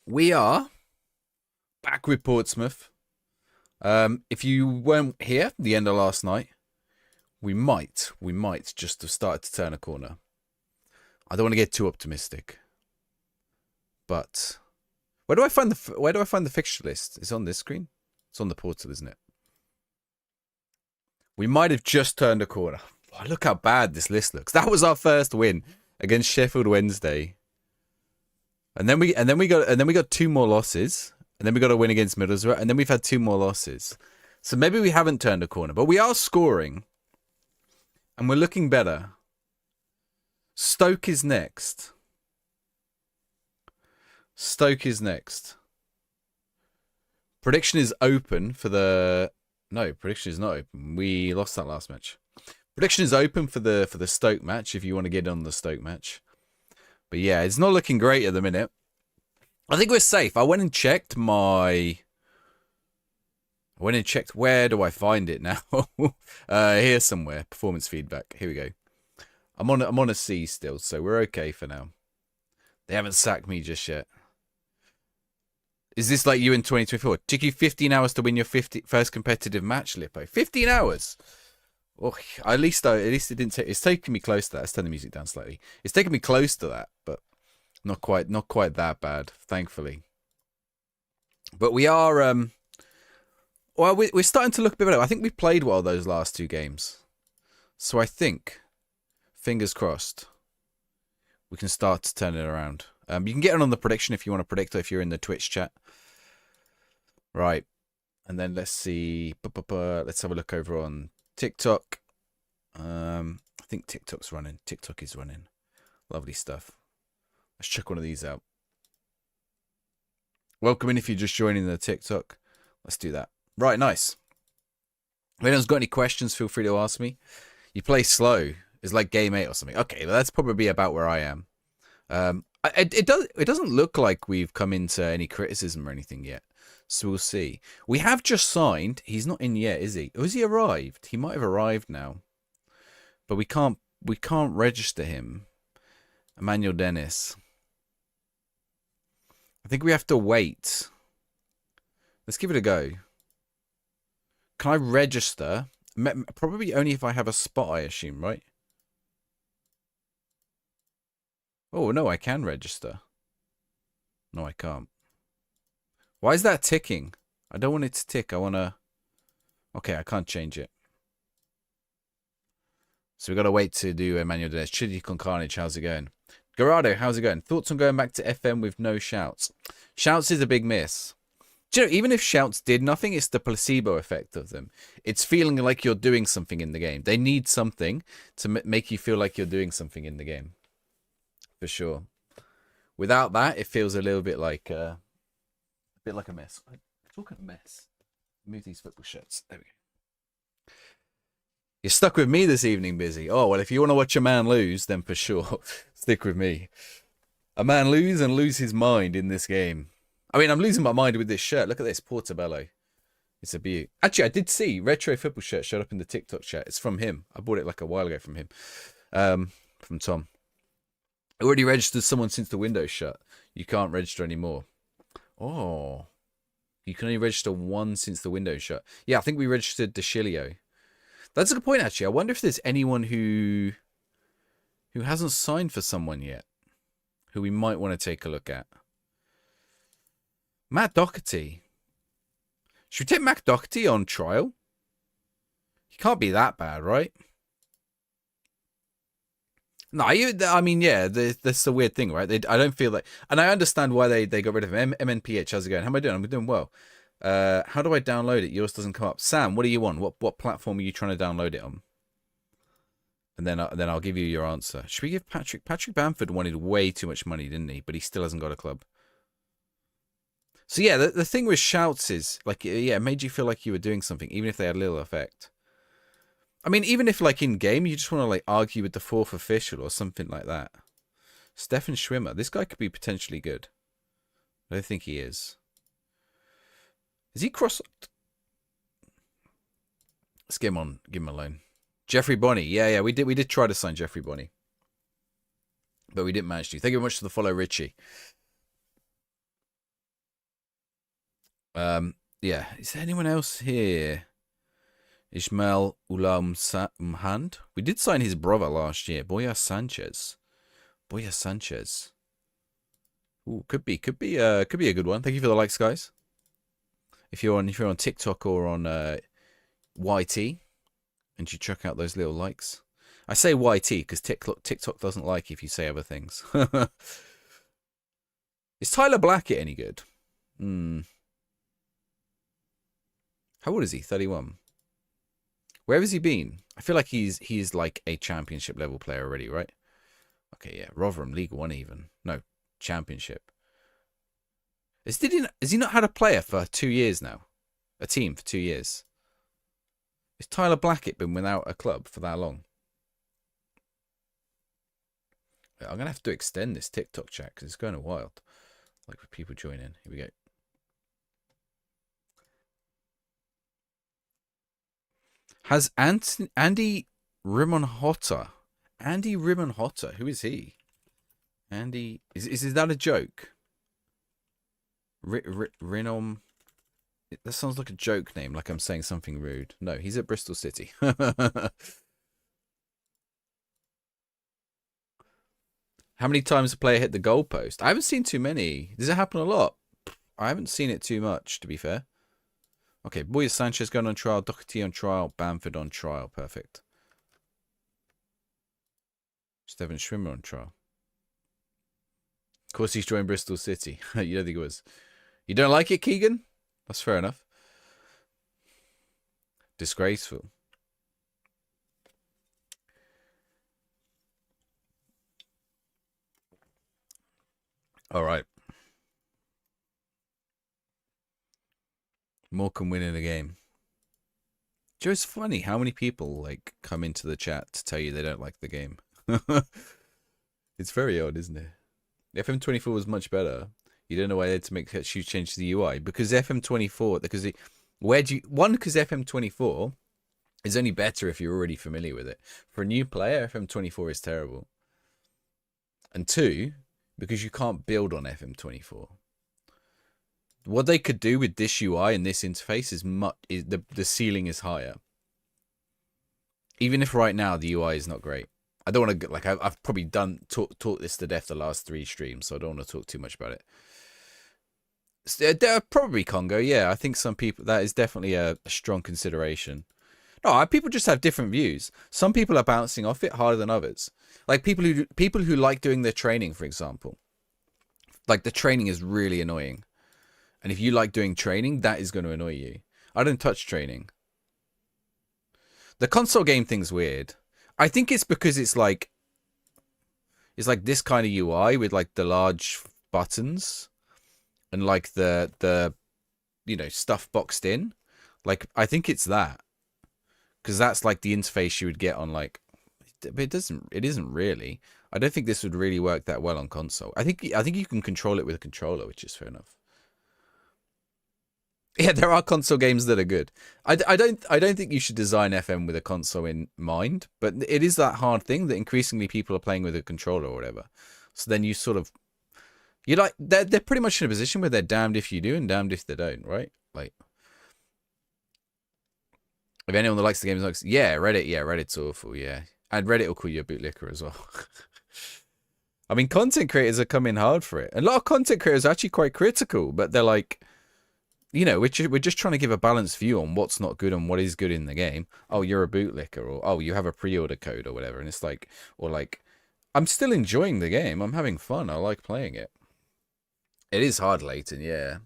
We are back with Portsmouth. If you weren't here the end of last night, we might just have started to turn a corner. I don't want to get too optimistic, but where do I find the fixture list? It's on this screen. It's on the portal, isn't it? We might have just turned a corner. Oh, look how bad this list looks. That was our first win against Sheffield Wednesday. And then we got two more losses, and then we got a win against Middlesbrough, and then we've had two more losses. So maybe we haven't turned a corner, but we are scoring, and we're looking better. Stoke is next. Prediction is open for the... No, prediction is not open. We lost that last match. Prediction is open for the Stoke match if you want to get on the Stoke match. But yeah, it's not looking great at the minute. I think we're safe. I went and checked where do I find it now? Here somewhere. Performance feedback. Here we go. I'm on a C still, so we're okay for now. They haven't sacked me just yet. Is this like you in 2024? Took you 15 hours to win your first competitive match, Lippo. 15 hours. Oh, at least it didn't take. It's taken me close to that. Let's turn the music down slightly. It's taken me close to that, but not quite that bad, thankfully. But we are. Well, we're starting to look a bit better. I think we played well those last two games, so I think, fingers crossed, we can start to turn it around. You can get on the prediction if you want to predict, or if you're in the Twitch chat. Right, and then let's see. Let's have a look over on TikTok. I think TikTok's running. TikTok is running. Lovely stuff. Let's check one of these out. Welcome in if you're just joining the TikTok. Let's do that. Right, nice. If anyone's got any questions, feel free to ask me. You play slow. It's like game 8 or something. Okay, well, that's probably about where I am. It doesn't look like we've come into any criticism or anything yet. So we'll see. We have just signed. He's not in yet, is he? Or has he arrived? He might have arrived now. But we can't register him. Emmanuel Dennis. I think we have to wait. Let's give it a go. Can I register? Probably only if I have a spot, I assume, right? Oh, no, I can register. No, I can't. Why is that ticking? I don't want it to tick. I want to... Okay, I can't change it. So we've got to wait to do Emmanuel Dennis. Chidi con Carnage, how's it going? Garado, how's it going? Thoughts on going back to FM with no shouts? Shouts is a big miss. Do you know, even if shouts did nothing, it's the placebo effect of them. It's feeling like you're doing something in the game. They need something to make you feel like you're doing something in the game. For sure. Without that, it feels a little bit like a mess. Talking of mess. Move these football shirts. There we go. You're stuck with me this evening, Busy. Oh, well, if you want to watch a man lose, then for sure, stick with me. A man lose and lose his mind in this game. I mean, I'm losing my mind with this shirt. Look at this, Portobello. It's a beaut. Actually, I did see Retro Football Shirt showed up in the TikTok chat. It's from him. I bought it like a while ago from him. From Tom. I already registered someone since the window's shut. You can't register anymore. Oh. You can only register one since the window's shut. Yeah, I think we registered DeCilio. That's a good point, actually. I wonder if there's anyone who hasn't signed for someone yet, who we might want to take a look at. Matt Doherty. Should we take Matt Doherty on trial? He can't be that bad, right? No, I mean, yeah, that's the weird thing, right? I don't feel like... And I understand why they got rid of him. MNPH, how's it going? How am I doing? I'm doing well. How do I download it? Yours doesn't come up. Sam, what are you on? What platform are you trying to download it on? And then I'll give you your answer. Should we give Patrick Bamford wanted way too much money, didn't he? But he still hasn't got a club. So yeah, the thing with shouts is like, yeah, it made you feel like you were doing something, even if they had little effect. I mean, even if like in game you just want to like argue with the fourth official or something like that. Stefan Schwimmer, this guy could be potentially good. I don't think he is. Is he cross? Let's give him alone. Jeffrey Bonney. Yeah, we did try to sign Jeffrey Bonney. But we didn't manage to. Thank you very much for the follow, Richie. Yeah. Is there anyone else here? Ismail Ulamhand. We did sign his brother last year, Boya Sanchez. Boya Sanchez. Ooh, could be a good one. Thank you for the likes, guys. If you're on TikTok or on YT, and you check out those little likes. I say YT because TikTok doesn't like if you say other things. Is Tyler Blackett any good? How old is he? 31. Where has he been? I feel like he's like a championship level player already, right? Okay, yeah. Rotherham, League One even. No, championship. Has he not had a player for 2 years now? A team for 2 years? Has Tyler Blackett been without a club for that long? I'm going to have to extend this TikTok chat because it's going wild. Like with people joining. Here we go. Has Andy Rimonhotta? Andy Rimonhotta. Who is he? Andy. Is that a joke? Rinom. That sounds like a joke name, like I'm saying something rude. No, he's at Bristol City. How many times a player hit the goalpost? I haven't seen too many. Does it happen a lot? I haven't seen it too much, to be fair. Okay, Boya Sanchez going on trial, Doherty on trial, Bamford on trial. Perfect. Steven Schwimmer on trial. Of course he's joined Bristol City. You don't think it was? You don't like it, Keegan? That's fair enough. Disgraceful. All right. Morecambe winning the game. Joe, it's funny how many people like come into the chat to tell you they don't like the game. It's very odd, isn't it? FM24 was much better. You don't know why they had to make huge change to the UI because FM24 because FM24 is only better if you're already familiar with it. For a new player, FM24 is terrible. And 2, because you can't build on FM24. What they could do with this UI and this interface is the ceiling is higher. Even if right now the UI is not great. I don't want to like I've probably taught this to death the last 3 streams, so I don't want to talk too much about it. Probably Congo, yeah. I think some people that is definitely a strong consideration. No, people just have different views. Some people are bouncing off it harder than others. Like people who like doing their training, for example. Like the training is really annoying. And if you like doing training, that is going to annoy you. I don't touch training. The console game thing's weird. I think it's because it's like this kind of UI with like the large buttons and like the stuff boxed in. Like I think it's that. Because that's like the interface you would get on like but it isn't really. I don't think this would really work that well on console. I think you can control it with a controller, which is fair enough. Yeah, there are console games that are good. I don't think you should design FM with a console in mind, but it is that hard thing that increasingly people are playing with a controller or whatever. So then they're pretty much in a position where they're damned if you do and damned if they don't, right? Like if anyone that likes the game likes, Reddit's awful, yeah. And Reddit will call you a bootlicker as well. I mean, content creators are coming hard for it. A lot of content creators are actually quite critical, but they're like, we're just trying to give a balanced view on what's not good and what is good in the game. Oh, you're a bootlicker, or oh, you have a pre-order code or whatever. And it's like, or like, I'm still enjoying the game. I'm having fun. I like playing it. It is hard, Leighton, yeah.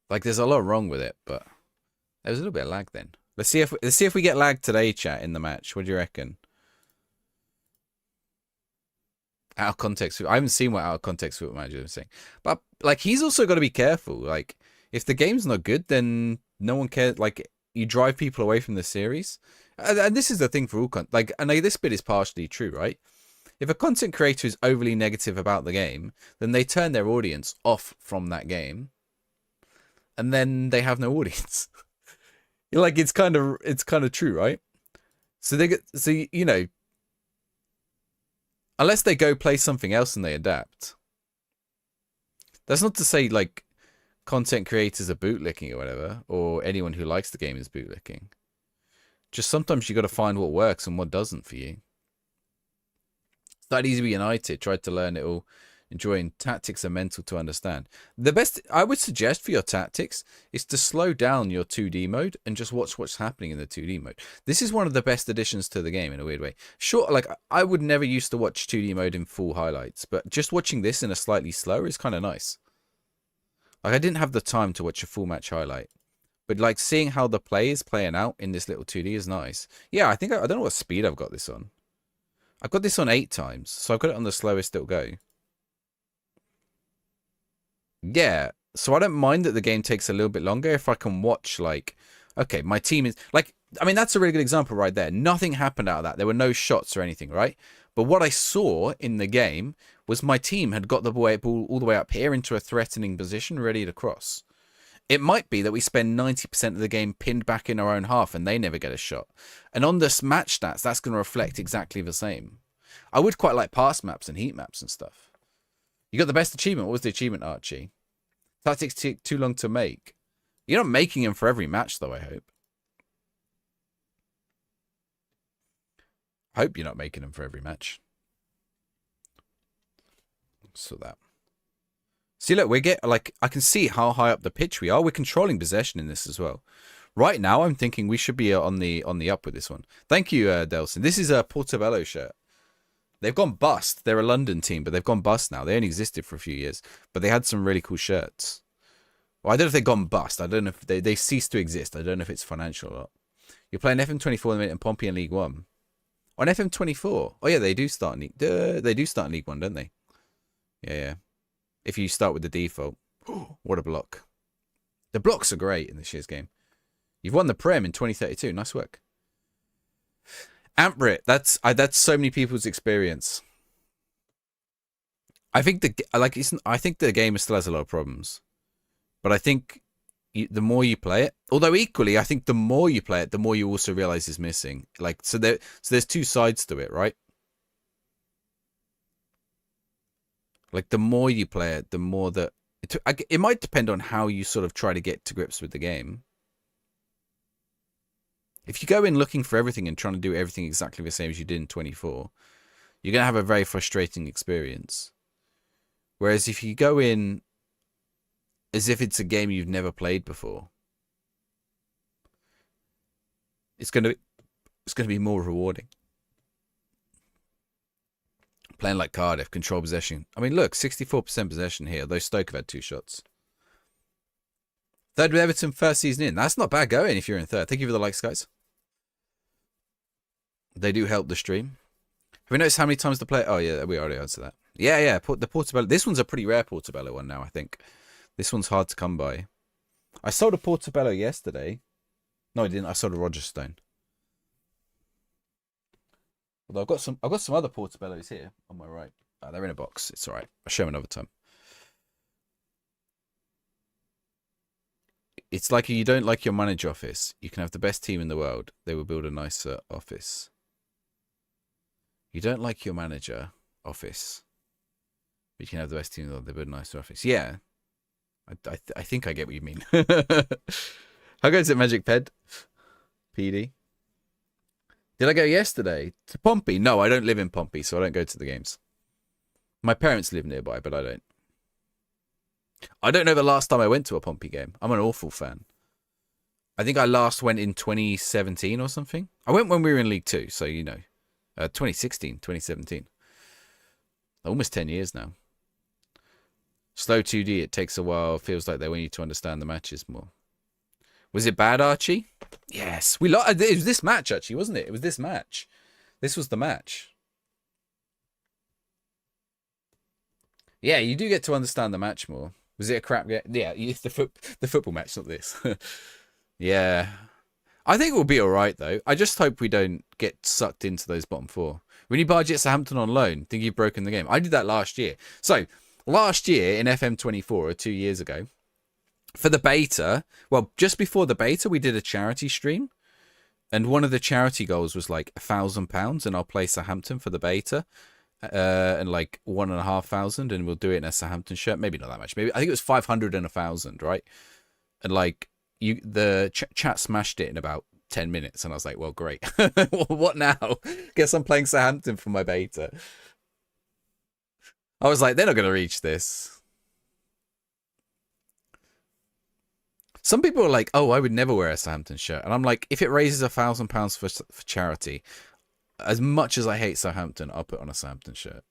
Like, there's a lot wrong with it, but there was a little bit of lag then. Let's see if we get lag today, chat, in the match. What do you reckon? Out of context. I haven't seen what out of context Football Manager is saying, but like he's also got to be careful. Like if the game's not good, then no one cares. Like you drive people away from the series, and this is the thing for all like. I know this bit is partially true, right? If a content creator is overly negative about the game, then they turn their audience off from that game, and then they have no audience. Like it's kind of true, right? So unless they go play something else and they adapt. That's not to say like content creators are bootlicking or whatever, or anyone who likes the game is bootlicking. Just sometimes you got to find what works and what doesn't for you. Started Easy United, tried to learn it all. Enjoying tactics are mental to understand. The best I would suggest for your tactics is to slow down your 2D mode and just watch what's happening in the 2D mode. This is one of the best additions to the game in a weird way. Sure, like I would never used to watch 2D mode in full highlights, but just watching this in a slightly slower is kind of nice. Like I didn't have the time to watch a full match highlight, but like seeing how the play is playing out in this little 2D is nice. Yeah, I think I don't know what speed I've got this on. I've got this on 8 times, so I've got it on the slowest it'll go. Yeah, so I don't mind that the game takes a little bit longer if I can watch, like, okay, my team is, like, I mean, that's a really good example right there. Nothing happened out of that. There were no shots or anything, right? But what I saw in the game was my team had got the ball all the way up here into a threatening position, ready to cross. It might be that we spend 90% of the game pinned back in our own half and they never get a shot. And on this match stats, that's going to reflect exactly the same. I would quite like pass maps and heat maps and stuff. You got the best achievement. What was the achievement, Archie? Tactics take too long to make. You're not making them for every match, though, I hope. I hope you're not making them for every match. So that. See, look, we get, like, I can see how high up the pitch we are. We're controlling possession in this as well. Right now, I'm thinking we should be on the up with this one. Thank you, Delson. This is a Portobello shirt. They've gone bust. They're a London team, but they've gone bust now. They only existed for a few years, but they had some really cool shirts. Well, I don't know if they've gone bust. I don't know if they ceased to exist. I don't know if it's financial or not. You're playing FM24 in a minute and Pompey in League One. On FM24. Oh yeah, they do start in League One, don't they? Yeah. If you start with the default. What a block. The blocks are great in this year's game. You've won the Prem in 2032. Nice work. Amprit, that's so many people's experience. I think the game still has a lot of problems, but I think the more you play it, although equally, I think the more you play it, the more you also realize is missing. Like so there's two sides to it, right? Like the more you play it, the more that it might depend on how you sort of try to get to grips with the game. If you go in looking for everything and trying to do everything exactly the same as you did in 24, you're going to have a very frustrating experience. Whereas if you go in as if it's a game you've never played before, it's going to be more rewarding. Playing like Cardiff, control possession. I mean, look, 64% possession here, though Stoke have had 2 shots. Third with Everton, first season in. That's not bad going if you're in third. Thank you for the likes, guys. They do help the stream. Have we noticed how many times the player... Oh, yeah, we already answered that. Yeah. The Portobello. This one's a pretty rare Portobello one now, I think. This one's hard to come by. I sold a Portobello yesterday. No, I didn't. I sold a Roger Stone. Although I've got some other Portobellos here on my right. They're in a box. It's all right. I'll show them another time. It's like you don't like your manager office. You can have the best team in the world. They will build a nicer office. You don't like your manager office. But you can have the best team in the world. They build a nicer office. Yeah. I think I get what you mean. How goes it, Magic Ped? PD. Did I go yesterday to Pompey? No, I don't live in Pompey, so I don't go to the games. My parents live nearby, but I don't. I don't know the last time I went to a Pompey game. I'm an awful fan. I think I last went in 2017 or something. I went when we were in League 2, so you know. 2016, 2017. Almost 10 years now. Slow 2D, it takes a while. Feels like they want you to understand the matches more. Was it bad, Archie? Yes. It was this match, actually, wasn't it? It was this match. This was the match. Yeah, you do get to understand the match more. Was it a crap game? Yeah, the football match, not this. Yeah. I think we'll be all right, though. I just hope we don't get sucked into those bottom 4. When you buy Southampton on loan, think you've broken the game. I did that last year. So, last year in FM24, or 2 years ago, for the beta, well, just before the beta, we did a charity stream. And one of the charity goals was like £1,000, and I'll play Southampton for the beta. and like 1,500, and we'll do it in a Southampton shirt. Maybe not that much. Maybe I think it was 500 and 1,000, right? And like the chat smashed it in about 10 minutes, and I was like, well, great. What now? Guess I'm playing Southampton for my beta. I was like, they're not going to reach this. Some people are like, oh, I would never wear a Southampton shirt. And I'm like, if it raises £1,000 for charity, as much as I hate Southampton, I'll put on a Southampton shirt.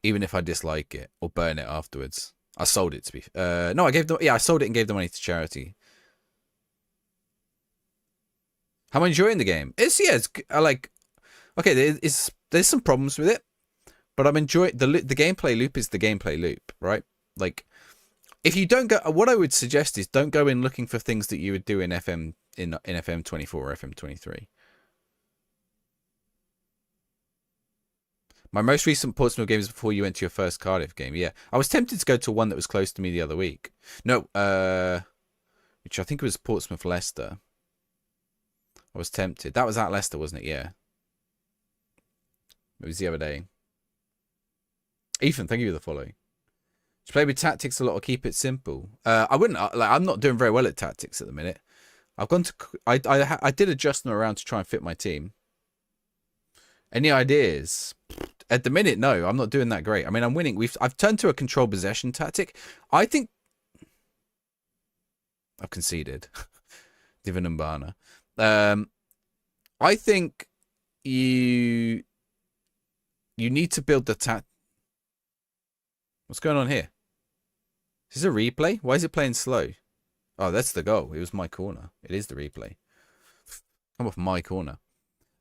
Even if I dislike it or burn it afterwards. I sold it to be... no, I gave them... Yeah, I sold it and gave the money to charity. How am I enjoying the game? It's I like... Okay, there's some problems with it. But I'm enjoying... The gameplay loop is the gameplay loop, right? Like, if you don't go... What I would suggest is don't go in looking for things that you would do in FM24 or FM23. My most recent Portsmouth game is before you went to your first Cardiff game. Yeah, I was tempted to go to one that was close to me the other week. No, which I think was Portsmouth Leicester. I was tempted. That was at Leicester, wasn't it? Yeah. It was the other day. Ethan, thank you for the follow. Just play with tactics a lot or keep it simple. I wouldn't. Like, I'm not doing very well at tactics at the minute. I've gone to. I did adjust them around to try and fit my team. Any ideas? At the minute, no, I'm not doing that great. I mean, I'm winning. I've turned to a control possession tactic. I think I've conceded. Divan and Barner. I think you need to build the What's going on here? Is this a replay? Why is it playing slow? Oh, that's the goal. It was my corner. It is the replay. Come off my corner.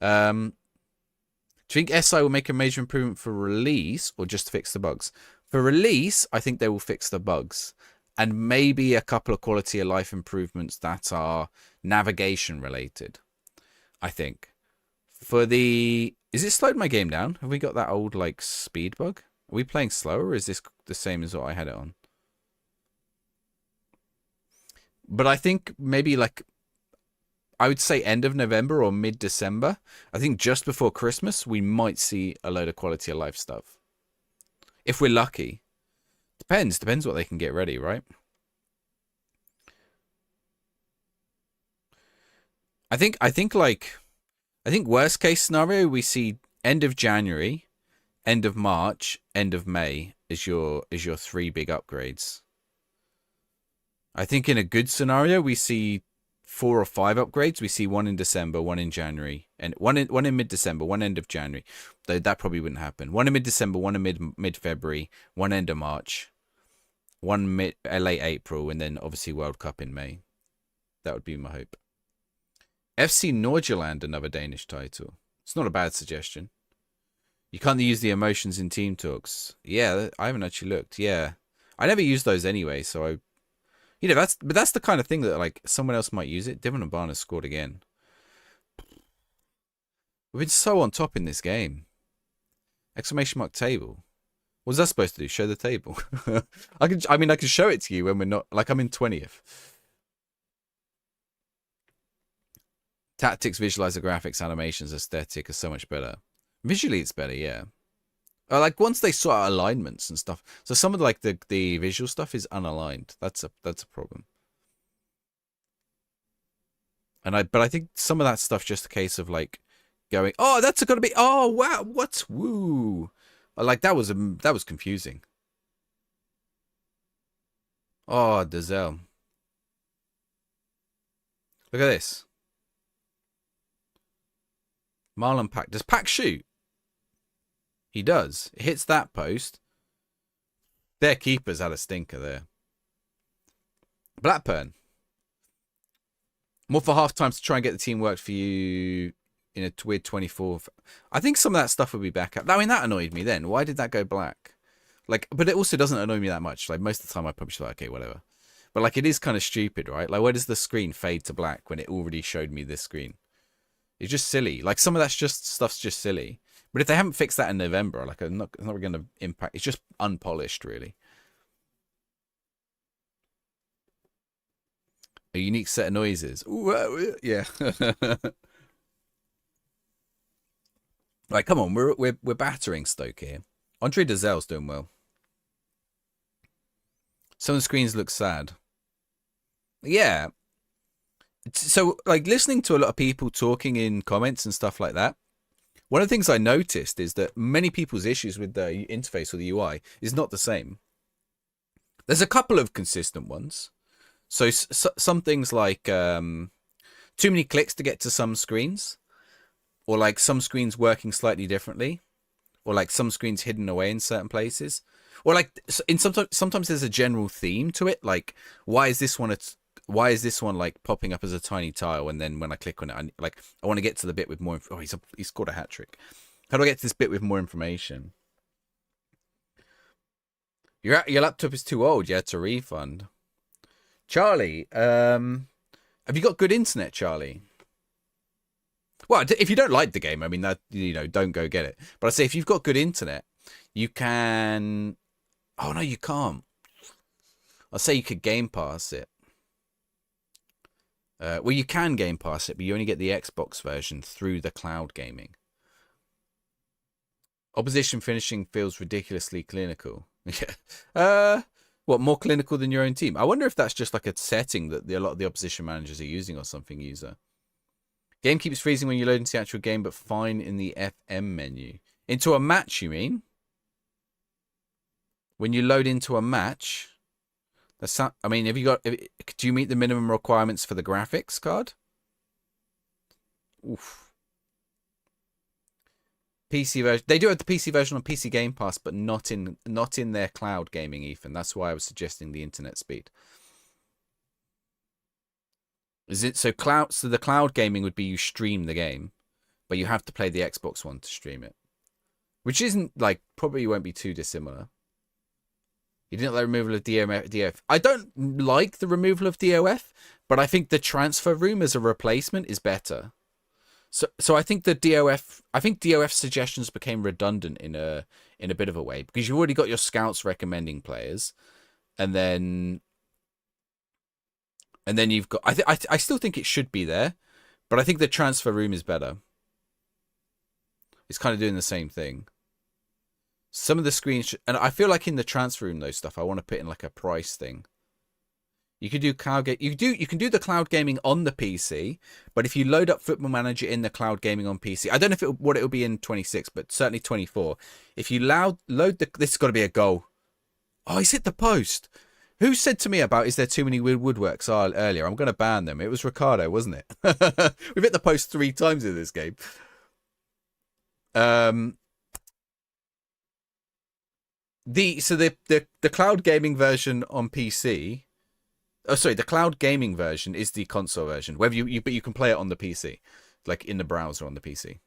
Do you think SI will make a major improvement for release or just fix the bugs? For release, I think they will fix the bugs. And maybe a couple of quality of life improvements that are navigation related, I think. For the... Is it slowed my game down? Have we got that old, like, speed bug? Are we playing slower, or is this the same as what I had it on? But I think maybe, like... I would say end of November or mid-December. I think just before Christmas, we might see a load of quality of life stuff. If we're lucky. Depends what they can get ready, right? I think worst case scenario, we see end of January, end of March, end of May is your 3 big upgrades. I think in a good scenario, we see 4 or 5 upgrades. We see one in December, one in January, and one in mid-December, one end of January. Though that probably wouldn't happen. One in mid-December, one in mid-February, one end of March, one late April, and then obviously World Cup in May. That would be my hope. FC Nordjylland, another Danish title. It's not a bad suggestion. You can't use the emotions in team talks. Yeah, I haven't actually looked. Yeah, I never use those anyway, so that's the kind of thing that, like, someone else might use it. Devon and Barnes scored again. We've been so on top in this game. Exclamation mark table. What's that supposed to do? Show the table? I can show it to you when we're not, like, I'm in 20th. Tactics, visualizer, graphics, animations, aesthetic are so much better. Visually, it's better, yeah. Like, once they sort out alignments and stuff. So some of, like, the visual stuff is unaligned. That's a problem. But I think some of that stuff's just a case of, like, going, oh, that's got to be, oh, wow, what, woo. Like, that was confusing. Oh, Dazelle. Look at this. Marlon Pack. Does Pack shoot? He does. It hits that post. Their keeper's had a stinker there. Blackburn. More for half time to try and get the team worked for you in a weird 24. I think some of that stuff will be back up. I mean, that annoyed me then. Why did that go black? Like, but it also doesn't annoy me that much. Like, most of the time I probably feel like, okay, whatever. But, like, it is kind of stupid, right? Like, where does the screen fade to black when it already showed me this screen? It's just silly. Like, some of that stuff's just silly. But if they haven't fixed that in November, like, it's not going to impact. It's just unpolished, really. A unique set of noises. Ooh, yeah. Right, come on, we're battering Stoke here. Andre Dezel's doing well. Some of the screens look sad. Yeah. So, like, listening to a lot of people talking in comments and stuff like that, one of the things I noticed is that many people's issues with the interface or the UI is not the same. There's a couple of consistent ones. So some things like too many clicks to get to some screens, or like some screens working slightly differently, or like some screens hidden away in certain places, or like sometimes there's a general theme to it. Like why is this one like popping up as a tiny tile, and then when I click on it, I want to get to the bit with more. Oh, he's scored a hat trick. How do I get to this bit with more information? Your laptop is too old. You had to refund. Charlie, have you got good internet, Charlie? Well, if you don't like the game, I mean, that, you know, don't go get it. But I say if you've got good internet, you can. Oh no, you can't. I'll say you could Game Pass it. Well, you can Game Pass it, but you only get the Xbox version through the cloud gaming. Opposition finishing feels ridiculously clinical. Yeah. What, more clinical than your own team? I wonder if that's just like a setting that a lot of the opposition managers are using or something, user. Game keeps freezing when you load into the actual game, but fine in the FM menu. Into a match, you mean? When you load into a match? I mean, do you meet the minimum requirements for the graphics card? Oof. PC version. They do have the PC version on PC Game Pass, but not in their cloud gaming, Ethan. That's why I was suggesting the internet speed. Is it so cloud? So the cloud gaming would be you stream the game, but you have to play the Xbox one to stream it, which isn't like probably won't be too dissimilar. You didn't like the removal of DOF. I don't like the removal of DOF, but I think the transfer room as a replacement is better. So I think DOF suggestions became redundant in a bit of a way, because you've already got your scouts recommending players, and then you've got I still think it should be there, but I think the transfer room is better. It's kind of doing the same thing. Some of the screens and I feel like in the transfer room though stuff I want to put in like a price thing. You can do cloud game. You can do the cloud gaming on the PC, but if you load up Football Manager in the cloud gaming on PC, I don't know if what it will be in 26, but certainly 24. If you load this has got to be a goal. Oh, he's hit the post. Who said to me about is there too many weird woodworks earlier? I'm going to ban them. It was Ricardo, wasn't it? We've hit the post 3 times in this game. The cloud gaming version on PC. Oh, sorry, the cloud gaming version is the console version. But you can play it on the PC, like in the browser on the PC.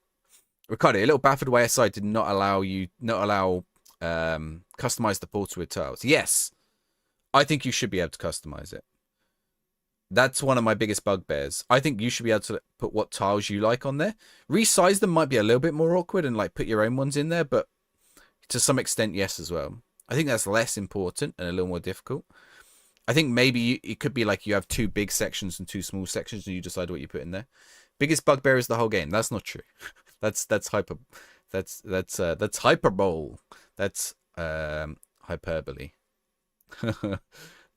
Ricardo, a little baffled way aside did not allow customize the portal with tiles. Yes, I think you should be able to customize it. That's one of my biggest bugbears. I think you should be able to put what tiles you like on there. Resize them might be a little bit more awkward and like put your own ones in there, but to some extent, yes, as well. I think that's less important and a little more difficult. I think maybe it could be like you have 2 big sections and 2 small sections, and you decide what you put in there. Biggest bugbear is the whole game. That's not true. That's hyperbole. That's hyperbole. There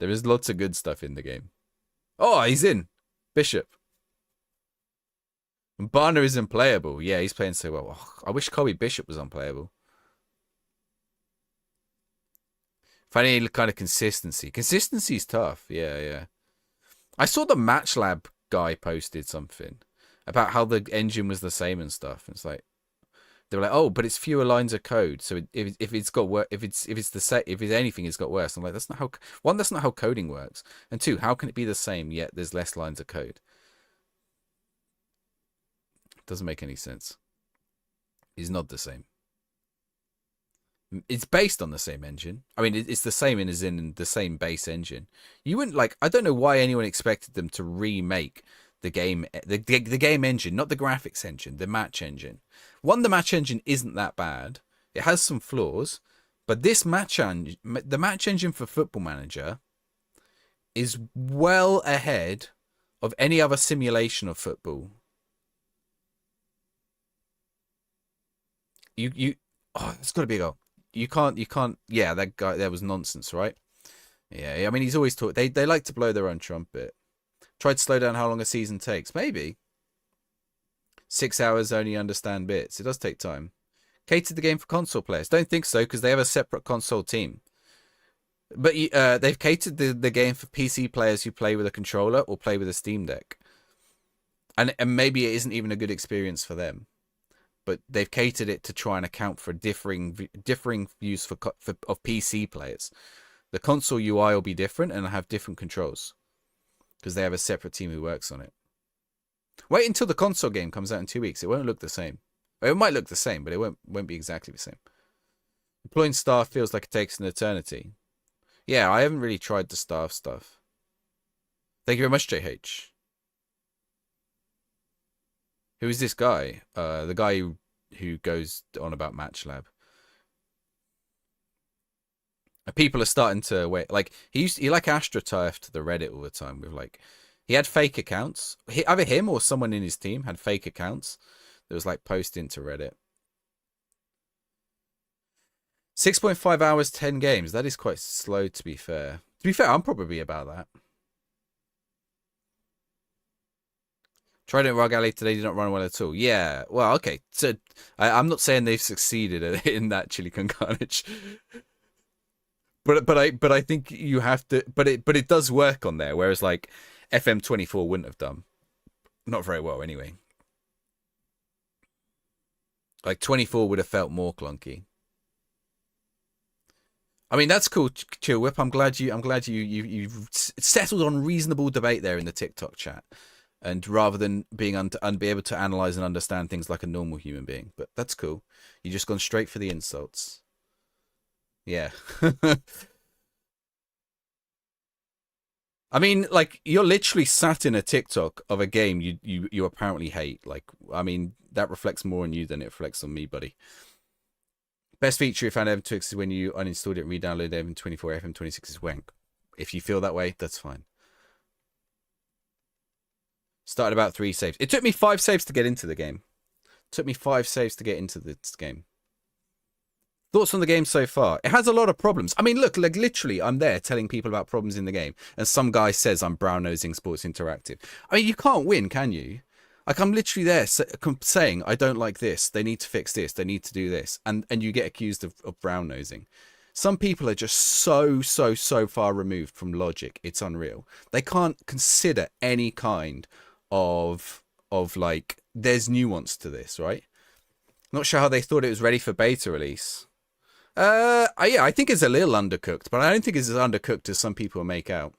is lots of good stuff in the game. Oh, he's in. Bishop. Barner is unplayable. Yeah, he's playing so well. Oh, I wish Kobe Bishop was unplayable. Finding any kind of consistency. Consistency is tough. Yeah. I saw the Match Lab guy posted something about how the engine was the same and stuff. It's like they were like, oh, but it's fewer lines of code. So if it's got worse, if it's anything, it's got worse. I'm like, that's not how. One, that's not how coding works. And 2, how can it be the same yet there's less lines of code? It doesn't make any sense. It's not the same. It's based on the same engine. I mean, it's the same as in the same base engine. You wouldn't like. I don't know why anyone expected them to remake the game, the game engine, not the graphics engine, the match engine. One, the match engine isn't that bad. It has some flaws, but this the match engine for Football Manager is well ahead of any other simulation of football. Oh, it's got to be a goal. You can't. Yeah, that guy there was nonsense, right? Yeah, I mean he's always taught. They like to blow their own trumpet. Tried to slow down how long a season takes. Maybe 6 hours only understand bits. It does take time. Catered the game for console players. Don't think so because they have a separate console team. But they've catered the game for PC players who play with a controller or play with a Steam Deck. And maybe it isn't even a good experience for them. But they've catered it to try and account for differing views of PC players. The console UI will be different and have different controls because they have a separate team who works on it. Wait until the console game comes out in 2 weeks. It won't look the same. It might look the same, but it won't be exactly the same. Deploying staff feels like it takes an eternity. Yeah, I haven't really tried the staff stuff. Thank you very much, JH. Who is this guy? The guy who goes on about MatchLab. People are starting to wait. Like he like astroturfed the Reddit all the time with like he had fake accounts. Either him or someone in his team had fake accounts that was like posting to Reddit. 6.5 hours, 10 games. That is quite slow, to be fair. To be fair, I'm probably about that. Trident Rug Alley today did not run well at all. Yeah, well, okay. So I'm not saying they've succeeded in that Chili Con Carnage, but I think you have to. But it does work on there, whereas like FM24 wouldn't have done. Not very well, anyway. Like 24 would have felt more clunky. I mean, that's cool, Chill Whip. I'm glad you've settled on reasonable debate there in the TikTok chat. And rather than being be able to analyze and understand things like a normal human being. But that's cool. You just gone straight for the insults. Yeah. I mean, like, you're literally sat in a TikTok of a game you apparently hate. Like, I mean, that reflects more on you than it reflects on me, buddy. Best feature you found FM26 is when you uninstalled it and re-downloaded FM24. FM26 is wank. If you feel that way, that's fine. Started about 3 saves. It took me 5 saves to get into the game. Took me 5 saves to get into this game. Thoughts on the game so far? It has a lot of problems. I mean, look, like literally, I'm there telling people about problems in the game, and some guy says I'm brown-nosing Sports Interactive. I mean, you can't win, can you? Like, I'm literally there saying, I don't like this. They need to fix this. They need to do this. And you get accused of brown-nosing. Some people are just so far removed from logic. It's unreal. They can't consider any kind of like, there's nuance to this, right? Not sure how they thought it was ready for beta release. Yeah, I think it's a little undercooked, but I don't think it's as undercooked as some people make out.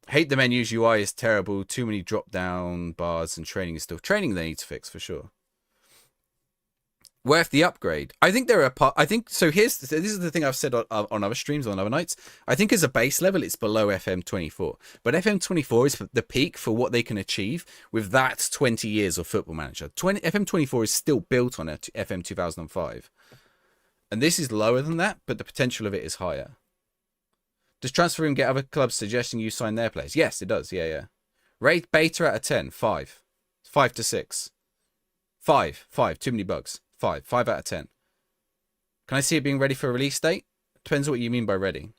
Hate the menus. UI is terrible. Too many drop-down bars, and training is still training. They need to fix for sure. Worth the upgrade. I think there are I think so. This is the thing I've said on other streams on other nights. I think as a base level, it's below FM24, but FM24 is the peak for what they can achieve with that 20 years of Football Manager. FM24 is still built on FM 2005, and this is lower than that, but the potential of it is higher. Does Transfer Room get other clubs suggesting you sign their players? Yes, it does. Yeah. Rate beta out of 10. 5 to 6. 5. Too many bugs. 5 out of 10. Can I see it being ready for a release date? Depends what you mean by ready.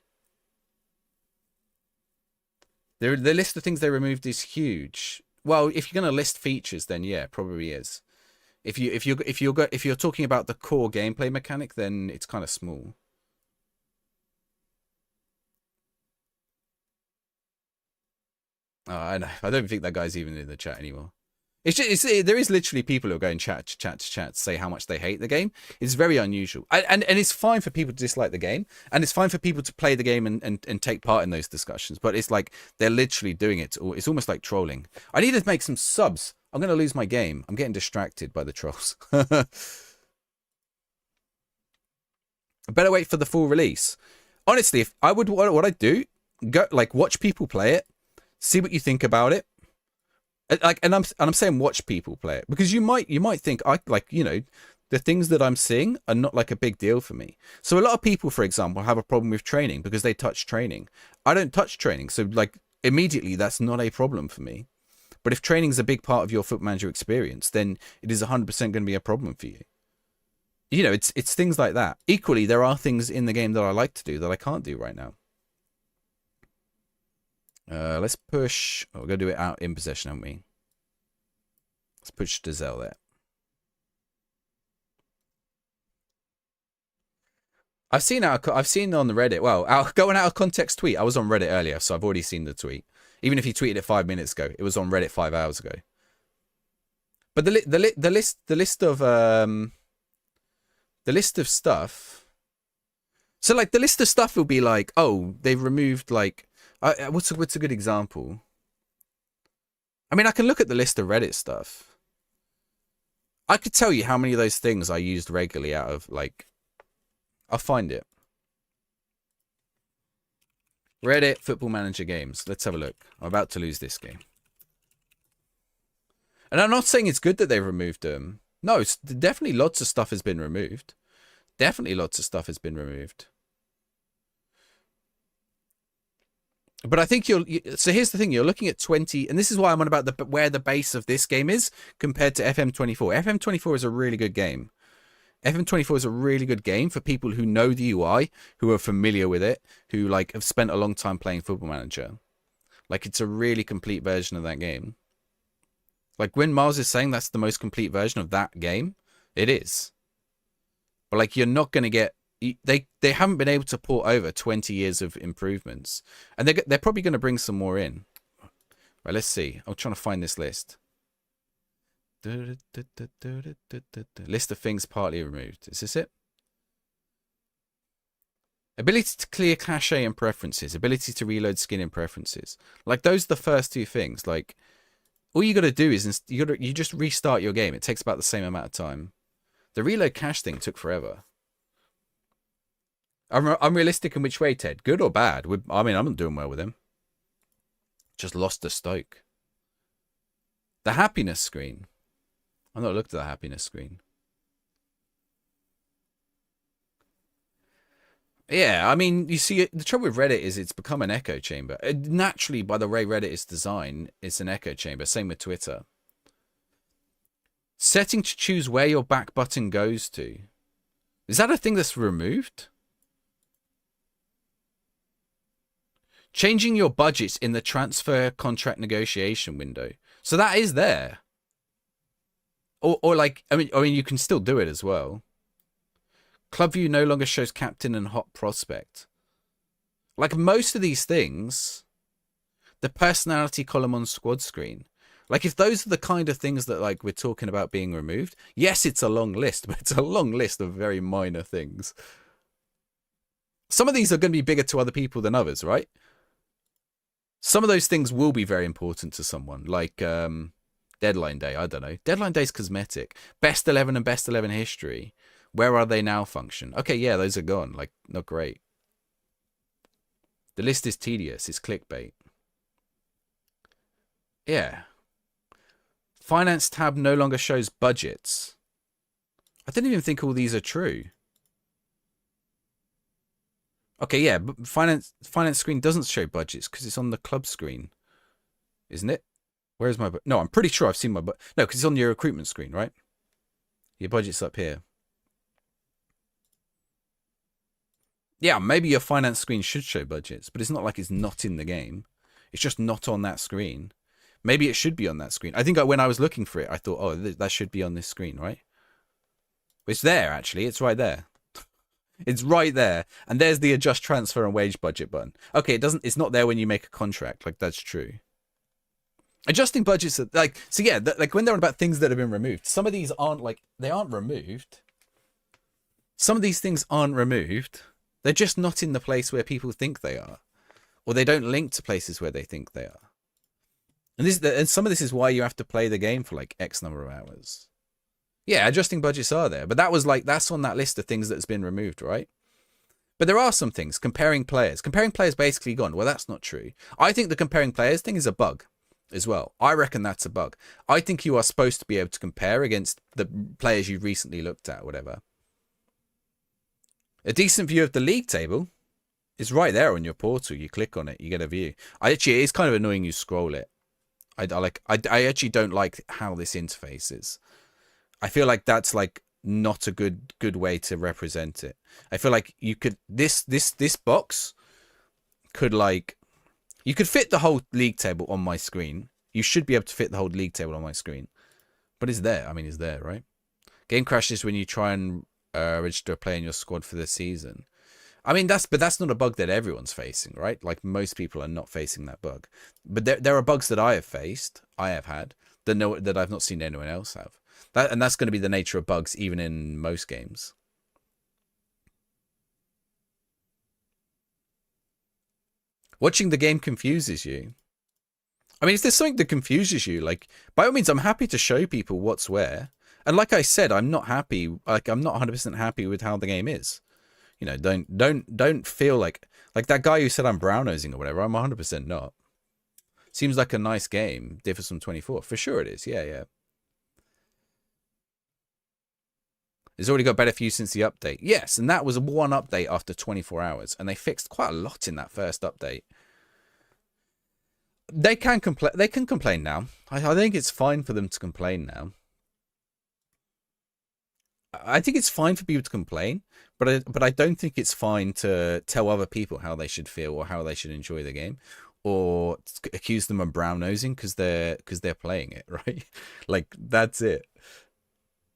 The list of things they removed is huge. Well, if you're going to list features, then yeah, probably is. If you're talking about the core gameplay mechanic, then it's kind of small. Oh, I know. I don't think that guy's even in the chat anymore. There is literally people who are going chat to say how much they hate the game. It's very unusual. And it's fine for people to dislike the game. And it's fine for people to play the game and take part in those discussions. But it's like they're literally doing it. It's almost like trolling. I need to make some subs. I'm going to lose my game. I'm getting distracted by the trolls. I better wait for the full release. Honestly, if I would, what I'd do, go like watch people play it, see what you think about it. Like, and I'm saying watch people play it, because you might think, the things that I'm seeing are not like a big deal for me. So a lot of people, for example, have a problem with training because they touch training. I don't touch training, so like immediately that's not a problem for me. But if training is a big part of your Foot Manager experience, then it is 100% going to be a problem for you. You know, it's things like that. Equally, there are things in the game that I like to do that I can't do right now. Let's push. Oh, we're going to do it out in possession, aren't we? Let's push Dazelle there. I've seen on the Reddit. Well, going out of context tweet. I was on Reddit earlier, so I've already seen the tweet. Even if he tweeted it 5 minutes ago, it was on Reddit 5 hours ago. But the list of stuff. So like the list of stuff will be like, oh, they've removed like, what's a good example? I mean, I can look at the list of Reddit stuff. I could tell you how many of those things I used regularly out of like. I'll find it. Reddit Football Manager games. Let's have a look. I'm about to lose this game. And I'm not saying it's good that they've removed them. No, it's definitely lots of stuff has been removed. Definitely lots of stuff has been removed. But I think so here's the thing. You're looking at 20, and this is why I'm on about where the base of this game is compared to FM24. FM24 is a really good game. FM24 is a really good game for people who know the UI, who are familiar with it, who like have spent a long time playing Football Manager. Like it's a really complete version of that game. Like when Miles is saying that's the most complete version of that game, it is. But like you're not going to get they haven't been able to port over 20 years of improvements, and they're probably going to bring some more in. Right, let's see. I'm trying to find this list. List of things partly removed. Is this it? Ability to clear cache and preferences. Ability to reload skin and preferences. Like those are the first two things. Like all you got to do is you just restart your game. It takes about the same amount of time. The reload cache thing took forever. I'm realistic in which way, Ted? Good or bad? I mean, I'm not doing well with him. Just lost to Stoke. The happiness screen. I've not looked at the happiness screen. Yeah, I mean, you see, the trouble with Reddit is it's become an echo chamber. Naturally, by the way Reddit is designed, it's an echo chamber. Same with Twitter. Setting to choose where your back button goes to. Is that a thing that's removed? Changing your budgets in the transfer contract negotiation window. So that is there. Or like, I mean, you can still do it as well. Club view no longer shows captain and hot prospect. Like most of these things, the personality column on squad screen. Like if those are the kind of things that like we're talking about being removed, yes, it's a long list, but it's a long list of very minor things. Some of these are going to be bigger to other people than others, right? Some of those things will be very important to someone, like Deadline Day, I don't know. Deadline Day's cosmetic. Best 11 and Best 11 history. Where are they now function? Okay, yeah, those are gone. Like, not great. The list is tedious. It's clickbait. Yeah. Finance tab no longer shows budgets. I don't even think all these are true. Okay, yeah, but finance screen doesn't show budgets because it's on the club screen. Isn't it? Where's my... No, I'm pretty sure I've seen my... No, because it's on your recruitment screen, right? Your budget's up here. Yeah, maybe your finance screen should show budgets, but it's not like it's not in the game. It's just not on that screen. Maybe it should be on that screen. I think when I was looking for it, I thought, oh, that should be on this screen, right? It's there, actually. It's right there. It's right there. And there's the adjust transfer and wage budget button. Okay, it's not there when you make a contract. Like, that's true. Adjusting budgets, like, so yeah, like when they're on about things that have been removed, some of these aren't like, they aren't removed. Some of these things aren't removed. They're just not in the place where people think they are. Or they don't link to places where they think they are. And some of this is why you have to play the game for like X number of hours. Yeah, adjusting budgets are there. But that was like, that's on that list of things that's been removed, right? But there are some things. Comparing players. Comparing players basically gone. Well, that's not true. I think the comparing players thing is a bug. as well. I reckon that's a bug. I think you are supposed to be able to compare against the players you've recently looked at, whatever. A decent view of the league table is right there on your portal. You click on it, you get a view. It is kind of annoying you scroll it. I actually don't like how this interface is. I feel like that's like not a good way to represent it. I feel like you could this box could like you could fit the whole league table on my screen. You should be able to fit the whole league table on my screen. But it's there. I mean, it's there, right? Game crashes when you try and register a player in your squad for the season. I mean, that's not a bug that everyone's facing, right? Like most people are not facing that bug. But there are bugs that I have had that I've not seen anyone else have. And that's going to be the nature of bugs even in most games. Watching the game confuses you. I mean, if there's something that confuses you, like, by all means, I'm happy to show people what's where. And like I said, I'm not happy. Like, I'm not 100% happy with how the game is. You know, don't feel like that guy who said I'm brown nosing or whatever. I'm 100% not. Seems like a nice game. Differs from 24. For sure it is. Yeah. It's already got better for you since the update. Yes, and that was one update after 24 hours. And they fixed quite a lot in that first update. They can complain now. I think it's fine for them to complain now. I think it's fine for people to complain, but I don't think it's fine to tell other people how they should feel or how they should enjoy the game, or accuse them of brown nosing because they're playing it, right? Like, that's it.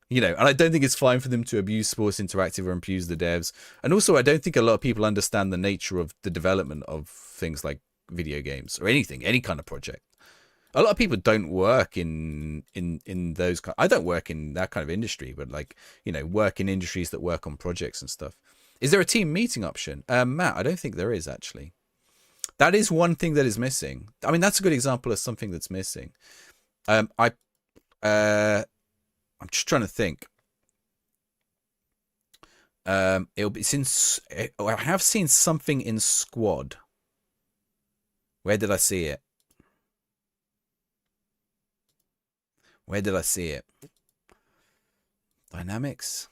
You know, and I don't think it's fine for them to abuse Sports Interactive or abuse the devs. And also, I don't think a lot of people understand the nature of the development of things like video games or anything, any kind of project. A lot of people don't work in those. I don't work in that kind of industry, but like, you know, work in industries that work on projects and stuff. Is there a team meeting option? Matt, I don't think there is actually. That is one thing that is missing. I mean, that's a good example of something that's missing. I'm just trying to think. It'll be since I have seen something in Squad. Where did I see it? Where did I see it? Dynamics.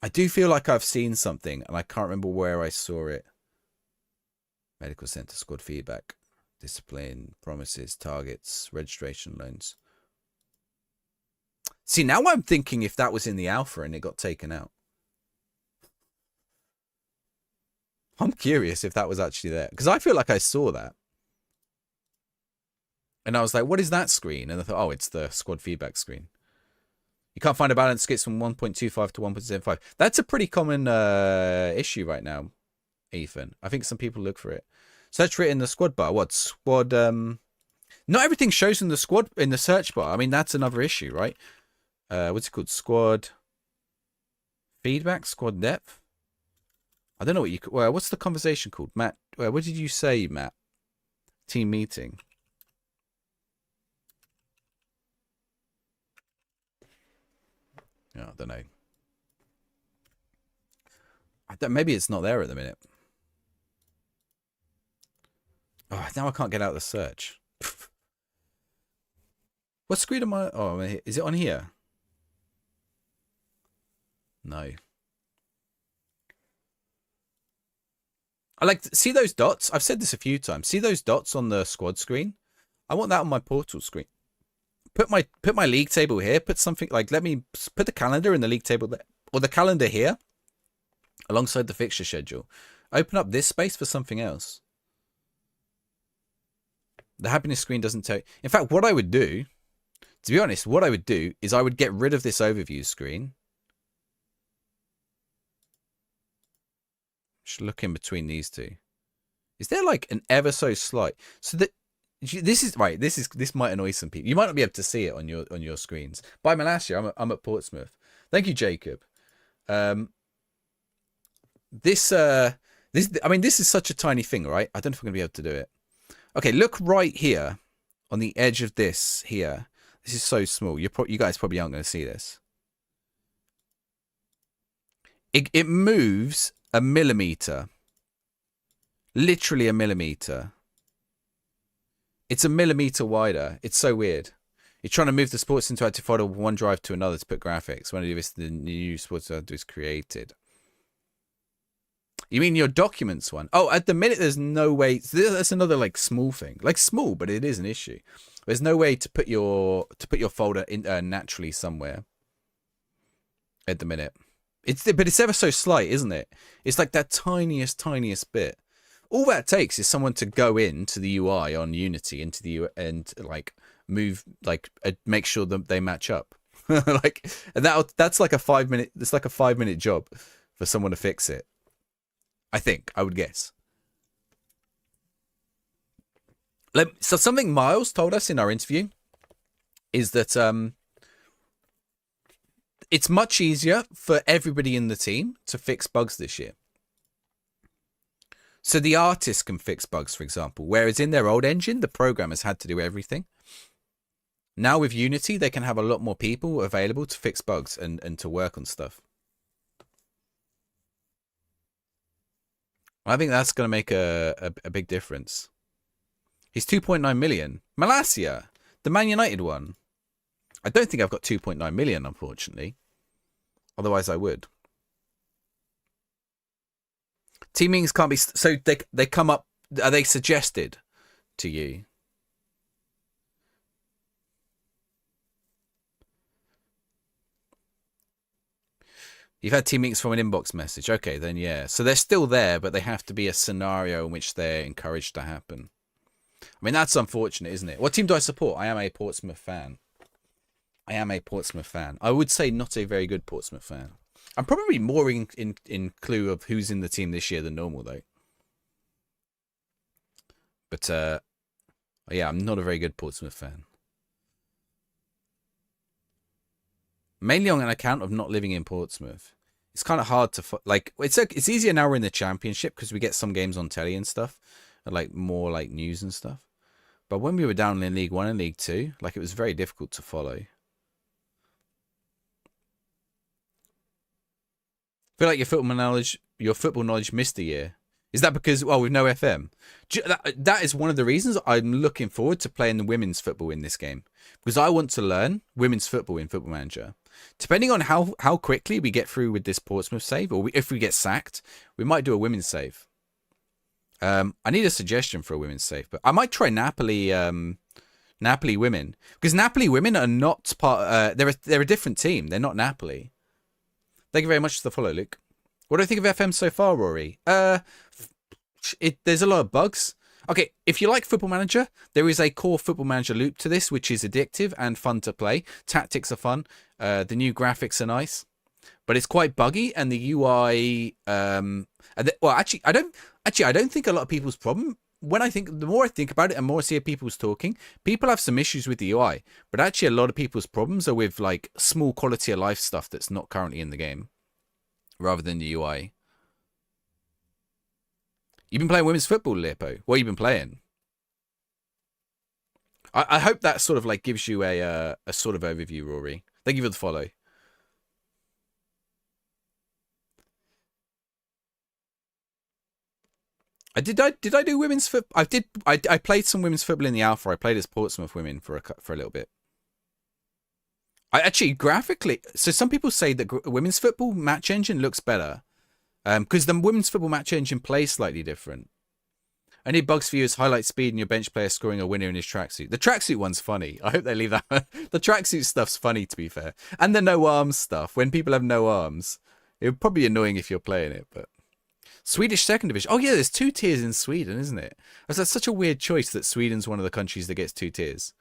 I do feel like I've seen something, and I can't remember where I saw it. Medical center, squad feedback, discipline, promises, targets, registration loans. See, now I'm thinking if that was in the alpha and it got taken out. I'm curious if that was actually there, because I feel like I saw that. And I was like, what is that screen? And I thought, oh, it's the squad feedback screen. You can't find a balance skips from 1.25 to 1.75. That's a pretty common issue right now, Ethan. I think some people look for it. Search for it in the squad bar. What? Squad... Not everything shows in the squad in the search bar. I mean, that's another issue, right? What's it called? Squad... Feedback? Squad depth? I don't know what you... Well, what's the conversation called? Matt, what did you say, Matt? Team meeting. I don't know. Maybe it's not there at the minute. Oh, now I can't get out of the search. What screen am I? Oh, is it on here? No. I like see those dots. I've said this a few times. See those dots on the squad screen? I want that on my portal screen. Put my league table here. Put something like, let me put the calendar in the league table there, or the calendar here alongside the fixture schedule. Open up this space for something else. The happiness screen doesn't tell you. In fact, what I would do, to be honest, what I would do is I would get rid of this overview screen. Just look in between these two. Is there like an ever so slight? So that this is right. This might annoy some people. You might not be able to see it on your screens. By my last year, I'm at Portsmouth. Thank you, Jacob. This I mean, this is such a tiny thing, right? I don't know if I'm gonna be able to do it. Okay, look right here on the edge of this here. This is so small. You guys probably aren't going to see this. It moves a millimeter. Literally a millimeter. It's a millimeter wider. It's so weird. You're trying to move the Sports Interactive folder from one drive to another to put graphics. When the new Sports Interactive is created. You mean your documents one? Oh, at the minute there's no way. That's another like small thing, like small, but it is an issue. There's no way to put your folder in naturally somewhere. At the minute, but it's ever so slight, isn't it? It's like that tiniest bit. All that takes is someone to go into the UI on Unity into the and like move like make sure that they match up. Like and that's like a 5 minute. It's like a 5 minute job for someone to fix it. I would guess. So something Miles told us in our interview is that it's much easier for everybody in the team to fix bugs this year. So the artists can fix bugs, for example, whereas in their old engine, the programmers had to do everything. Now with Unity, they can have a lot more people available to fix bugs and to work on stuff. I think that's going to make a big difference. He's 2.9 million. Malasia, the Man United one. I don't think I've got 2.9 million, unfortunately. Otherwise, I would. Teamings can't be... So they come up... Are they suggested to you? You've had team meetings from an inbox message. Okay, then yeah. So they're still there, but they have to be a scenario in which they're encouraged to happen. I mean, that's unfortunate, isn't it? What team do I support? I am a Portsmouth fan. I would say not a very good Portsmouth fan. I'm probably more in clue of who's in the team this year than normal, though. But, yeah, I'm not a very good Portsmouth fan. Mainly on an account of not living in Portsmouth. It's kind of hard to... Like, it's easier now we're in the Championship because we get some games on telly and stuff. And, like, more, like, news and stuff. But when we were down in League 1 and League 2, like, it was very difficult to follow. I feel like your football knowledge missed a year. Is that because, well, with no FM? That is one of the reasons I'm looking forward to playing the women's football in this game. Because I want to learn women's football in Football Manager. Depending on how quickly we get through with this Portsmouth save, or if we get sacked, we might do a women's save. I need a suggestion for a women's save, but I might try Napoli women. Because Napoli women are not part... they're a different team. They're not Napoli. Thank you very much for the follow, Luke. What do I think of FM so far, Rory? There's a lot of bugs. Okay, if you like Football Manager, there is a core Football Manager loop to this, which is addictive and fun to play. Tactics are fun. The new graphics are nice, but it's quite buggy, and the UI. I don't think a lot of people's problem. The more I think about it, and more I see people's talking, people have some issues with the UI, but actually a lot of people's problems are with like small quality of life stuff that's not currently in the game, rather than the UI. You've been playing women's football, Leopo. What have you been playing? I hope that sort of like gives you a sort of overview, Rory. Thank you for the follow. Did I do women's football? I played some women's football in the alpha. I played as Portsmouth women for a little bit. I actually graphically. So some people say that women's football match engine looks better. Because the women's football match engine plays slightly different. Only bugs for you is highlight speed and your bench player scoring a winner in his tracksuit. The tracksuit one's funny. I hope they leave that. The tracksuit stuff's funny, to be fair. And the no arms stuff. When people have no arms. It would probably be annoying if you're playing it, but... Swedish second division. Oh, yeah, there's 2 tiers in Sweden, isn't it? That's such a weird choice that Sweden's one of the countries that gets 2 tiers.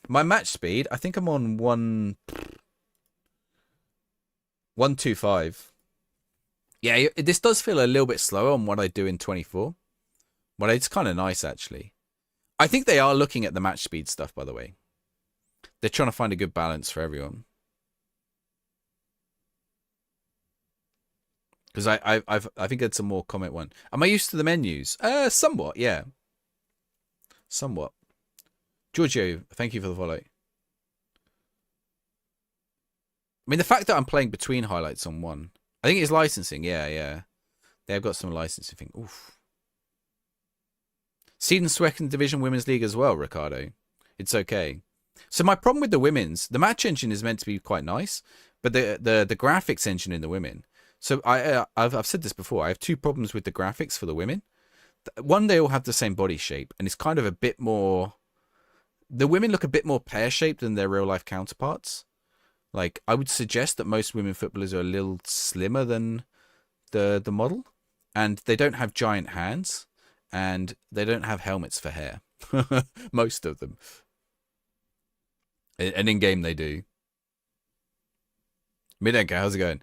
My match speed, I think I'm on 125. Yeah, this does feel a little bit slower on what I do in 24. But it's kind of nice, actually. I think they are looking at the match speed stuff, by the way. They're trying to find a good balance for everyone. Because I think I had some more comment one. Am I used to the menus? Somewhat, yeah. Somewhat. Giorgio, thank you for the follow. I mean, the fact that I'm playing between highlights on one. I think it's licensing, yeah. They've got some licensing thing. Oof. Seed and second division women's league as well, Ricardo. It's okay. So my problem with the women's, the match engine is meant to be quite nice, but the graphics engine in the women. So I've said this before. I have two problems with the graphics for the women. One, they all have the same body shape, and it's kind of a bit more. The women look a bit more pear-shaped than their real-life counterparts. Like, I would suggest that most women footballers are a little slimmer than the model, and they don't have giant hands, and they don't have helmets for hair. Most of them. And in-game they do. Midenka, how's it going?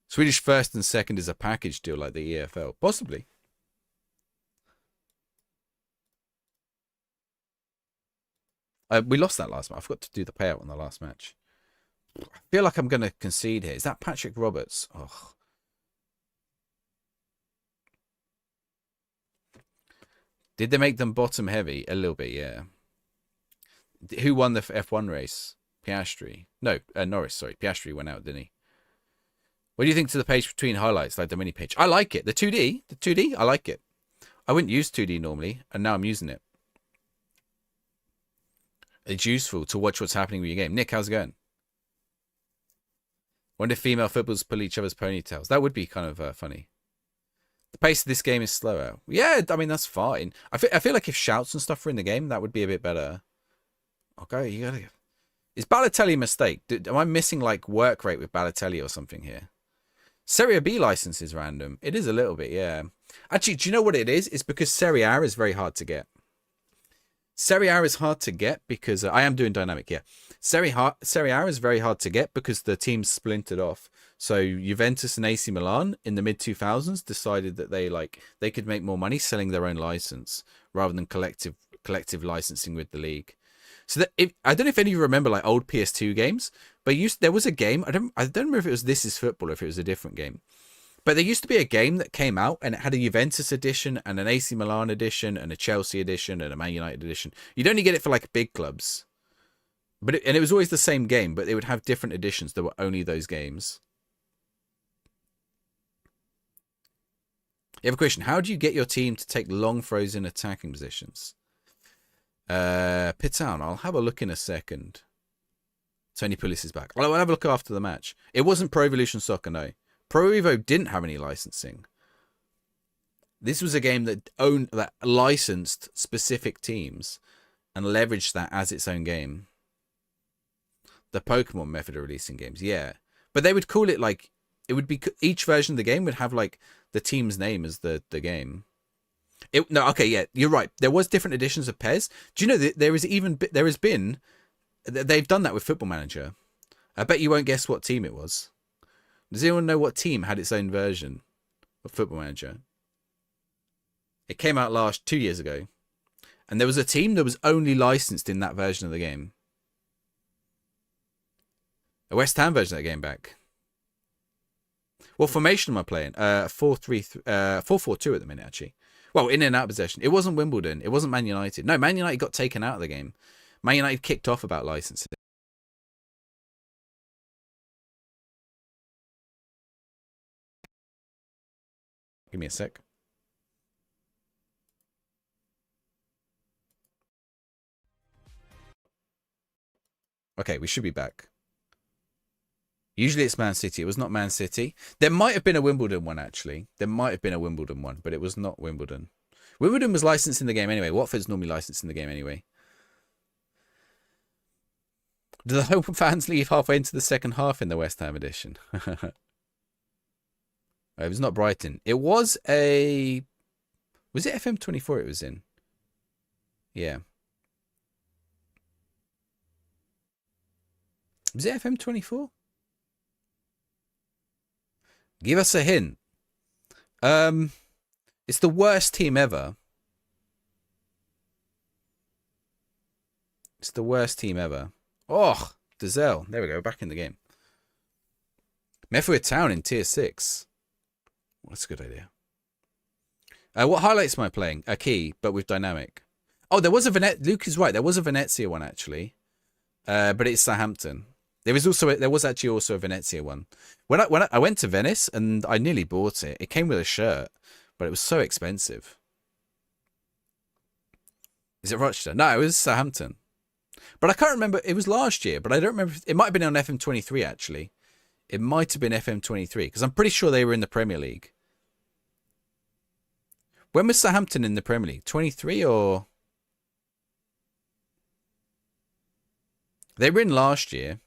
Swedish first and second is a package deal like the EFL. Possibly. We lost that last match. I forgot to do the payout on the last match. I feel like I'm going to concede here. Is that Patrick Roberts? Oh. Did they make them bottom heavy? A little bit, yeah. Who won the F1 race? Piastri. No, Norris, sorry. Piastri went out, didn't he? What do you think to the page between highlights, like the mini page? I like it. The 2D, I like it. I wouldn't use 2D normally, and now I'm using it. It's useful to watch what's happening with your game. Nick, how's it going? Wonder if female footballers pull each other's ponytails. That would be kind of funny. The pace of this game is slower. Yeah, I mean, that's fine. I feel like if shouts and stuff were in the game, that would be a bit better. Okay, you gotta... Is Balotelli a mistake? Am I missing, like, work rate with Balotelli or something here? Serie B license is random. It is a little bit, yeah. Actually, do you know what it is? It's because Serie A is very hard to get. Serie A is hard to get because... I am doing dynamic, yeah. Serie A is very hard to get because the teams splintered off. So Juventus and AC Milan in the mid-2000s decided that they could make more money selling their own license rather than collective licensing with the league. So that I don't know if any of you remember like old PS2 games, but there was a game. I don't remember if it was This Is Football or if it was a different game. But there used to be a game that came out and it had a Juventus edition and an AC Milan edition and a Chelsea edition and a Man United edition. You'd only get it for like big clubs. But it was always the same game, but they would have different editions that were only those games. You have a question. How do you get your team to take long throws in attacking positions? Pittown, I'll have a look in a second. Tony Pulis is back. I'll have a look after the match. It wasn't Pro Evolution Soccer, no. Pro Evo didn't have any licensing. This was a game that licensed specific teams and leveraged that as its own game. The Pokemon method of releasing games, yeah. But they would call it like... It would be... Each version of the game would have like the team's name as the game. No, okay, yeah, you're right. There was different editions of PES. Do you know that there has been... They've done that with Football Manager. I bet you won't guess what team it was. Does anyone know what team had its own version of Football Manager? It came out 2 years ago. And there was a team that was only licensed in that version of the game. A West Ham version of that game back. What formation am I playing? 4-4-2 at the minute, actually. Well, in and out possession. It wasn't Wimbledon. It wasn't Man United. No, Man United got taken out of the game. Man United kicked off about licensing. Give me a sec. Okay, we should be back. Usually it's Man City. It was not Man City. There might have been a Wimbledon one, actually. There might have been a Wimbledon one, but it was not Wimbledon. Wimbledon was licensed in the game anyway. Watford's normally licensed in the game anyway. Do the home fans leave halfway into the second half in the West Ham edition? It was not Brighton. It was a... Was it FM24 it was in? Yeah. Was it FM24? Give us a hint. It's the worst team ever. It's the worst team ever. Oh, Dazelle. There we go. Back in the game. Meffitt Town in tier 6. That's a good idea. What highlights am I playing? A key, but with dynamic. Oh, there was a Venezia. Luke is right. There was a Venezia one actually, but it's Southampton. There was actually also a Venezia one. When I went to Venice and I nearly bought it. It came with a shirt, but it was so expensive. Is it Rochester? No, it was Southampton. But I can't remember. It was last year, but I don't remember. It might have been on FM23, actually. It might have been FM23, because I'm pretty sure they were in the Premier League. When was Southampton in the Premier League? 23 or... They were in last year.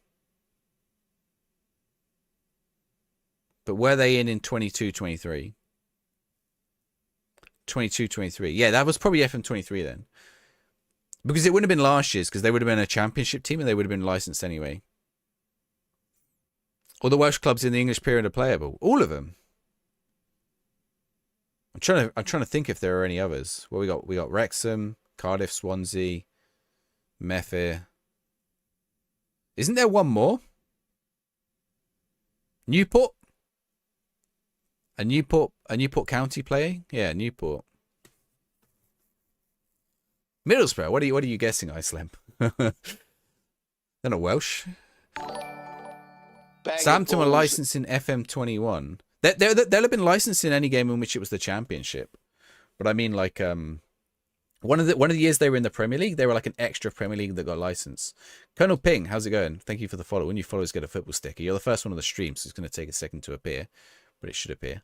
But were they in 22-23? 22-23. Yeah, that was probably FM23 then. Because it wouldn't have been last year's, because they would have been a championship team and they would have been licensed anyway. All the Welsh clubs in the English period are playable. All of them. I'm trying to think if there are any others. Well, we got Wrexham, Cardiff, Swansea, Methil. Isn't there one more? Newport? A Newport County playing? Yeah, Newport. Middlesbrough. What are you guessing, Iceland? They're not Welsh. Southampton were licensed in FM21. They'll have been licensed in any game in which it was the championship. But I mean, like, one of the years they were in the Premier League, they were like an extra Premier League that got licensed. Colonel Ping, how's it going? Thank you for the follow. When you followers get a football sticker, you're the first one on the stream, so it's going to take a second to appear, but it should appear.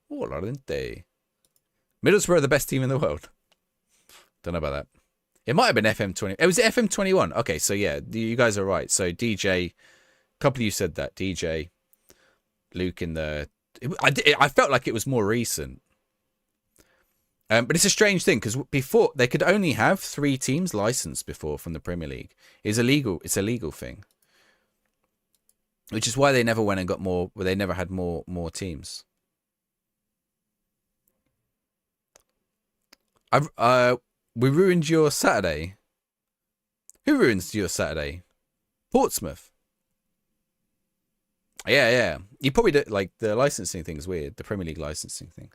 Oh, Lorente. Middlesbrough are the best team in the world. Don't know about that. It might have been FM20. It was FM21. Okay, so yeah, you guys are right. So DJ, a couple of you said that. DJ, Luke in the... I felt like it was more recent. But it's a strange thing, because before, they could only have 3 teams licensed before from the Premier League. It's a legal thing. Which is why they never went and got more, they never had more teams. We ruined your Saturday. Who ruins your Saturday? Portsmouth. Yeah. You probably don't, like, the licensing thing is weird. The Premier League licensing thing.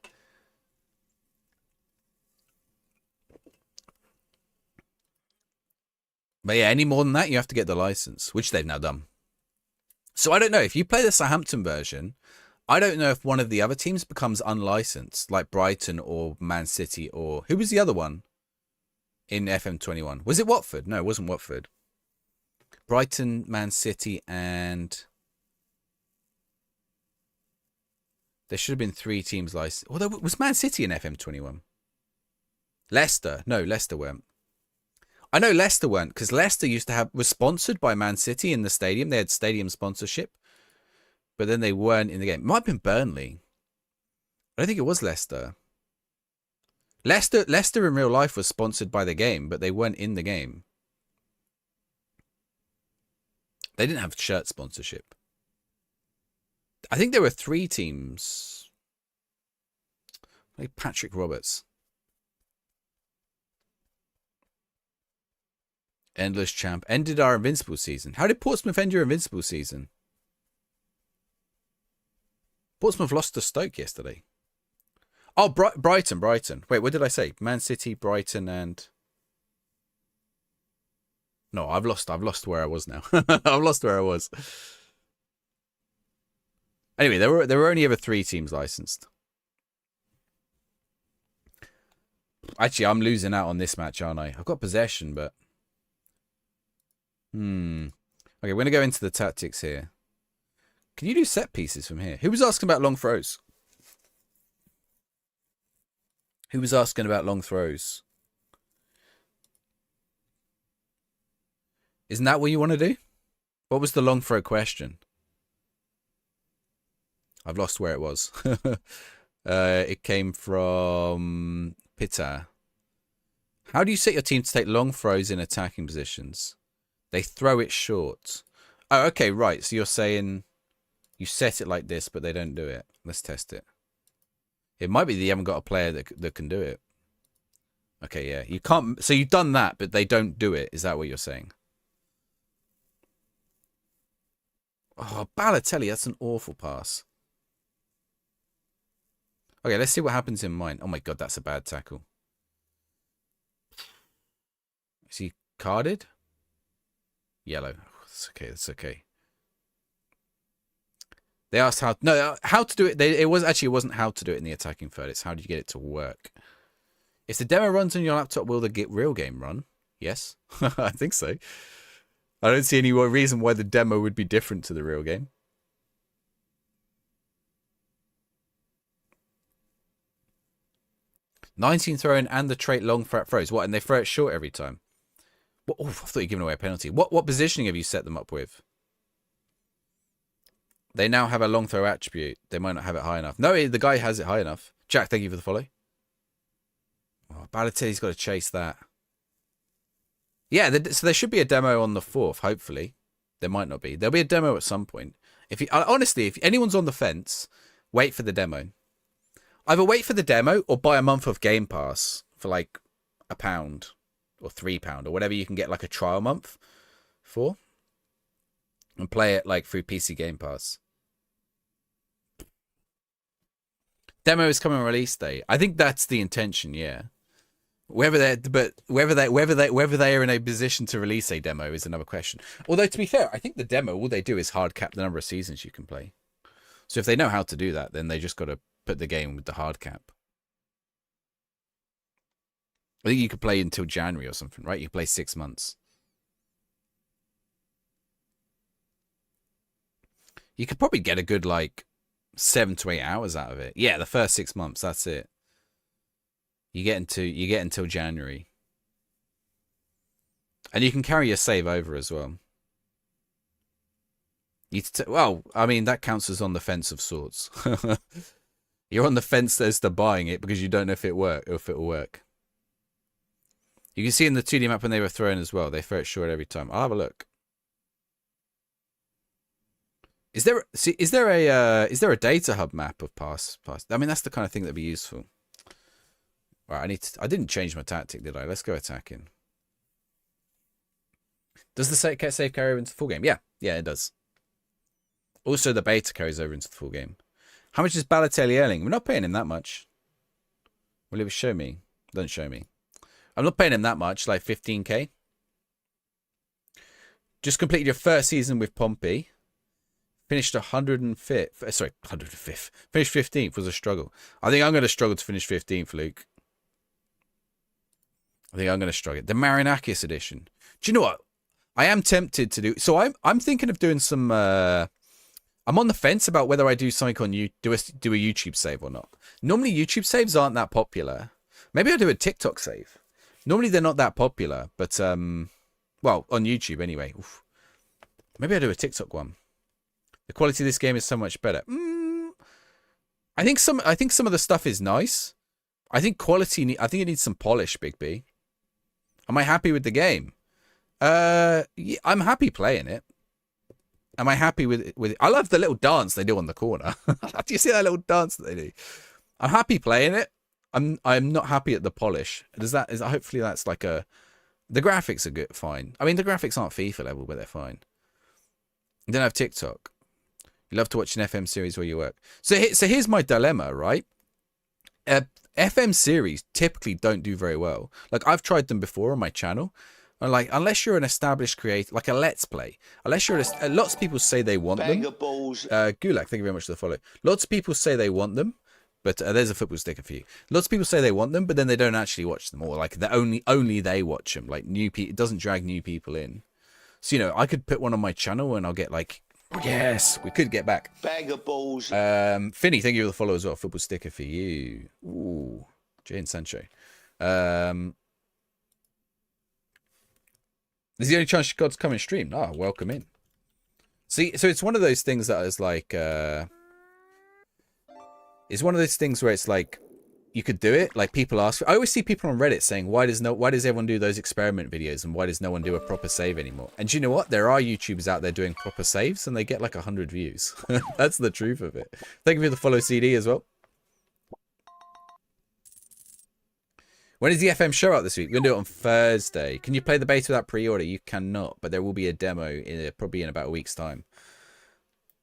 But yeah, any more than that, you have to get the license, which they've now done. So I don't know. If you play the Southampton version, I don't know if one of the other teams becomes unlicensed, like Brighton or Man City, or... Who was the other one in FM21? Was it Watford? No, it wasn't Watford. Brighton, Man City, and... There should have been 3 teams licensed. Although, was Man City in FM21? Leicester. No, Leicester weren't. I know Leicester weren't, because Leicester was sponsored by Man City in the stadium. They had stadium sponsorship. But then they weren't in the game. It might have been Burnley. I don't think it was Leicester. Leicester in real life was sponsored by the game, but they weren't in the game. They didn't have shirt sponsorship. I think there were 3 teams. Like Patrick Roberts. Endless champ. Ended our invincible season. How did Portsmouth end your invincible season? Portsmouth lost to Stoke yesterday. Oh, Brighton. Wait, what did I say? Man City, Brighton, and... No, I've lost where I was now. I've lost where I was. Anyway, there were only ever 3 teams licensed. Actually, I'm losing out on this match, aren't I? I've got possession, but... Okay, we're going to go into the tactics here. Can you do set pieces from here? Who was asking about long throws? Who was asking about long throws? Isn't that what you want to do? What was the long throw question? I've lost where it was. It came from Pitta. How do you set your team to take long throws in attacking positions? They throw it short. Oh, okay, right. So you're saying you set it like this, but they don't do it. Let's test it. It might be that you haven't got a player that can do it. Okay, yeah. You can't. So you've done that, but they don't do it. Is that what you're saying? Oh, Balotelli, that's an awful pass. Okay, let's see what happens in mine. Oh my god, that's a bad tackle. Is he carded? Yellow. That's okay, that's okay. They asked how to do it. It wasn't how to do it in the attacking third. It's how do you get it to work. If the demo runs on your laptop, will the real game run? Yes, I think so. I don't see any reason why the demo would be different to the real game. "19 throw-in and the trait long throws. What, and they throw it short every time? What? Oh, I thought you were giving away a penalty. What positioning have you set them up with? They now have a long throw attribute. They might not have it high enough. No, the guy has it high enough. Jack, thank you for the follow. Oh, Balotelli's got to chase that. Yeah, so there should be a demo on the 4th, hopefully. There might not be. There'll be a demo at some point. Honestly, if anyone's on the fence, wait for the demo. Either wait for the demo or buy a month of Game Pass for like £1 or £3 or whatever you can get like a trial month for. And play it like through PC Game Pass. Demo is coming release day. I think that's the intention, yeah. Whether they are in a position to release a demo is another question. Although to be fair, I think the demo, all they do is hard cap the number of seasons you can play. So if they know how to do that, then they just got to put the game with the hard cap. I think you could play until January or something, right? You play 6 months. You could probably get a good like 7 to 8 hours out of it. Yeah, the first 6 months, that's it. You get until January. And you can carry your save over as well. Well, I mean, that counts as on the fence of sorts. You're on the fence as to buying it because you don't know if it'll work. You can see in the 2D map when they were throwing as well. They throw it short every time. I'll have a look. Is there a data hub map of pass? I mean, that's the kind of thing that'd be useful. Right, I didn't change my tactic, did I? Let's go attacking. Does the save carry over into the full game? Yeah, it does. Also, the beta carries over into the full game. How much is Balotelli earning? We're not paying him that much. Will it show me? Don't show me. I'm not paying him that much, like 15k. Just completed your first season with Pompey. Finished 105th. Sorry, 105th. Finished 15th was a struggle. I think I'm going to struggle to finish 15th, Luke. I think I'm going to struggle. The Marinakis edition. Do you know what? I am tempted to do. So I'm thinking of doing some. I'm on the fence about whether I do something on do a YouTube save or not. Normally YouTube saves aren't that popular. Maybe I'll do a TikTok save. Normally they're not that popular, but well, on YouTube anyway. Oof. Maybe I'll do a TikTok one. The quality of this game is so much better. I think some of the stuff is nice. I think it needs some polish, Big B. Am I happy with the game? Yeah, I'm happy playing it. Am I happy with it? I love the little dance they do on the corner. Do you see that little dance that they do? I'm happy playing it. I'm not happy at the polish. Hopefully that's like the graphics are good, fine. I mean, the graphics aren't FIFA level, but they're fine. You don't have TikTok. You love to watch an FM series where you work. So here's my dilemma, right? FM series typically don't do very well. Like, I've tried them before on my channel. And like, unless you're an established creator, like a Let's Play, lots of people say they want them. Gulak, thank you very much for the follow. Lots of people say they want them, but there's a football sticker for you. Lots of people say they want them, but then they don't actually watch them, or like only they watch them. Like it doesn't drag new people in. So, you know, I could put one on my channel and I'll get like, yes, we could get back. Bag of balls. Finny, thank you for the follow as well. Football sticker for you. Ooh, Jane Sancho. This is the only chance you got to come and stream. Ah, welcome in. See, so it's one of those things that is like, it's one of those things where it's like, you could do it. Like, people ask. I always see people on Reddit saying, why does everyone do those experiment videos, and why does no one do a proper save anymore? And do you know what? There are YouTubers out there doing proper saves, and they get like 100 views. That's the truth of it. Thank you for the follow, CD, as well. When is the FM show out this week? We're going to do it on Thursday. Can you play the beta without pre-order? You cannot, but there will be a demo probably in about a week's time.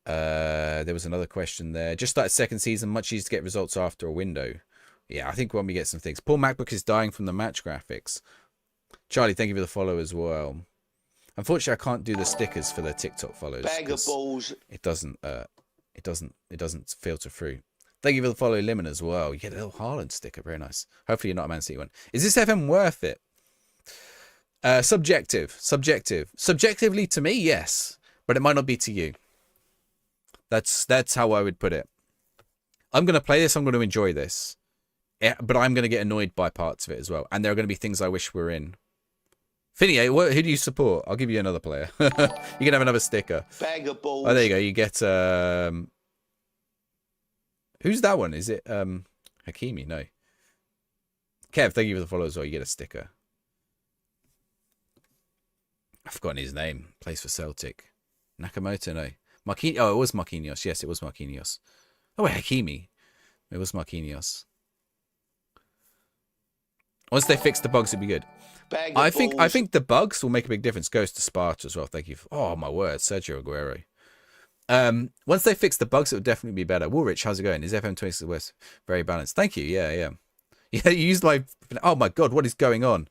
There was another question there. Just started second season. Much easier to get results after a window. Yeah, I think when we get some things. Poor MacBook is dying from the match graphics. Charlie, thank you for the follow as well. Unfortunately, I can't do the stickers for the TikTok follows. Bag of balls. It doesn't filter through. Thank you for the follow, Lemon, as well. You get a little Haaland sticker. Very nice. Hopefully you're not a Man City one. Is this FM worth it? Subjective. Subjectively to me, yes. But it might not be to you. That's how I would put it. I'm going to play this. I'm going to enjoy this. Yeah, but I'm going to get annoyed by parts of it as well. And there are going to be things I wish were in. Finny, who do you support? I'll give you another player. You can have another sticker. Bag of balls. Oh, there you go. You get... Who's that one? Is it Hakimi? No. Kev, thank you for the follow as well. You get a sticker. I've forgotten his name. Plays for Celtic. Nakamoto, no. Marquinhos. Oh, it was Marquinhos. Yes, it was Marquinhos. Oh, wait, Hakimi. It was Marquinhos. Once they fix the bugs, it'd be good. I think the bugs will make a big difference. Goes to Sparta as well. Thank you. Oh, my word. Sergio Aguero. Once they fix the bugs, it will definitely be better. Woolrich, how's it going? Is FM26 West very balanced? Thank you. Yeah. Yeah, you used my... Oh, my God. What is going on?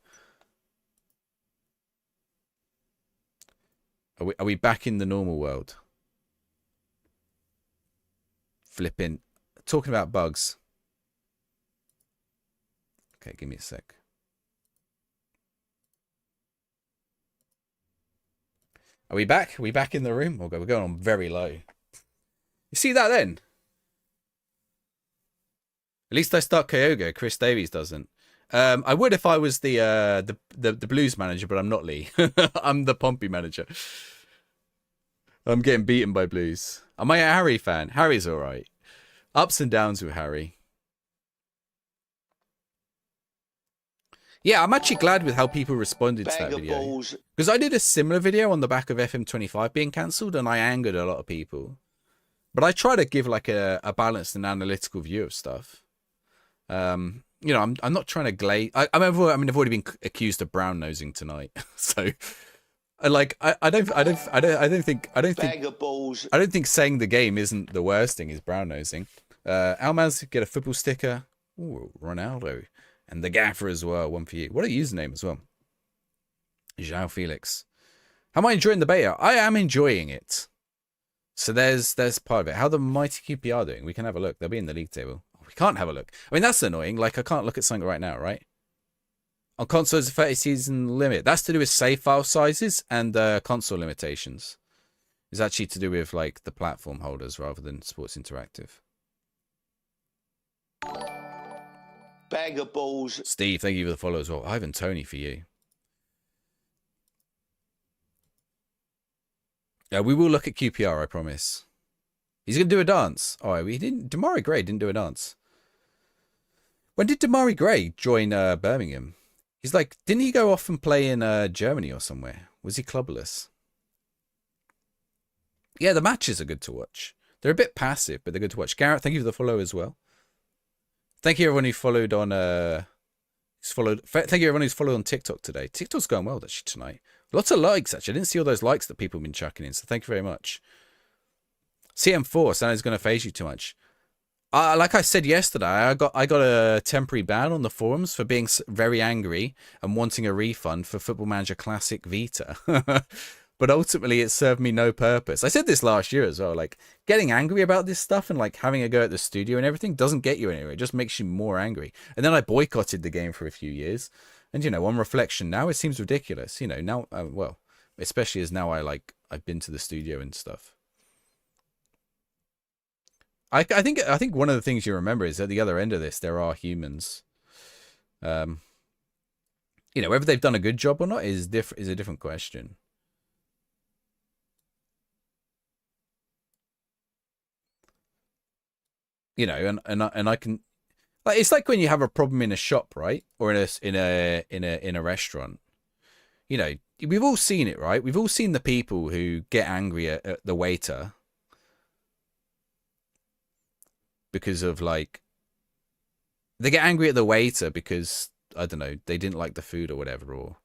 Are we back in the normal world? Flipping. Talking about bugs. Okay, give me a sec. Are we back? Are we back in the room? Okay, we're going on very low. You see that then? At least I start Kyogo. Chris Davies doesn't. I would if I was the Blues manager, but I'm not Lee. I'm the Pompey manager. I'm getting beaten by Blues. Am I a Harry fan? Harry's all right. Ups and downs with Harry. Yeah, I'm actually glad with how people responded to that video. Because I did a similar video on the back of FM25 being cancelled, and I angered a lot of people. But I try to give like a balanced and analytical view of stuff. You know, I'm not trying to glaze. I've already been accused of brown nosing tonight, so like I don't think saying the game isn't the worst thing is brown nosing. Almaz, get a football sticker. Ooh, Ronaldo. And the gaffer as well, one for you. What a username as well. João Felix. How am I enjoying the beta? I am enjoying it. So there's part of it. How the mighty QPR doing? We can have a look. They'll be in the league table. We can't have a look. I mean, that's annoying. Like, I can't look at something right now, right? On console, there's a 30 season limit. That's to do with save file sizes and console limitations. It's actually to do with, like, the platform holders rather than Sports Interactive. Bag of balls. Steve, thank you for the follow as well. Ivan Tony for you. Yeah, we will look at QPR, I promise. He's going to do a dance. Oh, he didn't. Damari Gray didn't do a dance. When did Damari Gray join Birmingham? He's like, didn't he go off and play in Germany or somewhere? Was he clubless? Yeah, the matches are good to watch. They're a bit passive, but they're good to watch. Garrett, thank you for the follow as well. Thank you everyone who followed on thank you everyone who's followed on TikTok today. TikTok's going well actually tonight. Lots of likes actually. I didn't see all those likes that people have been chucking in, so thank you very much. CM4, so it's going to phase you too much. Like I said yesterday, I got a temporary ban on the forums for being very angry and wanting a refund for Football Manager Classic Vita. But ultimately, it served me no purpose. I said this last year as well. Like, getting angry about this stuff and, like, having a go at the studio and everything doesn't get you anywhere. It just makes you more angry. And then I boycotted the game for a few years. And, you know, on reflection now, it seems ridiculous. You know, now, well, especially as now I've been to the studio and stuff. I think one of the things you remember is at the other end of this, there are humans. You know, whether they've done a good job or not is a different question. You know, and I can, like, it's like when you have a problem in a shop, right, or in a restaurant. You know, we've all seen it, right? We've all seen the people who get angry at the waiter because of, like, they get angry at the waiter because, I don't know, they didn't like the food or whatever, or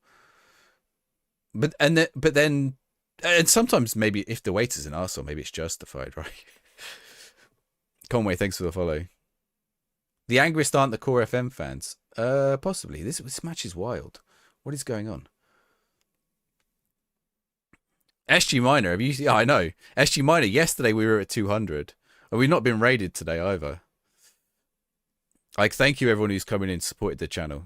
but then sometimes maybe if the waiter's an arsehole, maybe it's justified, right? Conway, thanks for the follow. The angriest aren't the core FM fans. Possibly. This match is wild. What is going on? SG Minor, have you? Yeah, I know. SG Minor. Yesterday we were at 200, and we've not been raided today either. Like, thank you everyone who's coming in and supported the channel.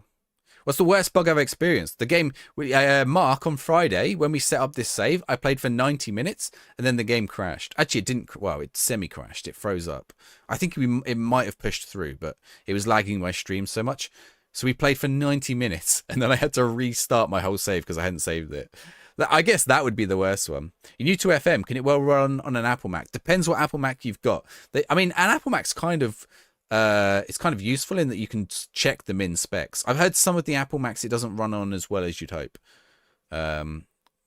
What's the worst bug I've experienced? The game, Mark, on Friday, when we set up this save, I played for 90 minutes, and then the game crashed. Actually, it didn't, well, it semi-crashed. It froze up. I think it might have pushed through, but it was lagging my stream so much. So we played for 90 minutes, and then I had to restart my whole save because I hadn't saved it. I guess that would be the worst one. You're new to FM. Can it well run on an Apple Mac? Depends what Apple Mac you've got. I mean, an Apple Mac's kind of... it's kind of useful in that you can check the min specs. I've heard some of the Apple Macs it doesn't run on as well as you'd hope. But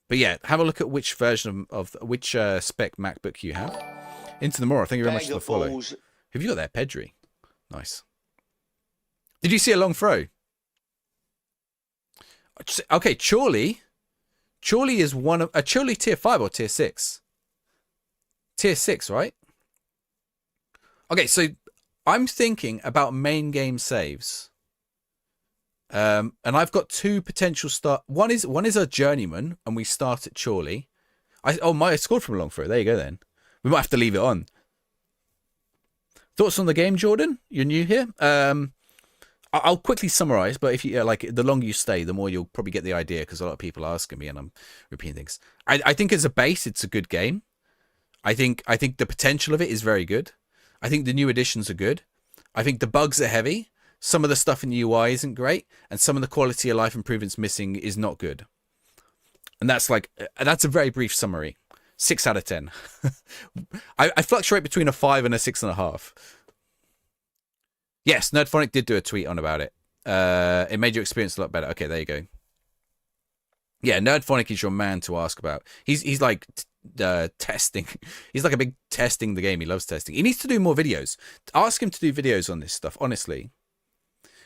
yeah, have a look at which version of which spec MacBook you have. Into the more. Thank you very much for the follow. Have you got that, Pedri? Nice. Did you see a long throw? Okay, Chorley. Chorley is one of a Chorley tier 5 or tier 6? Tier 6, right? Okay, so I'm thinking about main game saves. And I've got two potential start. One is a journeyman, and we start at Chorley. I scored from a long throw. There you go then. We might have to leave it on. Thoughts on the game, Jordan? You're new here. I'll quickly summarize, but if you like, the longer you stay, the more you'll probably get the idea, because a lot of people are asking me and I'm repeating things. I think as a base, it's a good game. I think the potential of it is very good. I think the new additions are good. I think the bugs are heavy. Some of the stuff in the UI isn't great, and some of the quality of life improvements missing is not good. And that's a very brief summary. 6 out of 10. I fluctuate between a 5 and a 6.5. Yes, Nerdphonic did do a tweet on about it. It made your experience a lot better. Okay, there you go. Yeah, Nerdphonic is your man to ask about. He's like testing. He's like a big testing the game. He loves testing. He needs to do more videos. Ask him to do videos on this stuff, honestly.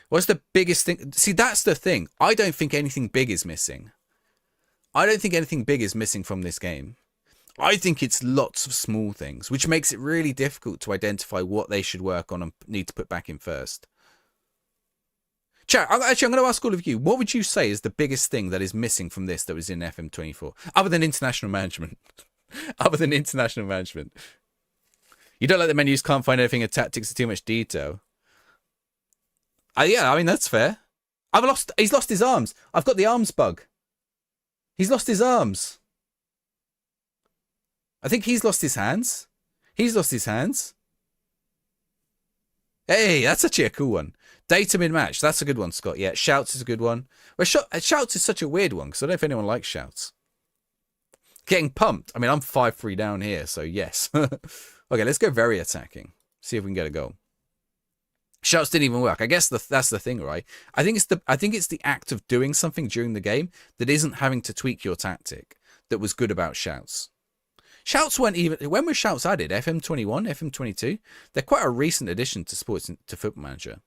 What's the biggest thing? See, that's the thing. I don't think anything big is missing. I don't think anything big is missing from this game. I think it's lots of small things, which makes it really difficult to identify what they should work on and need to put back in first. Chat, actually, I'm going to ask all of you, what would you say is the biggest thing that is missing from this that was in FM24? Other than international management. Other than international management. You don't like the menus, can't find anything, and tactics are too much detail. Yeah, I mean, that's fair. He's lost his arms. I've got the arms bug. He's lost his arms. I think he's lost his hands. He's lost his hands. Hey, that's actually a cool one. Data mid-match. That's a good one, Scott. Yeah, Shouts is a good one. Well, Shouts is such a weird one, because I don't know if anyone likes Shouts. Getting pumped. I mean, I'm 5-3 down here, so yes. Okay, let's go very attacking. See if we can get a goal. Shouts didn't even work. I guess that's the thing, right? I think it's the act of doing something during the game that isn't having to tweak your tactic that was good about Shouts. Shouts weren't even... When were Shouts added? FM21? FM22? They're quite a recent addition to Football Manager.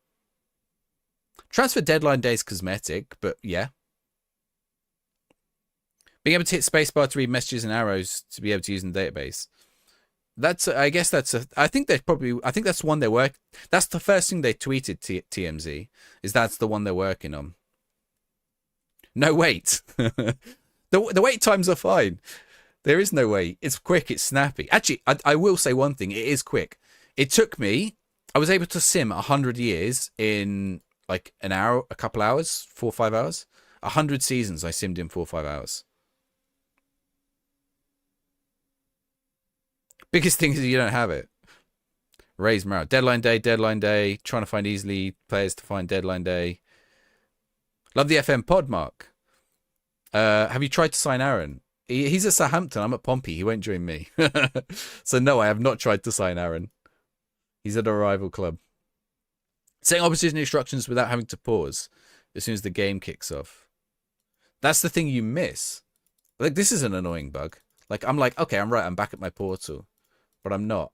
Transfer deadline day is cosmetic, but yeah. Being able to hit spacebar to read messages and arrows to be able to use in the database. I think that's one they work. That's the first thing they tweeted TMZ, is that's the one they're working on. No wait. The wait times are fine. There is no wait. It's quick. It's snappy. Actually, I will say one thing. It is quick. It took me... I was able to sim 100 years in like an hour, a couple hours, 4 or 5 hours. 100 seasons I simmed in 4 or 5 hours. Biggest thing is you don't have it. Raise morale. Deadline day. Trying to find easily players to find deadline day. Love the FM pod, Mark. Have you tried to sign Aaron? He's at Southampton. I'm at Pompey. He won't join me. So no, I have not tried to sign Aaron. He's at a rival club. Setting opposition instructions without having to pause as soon as the game kicks off. That's the thing you miss. Like, this is an annoying bug. Like, I'm like, okay, I'm right. I'm back at my portal. But I'm not.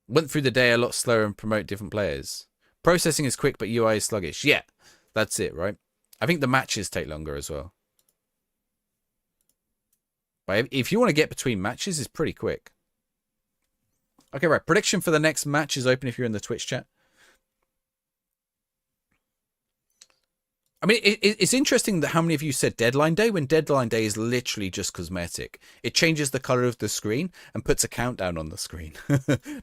Went through the day a lot slower and promote different players. Processing is quick, but UI is sluggish. Yeah, that's it, right? I think the matches take longer as well. But if you want to get between matches, it's pretty quick. Okay, right. Prediction for the next match is open if you're in the Twitch chat. I mean, it's interesting that how many of you said deadline day when deadline day is literally just cosmetic. It changes the color of the screen and puts a countdown on the screen.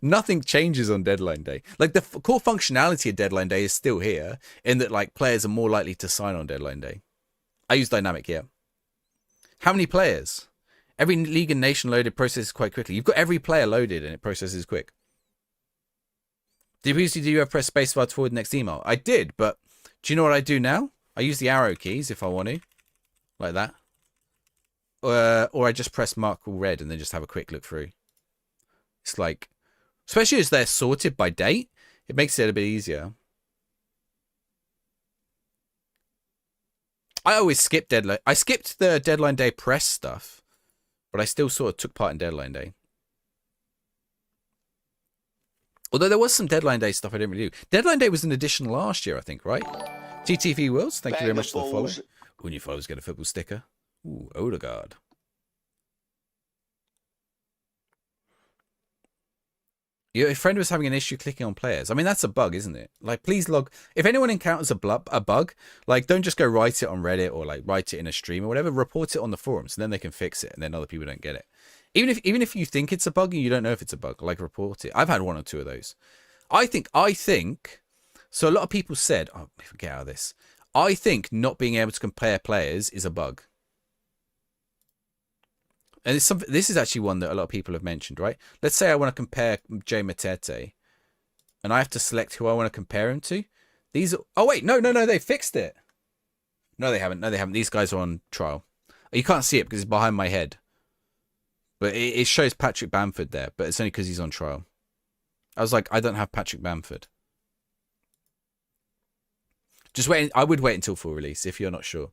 Nothing changes on deadline day. Like the core functionality of deadline day is still here in that like players are more likely to sign on deadline day. I use dynamic here. How many players? Every league and nation loaded processes quite quickly. You've got every player loaded and it processes quick. Do you have press spacebar to forward the next email? I did, but do you know what I do now? I use the arrow keys if I want to, like that. Or I just press mark all red and then just have a quick look through. It's like, especially as they're sorted by date, it makes it a bit easier. I always skip deadline. I skipped the deadline day press stuff, but I still sort of took part in deadline day. Although there was some deadline day stuff I didn't really do. Deadline day was an addition last year, I think, right? TTV Wills, thank you very much for the follow. When you followers get a football sticker. Ooh, Odegaard. Your friend was having an issue clicking on players. I mean, that's a bug, isn't it? Like, please log. If anyone encounters a bug, like, don't just go write it on Reddit or like write it in a stream or whatever. Report it on the forums, and then they can fix it, and then other people don't get it. Even if you think it's a bug and you don't know if it's a bug, like report it. I've had one or two of those. I think. So a lot of people said, oh, get out of this. I think not being able to compare players is a bug. And it's something. This is actually one that a lot of people have mentioned, right? Let's say I want to compare Jay Matete, and I have to select who I want to compare him to. These are, oh wait, no, they fixed it. No, they haven't. These guys are on trial. You can't see it because it's behind my head. But it shows Patrick Bamford there, but it's only because he's on trial. I was like, I don't have Patrick Bamford. Just wait. I would wait until full release if you're not sure.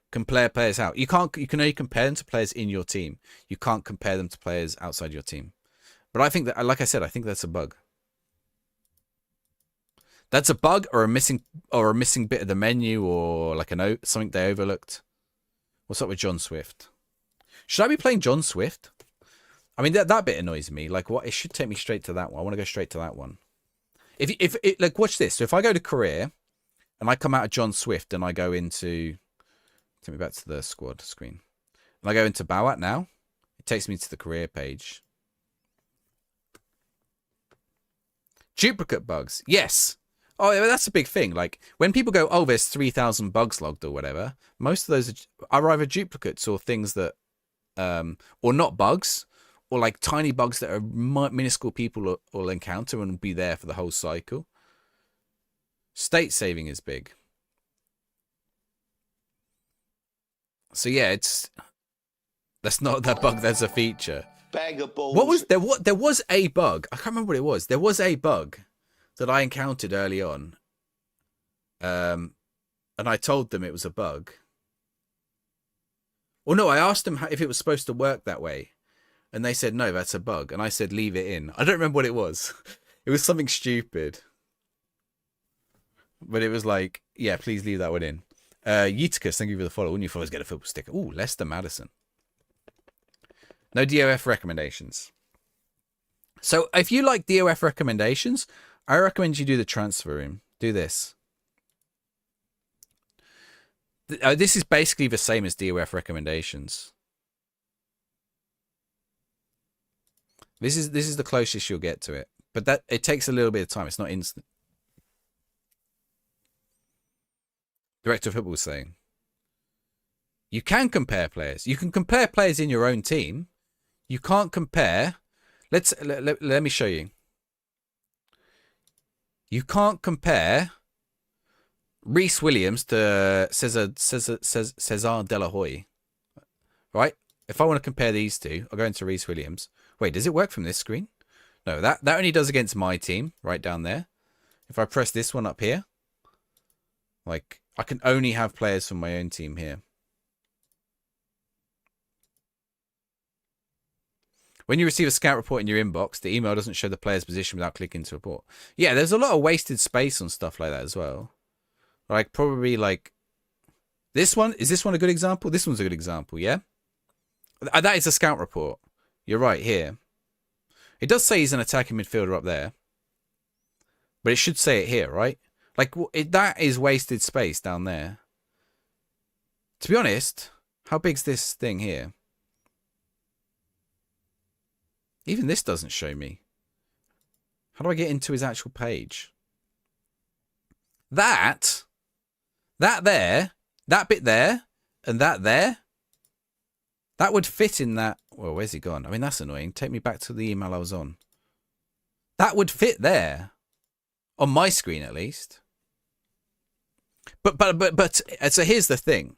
Compare players out. You can only compare them to players in your team. You can't compare them to players outside your team. But I think that, like I said, I think that's a bug. That's a bug or a missing bit of the menu or like something they overlooked. What's up with John Swift? Should I be playing John Swift? I mean, that bit annoys me. Like, what? It should take me straight to that one. I want to go straight to that one. If like, watch this. So if I go to career and I come out of John Swift and I go into, take me back to the squad screen, and I go into Bowat now, it takes me to the career page. Duplicate bugs. Yes. Oh, that's a big thing. Like, when people go, oh, there's 3,000 bugs logged or whatever, most of those are either duplicates or things that, or not bugs, or like tiny bugs that are minuscule people will encounter and be there for the whole cycle. State saving is big. So yeah, that's not that bug. That's a feature. Bag of balls. There was a bug. I can't remember what it was. There was a bug that I encountered early on. And I told them it was a bug. Well, no, I asked them if it was supposed to work that way. And they said, no, that's a bug. And I said, leave it in. I don't remember what it was. It was something stupid. But it was like, yeah, please leave that one in. Eutychus, thank you for the follow. All new followers get a football sticker. Ooh, Leicester Madison. No DOF recommendations. So if you like DOF recommendations, I recommend you do the transfer room. Do this. This is basically the same as DOF recommendations. This is the closest you'll get to it, but that it takes a little bit of time. It's not instant. Director of Football is saying you can compare players. You can compare players in your own team. You can't compare. Let me show you. You can't compare Reece Williams to Cesar De La Hoya, right? If I want to compare these two, I'll go into Reece Williams. Wait, does it work from this screen? No, that only does against my team, right down there. If I press this one up here, like, I can only have players from my own team here. When you receive a scout report in your inbox, the email doesn't show the player's position without clicking to report. Yeah, there's a lot of wasted space on stuff like that as well. Like, probably like this one. Is this one a good example? This one's a good example, yeah? That is a scout report. You're right here. It does say he's an attacking midfielder up there. But it should say it here, right? Like, that is wasted space down there. To be honest, how big's this thing here? Even this doesn't show me. How do I get into his actual page? That there, that bit there, and that there, that would fit in that. Well, where's he gone? I mean, that's annoying. Take me back to the email I was on. That would fit there. On my screen, at least. But so here's the thing.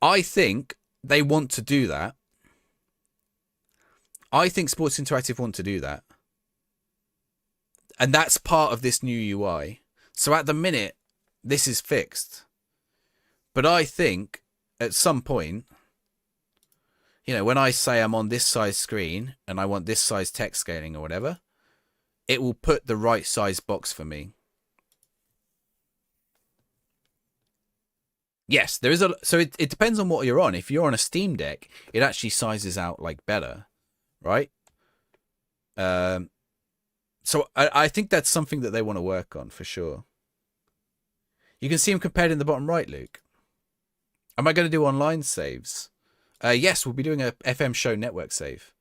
I think they want to do that. I think Sports Interactive want to do that. And that's part of this new UI. So at the minute, this is fixed. But I think at some point, you know, when I say I'm on this size screen and I want this size text scaling or whatever, it will put the right size box for me. Yes, there is a... So it depends on what you're on. If you're on a Steam Deck, it actually sizes out, like, better. Right? So I think that's something that they want to work on, for sure. You can see them compared in the bottom right, Luke. Am I going to do online saves? Yes, we'll be doing a FM show network save.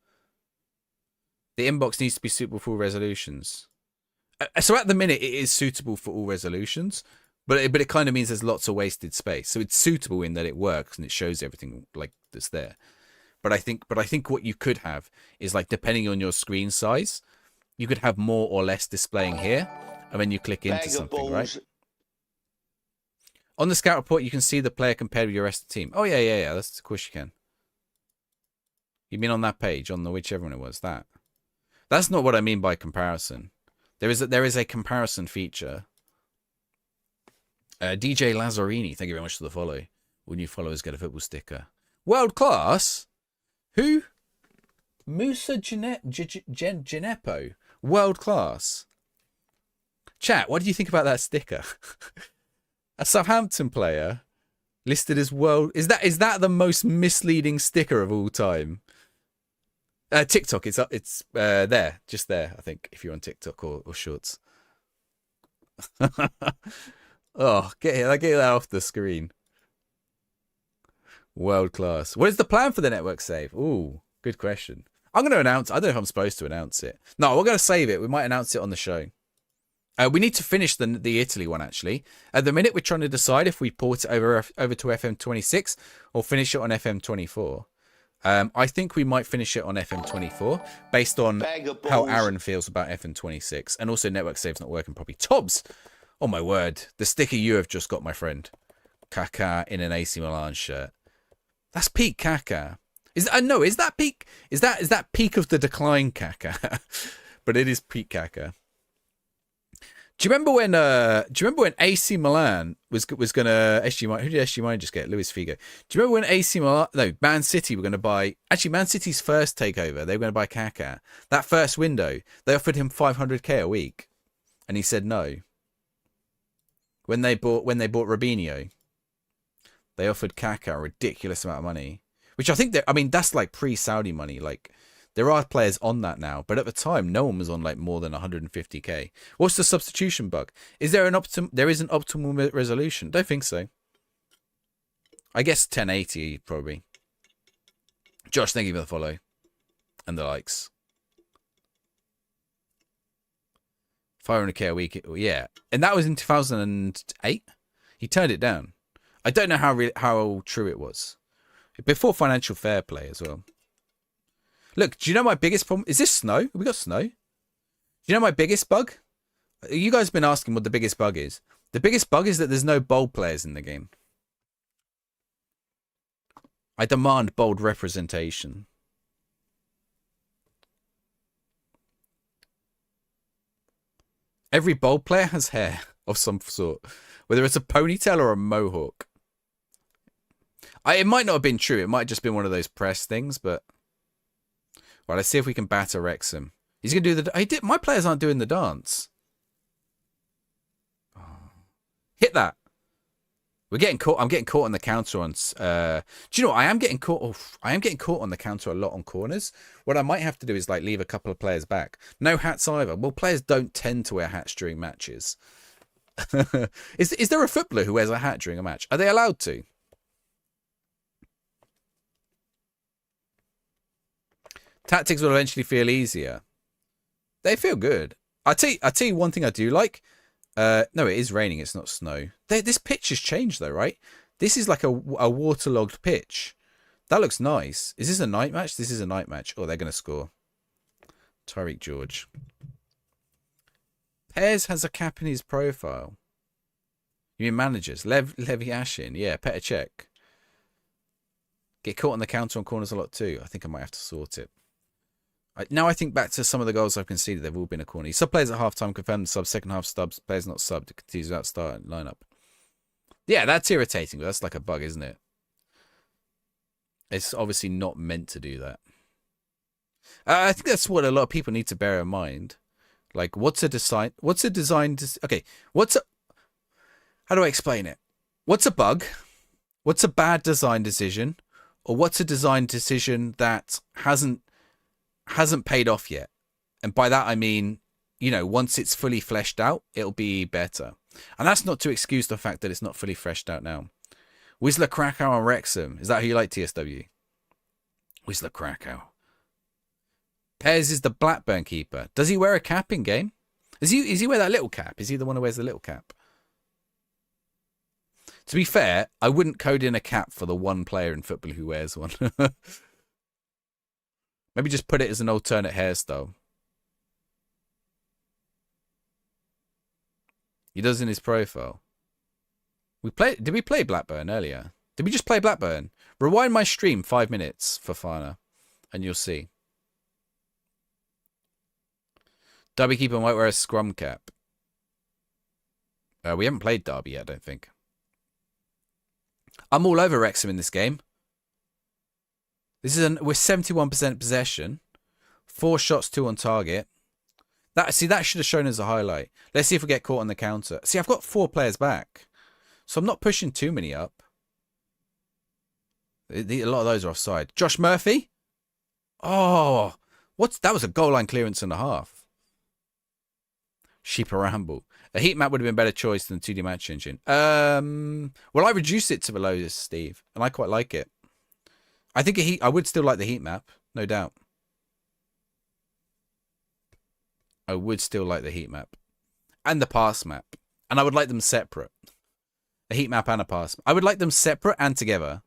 The inbox needs to be suitable for all resolutions. So at the minute, it is suitable for all resolutions. But it kind of means there's lots of wasted space. So it's suitable in that it works and it shows everything like that's there. But I think what you could have is, like, depending on your screen size, you could have more or less displaying here, and then you click into something, right? On the scout report, you can see the player compared with your rest of the team. Oh yeah. That's, of course you can. You mean on that page, on the whichever one it was? That's not what I mean by comparison. There is a comparison feature. DJ Lazzarini, thank you very much for the follow. All new followers get a football sticker. World class? Who? Musa Gineppo. World class. Chat, what do you think about that sticker? A Southampton player listed as world... Is that the most misleading sticker of all time? TikTok, it's there, just there, I think, if you're on TikTok or Shorts. Oh, get that off the screen. World class. What is the plan for the network save? Ooh, good question. I'm going to announce. I don't know if I'm supposed to announce it. No, we're going to save it. We might announce it on the show. We need to finish the Italy one, actually. At the minute, we're trying to decide if we port it over to FM26 or finish it on FM24. I think we might finish it on FM24 based on how Aaron feels about FM26. And also network save's not working properly. Tobbs! Oh my word. The sticker you have just got, my friend. Kaká in an AC Milan shirt. That's peak Kaká. Is that peak? Is that peak of the decline Kaká? But it is peak Kaká. Do you remember when AC Milan was gonna who did SG Milan just get? Luis Figo. Do you remember when Man City were gonna buy, actually Man City's first takeover, they were gonna buy Kaká. That first window, they offered him 500k a week. And he said no. When they bought Robinho, they offered Kaká a ridiculous amount of money. Which I think that's like pre-Saudi money. Like, there are players on that now, but at the time, no one was on like more than 150k. What's the substitution bug? Is there there is an optimal resolution? Don't think so. I guess 1080 probably. Josh, thank you for the follow and the likes. 500k a week, yeah, and that was in 2008. He turned it down. I don't know how true it was. Before financial fair play as well. Look, do you know my biggest problem? Is this snow? Have we got snow? Do you know my biggest bug? You guys have been asking what the biggest bug is. The biggest bug is that there's no bold players in the game. I demand bold representation. Every bold player has hair of some sort. Whether it's a ponytail or a mohawk. It might not have been true. It might have just been one of those press things, but... Well, let's see if we can batter Wrexham. He's going to do the... My players aren't doing the dance. Oh. Hit that. We're getting caught. I'm getting caught on the counter on... do you know what? I am getting caught... Oh, I am getting caught on the counter a lot on corners. What I might have to do is like leave a couple of players back. No hats either. Well, players don't tend to wear hats during matches. Is there a footballer who wears a hat during a match? Are they allowed to? Tactics will eventually feel easier. They feel good. I tell you one thing I do like. No, it is raining. It's not snow. This pitch has changed though, right? This is like a waterlogged pitch. That looks nice. Is this a night match? This is a night match. Oh, they're going to score. Tyreek George. Pears has a cap in his profile. You mean managers? Levy Ashin. Yeah, Petr Cech. Get caught on the counter on corners a lot too. I think I might have to sort it. Now I think back to some of the goals I've conceded. They've all been a corner. Sub players at half-time, confirmed subs, second half subs, players not subbed, it continues without starting lineup. Yeah, that's irritating, but that's like a bug, isn't it? It's obviously not meant to do that. I think that's what a lot of people need to bear in mind. Like, how do I explain it? What's a bug? What's a bad design decision? Or what's a design decision that hasn't paid off yet? And by that I mean, you know, once it's fully fleshed out, it'll be better. And that's not to excuse the fact that it's not fully fleshed out now. Whistler Krakow and Wrexham. Is that who you like, TSW? Whistler Krakow. Pears is the Blackburn keeper. Does he wear a cap in game? Is he wear that little cap? Is he the one who wears the little cap? To be fair, I wouldn't code in a cap for the one player in football who wears one. Maybe just put it as an alternate hairstyle. He does in his profile. Did we play Blackburn earlier? Did we just play Blackburn? Rewind my stream 5 minutes for Fana, and you'll see. Derby keeper might wear a scrum cap. We haven't played Derby yet, I don't think. I'm all over Wrexham in this game. We're 71% possession. 4 shots, 2 on target. That should have shown as a highlight. Let's see if we get caught on the counter. See, I've got 4 players back. So I'm not pushing too many up. A lot of those are offside. Josh Murphy? Oh, that was a goal line clearance and a half. Sheeper Ramble. A heat map would have been a better choice than 2D match engine. Well, I reduced it to the lowest, Steve, and I quite like it. I think I would still like the heat map, no doubt. I would still like the heat map. And the pass map. And I would like them separate. A heat map and a pass. I would like them separate and together.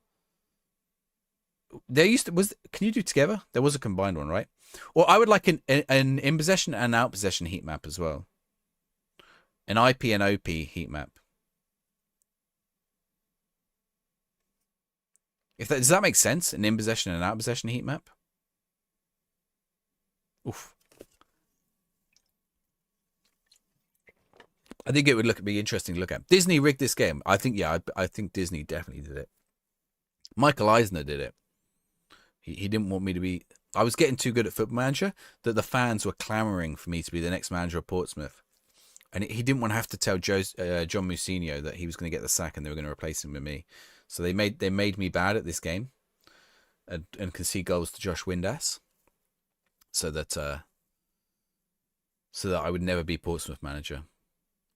Can you do together? There was a combined one, right? Or I would like an in possession and out possession heat map as well. An IP and OP heat map. Does that make sense? An in possession and out possession heat map? Oof. I think it would be interesting to look at. Disney rigged this game. I think Disney definitely did it. Michael Eisner did it. He didn't want me to be... I was getting too good at Football Manager that the fans were clamouring for me to be the next manager of Portsmouth. And he didn't want to have to tell John Musinho that he was going to get the sack and they were going to replace him with me. So they made me bad at this game and concede goals to Josh Windass so that I would never be Portsmouth manager.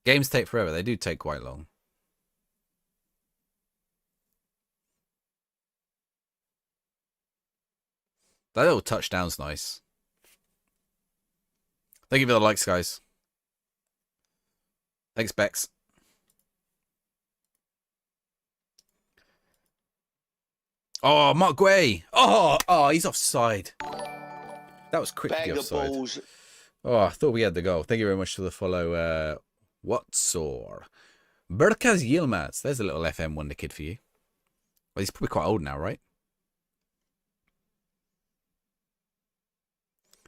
Games take forever. They do take quite long. That little touchdown's nice. Thank you for the likes, guys. Thanks, Bex. Oh, Mark Guay. Oh, he's offside. That was quickly offside. Balls. Oh, I thought we had the goal. Thank you very much for the follow. Watsor. Berkaz Yilmaz. There's a little FM wonder kid for you. Well, he's probably quite old now, right?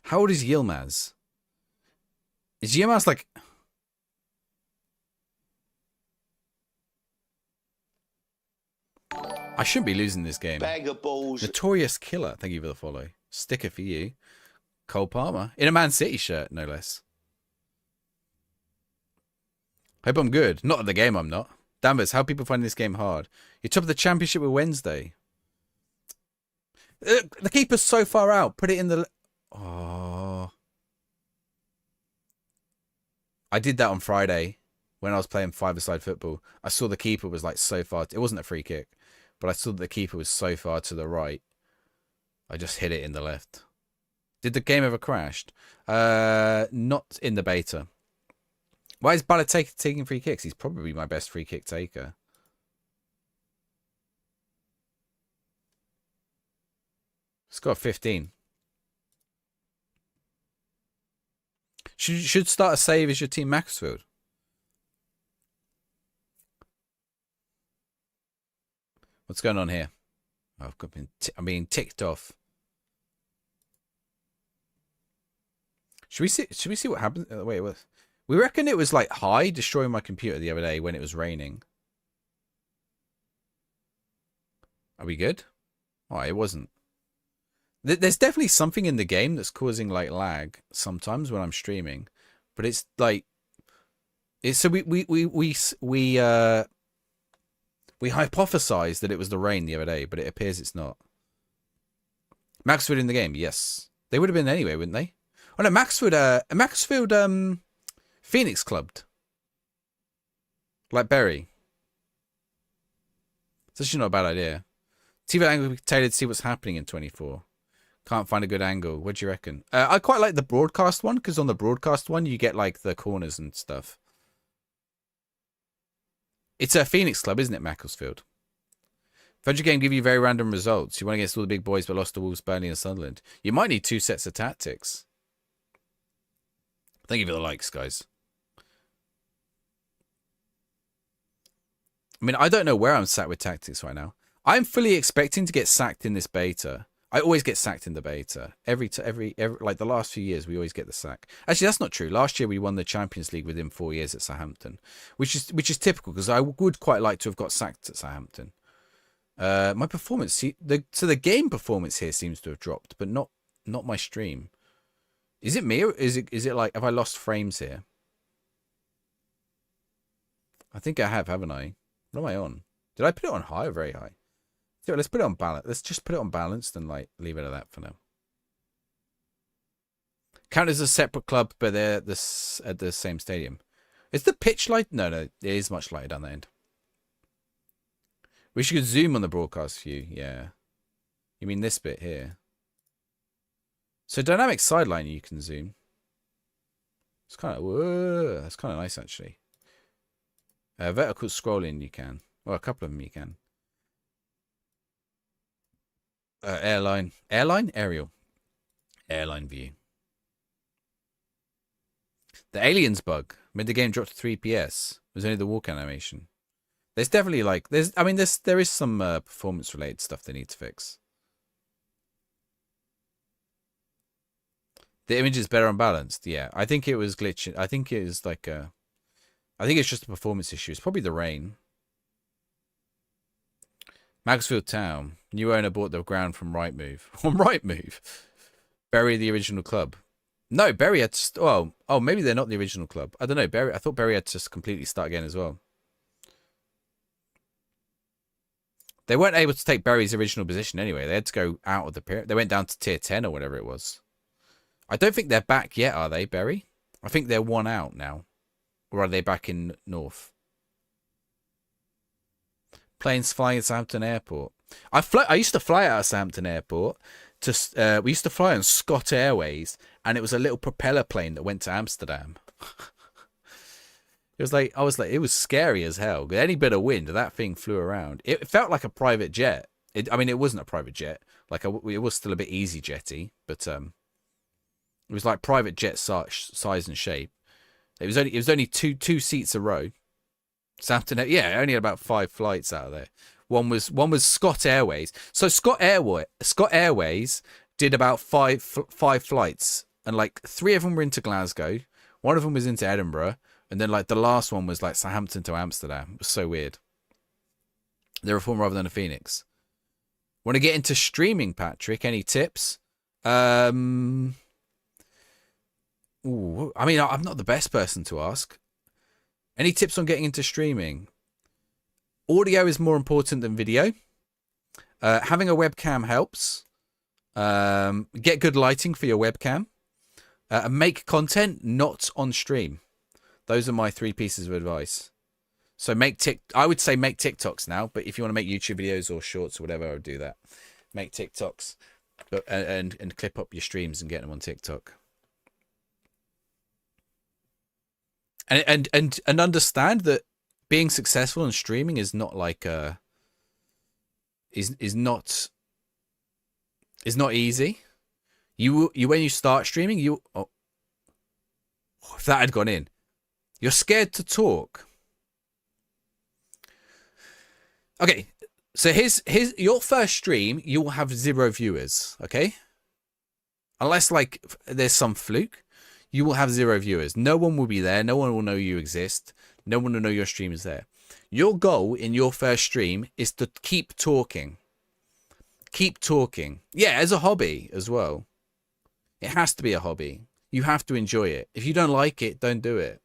How old is Yilmaz? Is Yilmaz like... I shouldn't be losing this game. Bag of balls. Notorious Killer. Thank you for the follow. Sticker for you. Cole Palmer. In a Man City shirt, no less. Hope I'm good. Not at the game, I'm not. Danvers, how people find this game hard? You're top of the championship with Wednesday. The keeper's so far out. Put it in the... Oh. I did that on Friday when I was playing five-a-side football. I saw the keeper was like so far. It wasn't a free kick, but I saw that the keeper was so far to the right. I just hit it in the left. Did the game ever crashed? Not in the beta. Why is Bala taking free kicks? He's probably my best free kick taker. It's got 15. Should start a save as your team Maxfield. What's going on here? Oh, I'm being ticked off. Should we see what happens? Wait, what? We reckon it was like high destroying my computer the other day when it was raining. Are we good? Oh, it wasn't. There's definitely something in the game that's causing like lag sometimes when I'm streaming, but it's like it's so we hypothesized that it was the rain the other day, but it appears it's not. Maxfield in the game, yes, they would have been anyway, wouldn't they? Oh no, Maxfield Phoenix clubbed like Berry. It's actually not a bad idea. TV angle will be tailored to see what's happening in 24. Can't find a good angle. What do you reckon? I quite like the broadcast one, because on the broadcast one, you get like the corners and stuff. It's a Phoenix club, isn't it, Macclesfield? Fudge game give you very random results. You won against all the big boys, but lost to Wolves, Burnley, and Sunderland. You might need 2 sets of tactics. Thank you for the likes, guys. I mean, I don't know where I'm sat with tactics right now. I'm fully expecting to get sacked in this beta. I always get sacked in the beta. Every like the last few years, we always get the sack. Actually, that's not true. Last year, we won the Champions League within 4 years at Southampton, which is typical because I would quite like to have got sacked at Southampton. My performance, so the game performance here seems to have dropped, but not my stream. Is it me or is it like, have I lost frames here? I think I have, haven't I? What am I on? Did I put it on high or very high? Yeah, let's put it on balance. Let's just put it on balanced and like leave it at that for now. Count as a separate club, but they're at the same stadium. Is the pitch light? No, it is much lighter down the end. We should zoom on the broadcast view. Yeah, you mean this bit here? So dynamic sideline, you can zoom. It's kind of that's kind of nice actually. Vertical scrolling, you can. Well, a couple of them you can. Airline aerial, airline view. The aliens bug made the game drop to 3 PS. It was only the walk animation. There's definitely like there is some performance related stuff they need to fix. The image is better unbalanced. Yeah, I think it was glitching. I think it was like I think it's just a performance issue. It's probably the rain. Macclesfield Town. New owner bought the ground from Rightmove. On Rightmove? Bury the original club. No, Bury had to... Oh, maybe they're not the original club. I don't know. I thought Bury had to completely start again as well. They weren't able to take Bury's original position anyway. They had to go out of the period. They went down to tier 10 or whatever it was. I don't think they're back yet, are they, Bury? I think they're one out now. Or are they back in North? Planes flying at Southampton Airport. I used to fly out of Southampton Airport. We used to fly on Scott Airways, and it was a little propeller plane that went to Amsterdam. It was like it was scary as hell. With any bit of wind, that thing flew around. It felt like a private jet. I mean, it wasn't a private jet. Like it was still a bit easy jetty, but it was like private jet size and shape. It was only two seats a row. Southampton, yeah, only had about 5 flights out of there. One was Scott Airways. So Scott Airways did about five flights, and like 3 of them were into Glasgow, 1 of them was into Edinburgh, and then like the last one was like Southampton to Amsterdam. It was so weird. They're a form rather than a Phoenix. Want to get into streaming, Patrick? Any tips? Ooh, I mean, I'm not the best person to ask. Any tips on getting into streaming? Audio is more important than video. Having a webcam helps. Get good lighting for your webcam. And make content not on stream. Those are my 3 pieces of advice. So I would say make TikToks now, but if you want to make YouTube videos or shorts or whatever, I would do that. Make TikToks, but and clip up your streams and get them on TikTok. And understand that being successful in streaming is not like is not easy. You when you start streaming, if that had gone in, you're scared to talk. Okay, so here's your first stream. You will have 0 viewers. Okay, unless like there's some fluke, you will have 0 viewers. No one will be there. No one will know you exist. No one will know your stream is there. Your goal in your first stream is to keep talking. Keep talking. Yeah, as a hobby as well. It has to be a hobby. You have to enjoy it. If you don't like it, don't do it.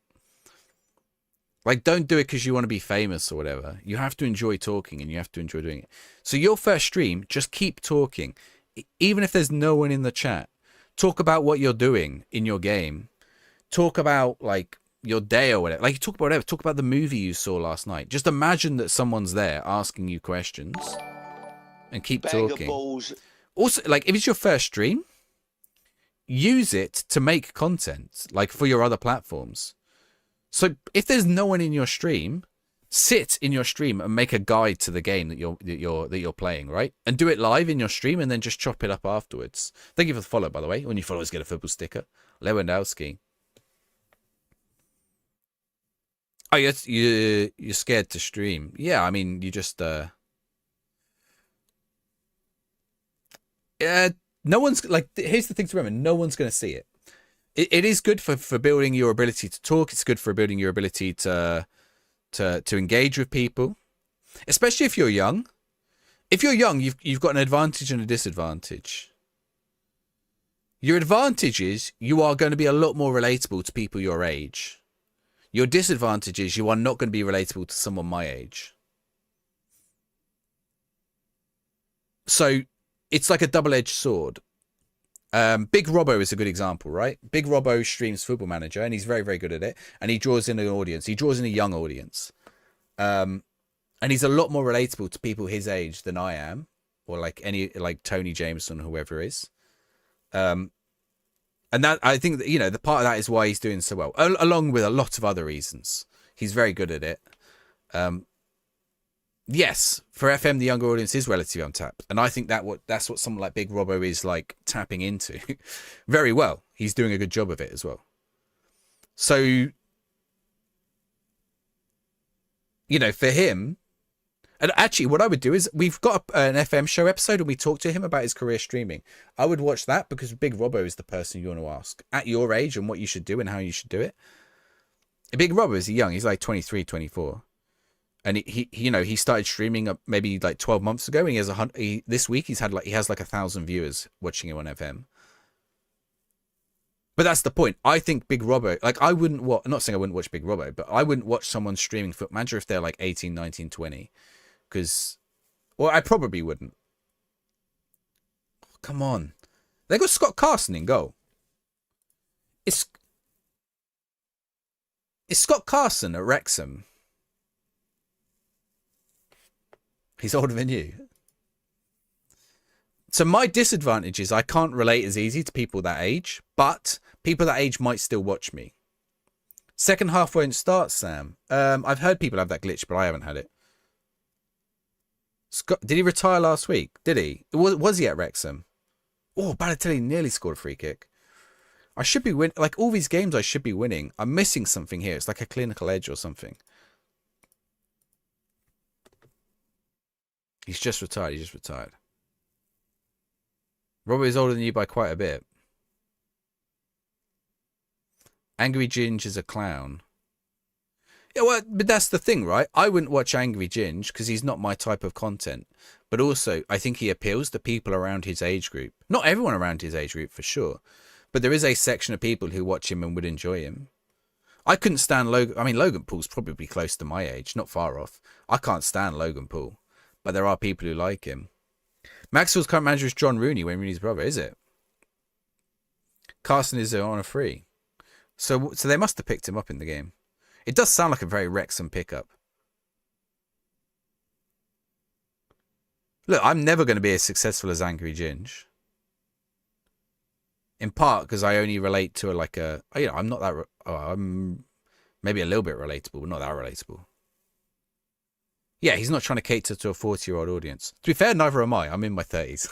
Like, don't do it because you want to be famous or whatever. You have to enjoy talking and you have to enjoy doing it. So your first stream, just keep talking. Even if there's no one in the chat. Talk about what you're doing in your game. Talk about, like, your day or whatever. Like, talk about whatever. Talk about the movie you saw last night. Just imagine that someone's there asking you questions. And keep talking. Also, like, if it's your first stream, use it to make content, like, for your other platforms. So if there's no one in your stream, sit in your stream and make a guide to the game that you're playing, right? And do it live in your stream and then just chop it up afterwards. Thank you for the follow, by the way. When you follow us, get a football sticker. Lewandowski. Oh, you're scared to stream. Yeah, I mean, you just no one's like. Here's the thing to remember: no one's going to see it. It is good for building your ability to talk. It's good for building your ability to engage with people, especially if you're young. If you're young, you've got an advantage and a disadvantage. Your advantage is you are going to be a lot more relatable to people your age. Your disadvantage is you are not going to be relatable to someone my age. So it's like a double-edged sword. Big Robbo is a good example, right? Big Robbo streams Football Manager, and he's very, very good at it. And he draws in an audience. He draws in a young audience. And he's a lot more relatable to people his age than I am, or like Tony Jameson, or whoever is. And that, I think that, you know, the part of that is why he's doing so well, along with a lot of other reasons. He's very good at it. Yes, for FM, the younger audience is relatively untapped. And I think that's what someone like Big Robbo is like tapping into very well. He's doing a good job of it as well. So, you know, for him, and actually what I would do is we've got an FM show episode and we talked to him about his career streaming. I would watch that because Big Robbo is the person you want to ask at your age and what you should do and how you should do it. Big Robbo is young. He's like 23, 24. And he you know, he started streaming maybe like 12 months ago, and he has this week he has like 1,000 viewers watching him on FM. But that's the point. I think Big Robbo, like, I wouldn't watch, I'm not saying I wouldn't watch Big Robbo, but I wouldn't watch someone streaming Foot Manager if they're like 18, 19, 20. Well, I probably wouldn't. Oh, come on. They got Scott Carson in goal. It's Scott Carson at Wrexham. He's older than you. So my disadvantage is I can't relate as easy to people that age, but people that age might still watch me. Second half won't start, Sam. I've heard people have that glitch, but I haven't had it. Scott, did he retire last week? Did he? Was he at Wrexham? Oh, Balotelli nearly scored a free kick. I should be winning. Like, all these games I should be winning. I'm missing something here. It's like a clinical edge or something. He's just retired. He just retired. Robert is older than you by quite a bit. Angry Ginge is a clown. Yeah, well, but that's the thing, right? I wouldn't watch Angry Ginge because he's not my type of content. But also, I think he appeals to people around his age group. Not everyone around his age group, for sure. But there is a section of people who watch him and would enjoy him. I couldn't stand Logan. I mean, Logan Paul's probably close to my age, not far off. I can't stand Logan Paul. But there are people who like him. Maxwell's current manager is John Rooney, Wayne Rooney's brother, is it? Carson is on a free. So they must have picked him up in the game. It does sound like a very Wrexham pickup. Look, I'm never going to be as successful as Angry Ginge. In part because I only relate to I'm not that. I'm maybe a little bit relatable, but not that relatable. Yeah, he's not trying to cater to a 40-year-old audience. To be fair, neither am I. I'm in my 30s.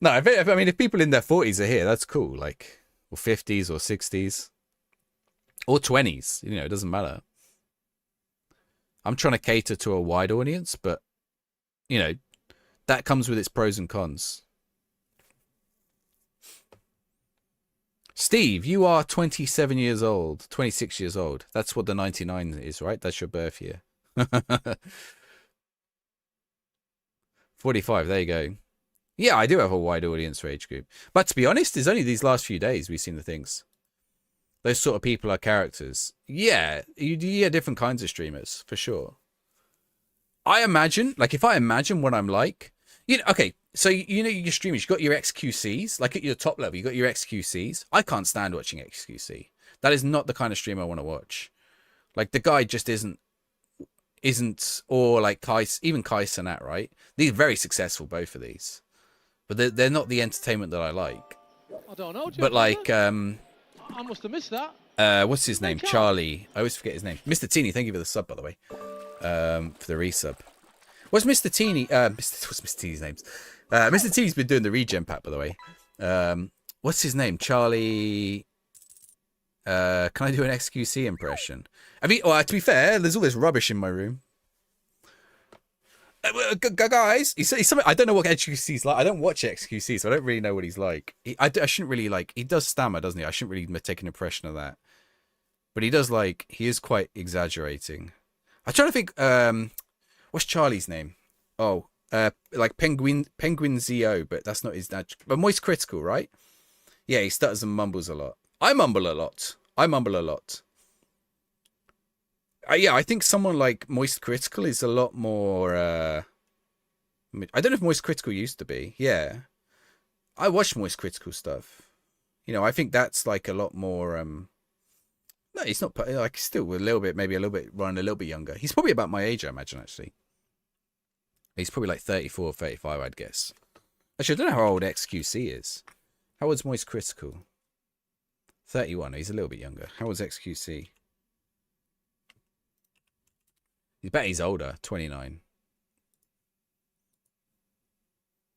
No, I mean, if people in their 40s are here, that's cool. Like, or 50s or 60s or 20s. You know, it doesn't matter. I'm trying to cater to a wide audience, but, you know, that comes with its pros and cons. Steve, you are 27 years old, 26 years old. That's what the 99 is, right? That's your birth year. 45, there you go. Yeah, I do have a wide audience for age group. But to be honest, it's only these last few days we've seen the things. Those sort of people are characters. Yeah, you get different kinds of streamers, for sure. I imagine, like, if I imagine what I'm like, you know, okay, so you know your streamers, you've got your XQCs, like at your top level, you've got your XQCs. I can't stand watching XQC. That is not the kind of stream I want to watch. Like, the guy just isn't, or like even Kai Cenat, right? These are very successful, both of these. But they're not the entertainment that I like. I don't know. But like, I must have missed that. What's his name? Charlie. I always forget his name. Mr. Teeny, thank you for the sub, by the way. For the resub. What's Mr. Teeny? What's Mr. Teeny's name? Mr. Teeny's been doing the regen pack, by the way. What's his name? Charlie. Can I do an XQC impression? I mean, well, to be fair, there's all this rubbish in my room. Guys, he's something. I don't know what XQC's like. I don't watch XQC, so I don't really know what he's like. I shouldn't really like. He does stammer, doesn't he? I shouldn't really take an impression of that. But he does like. He is quite exaggerating. I'm trying to think. What's Charlie's name? Oh, like Penguin ZO, but that's not his dad. But Moist Critical, right? Yeah, he stutters and mumbles a lot. I mumble a lot. Yeah, I think someone like Moist Critical is a lot more. I don't know if Moist Critical used to be. Yeah, I watch Moist Critical stuff. You know, I think that's like a lot more. No, he's not like still a little bit, maybe a little bit, running a little bit younger. He's probably about my age, I imagine. Actually, he's probably like 34, 35, I'd guess. Actually, I don't know how old XQC is. How old's Moist Critical? 31. He's a little bit younger. How old's XQC? I bet he's older, 29.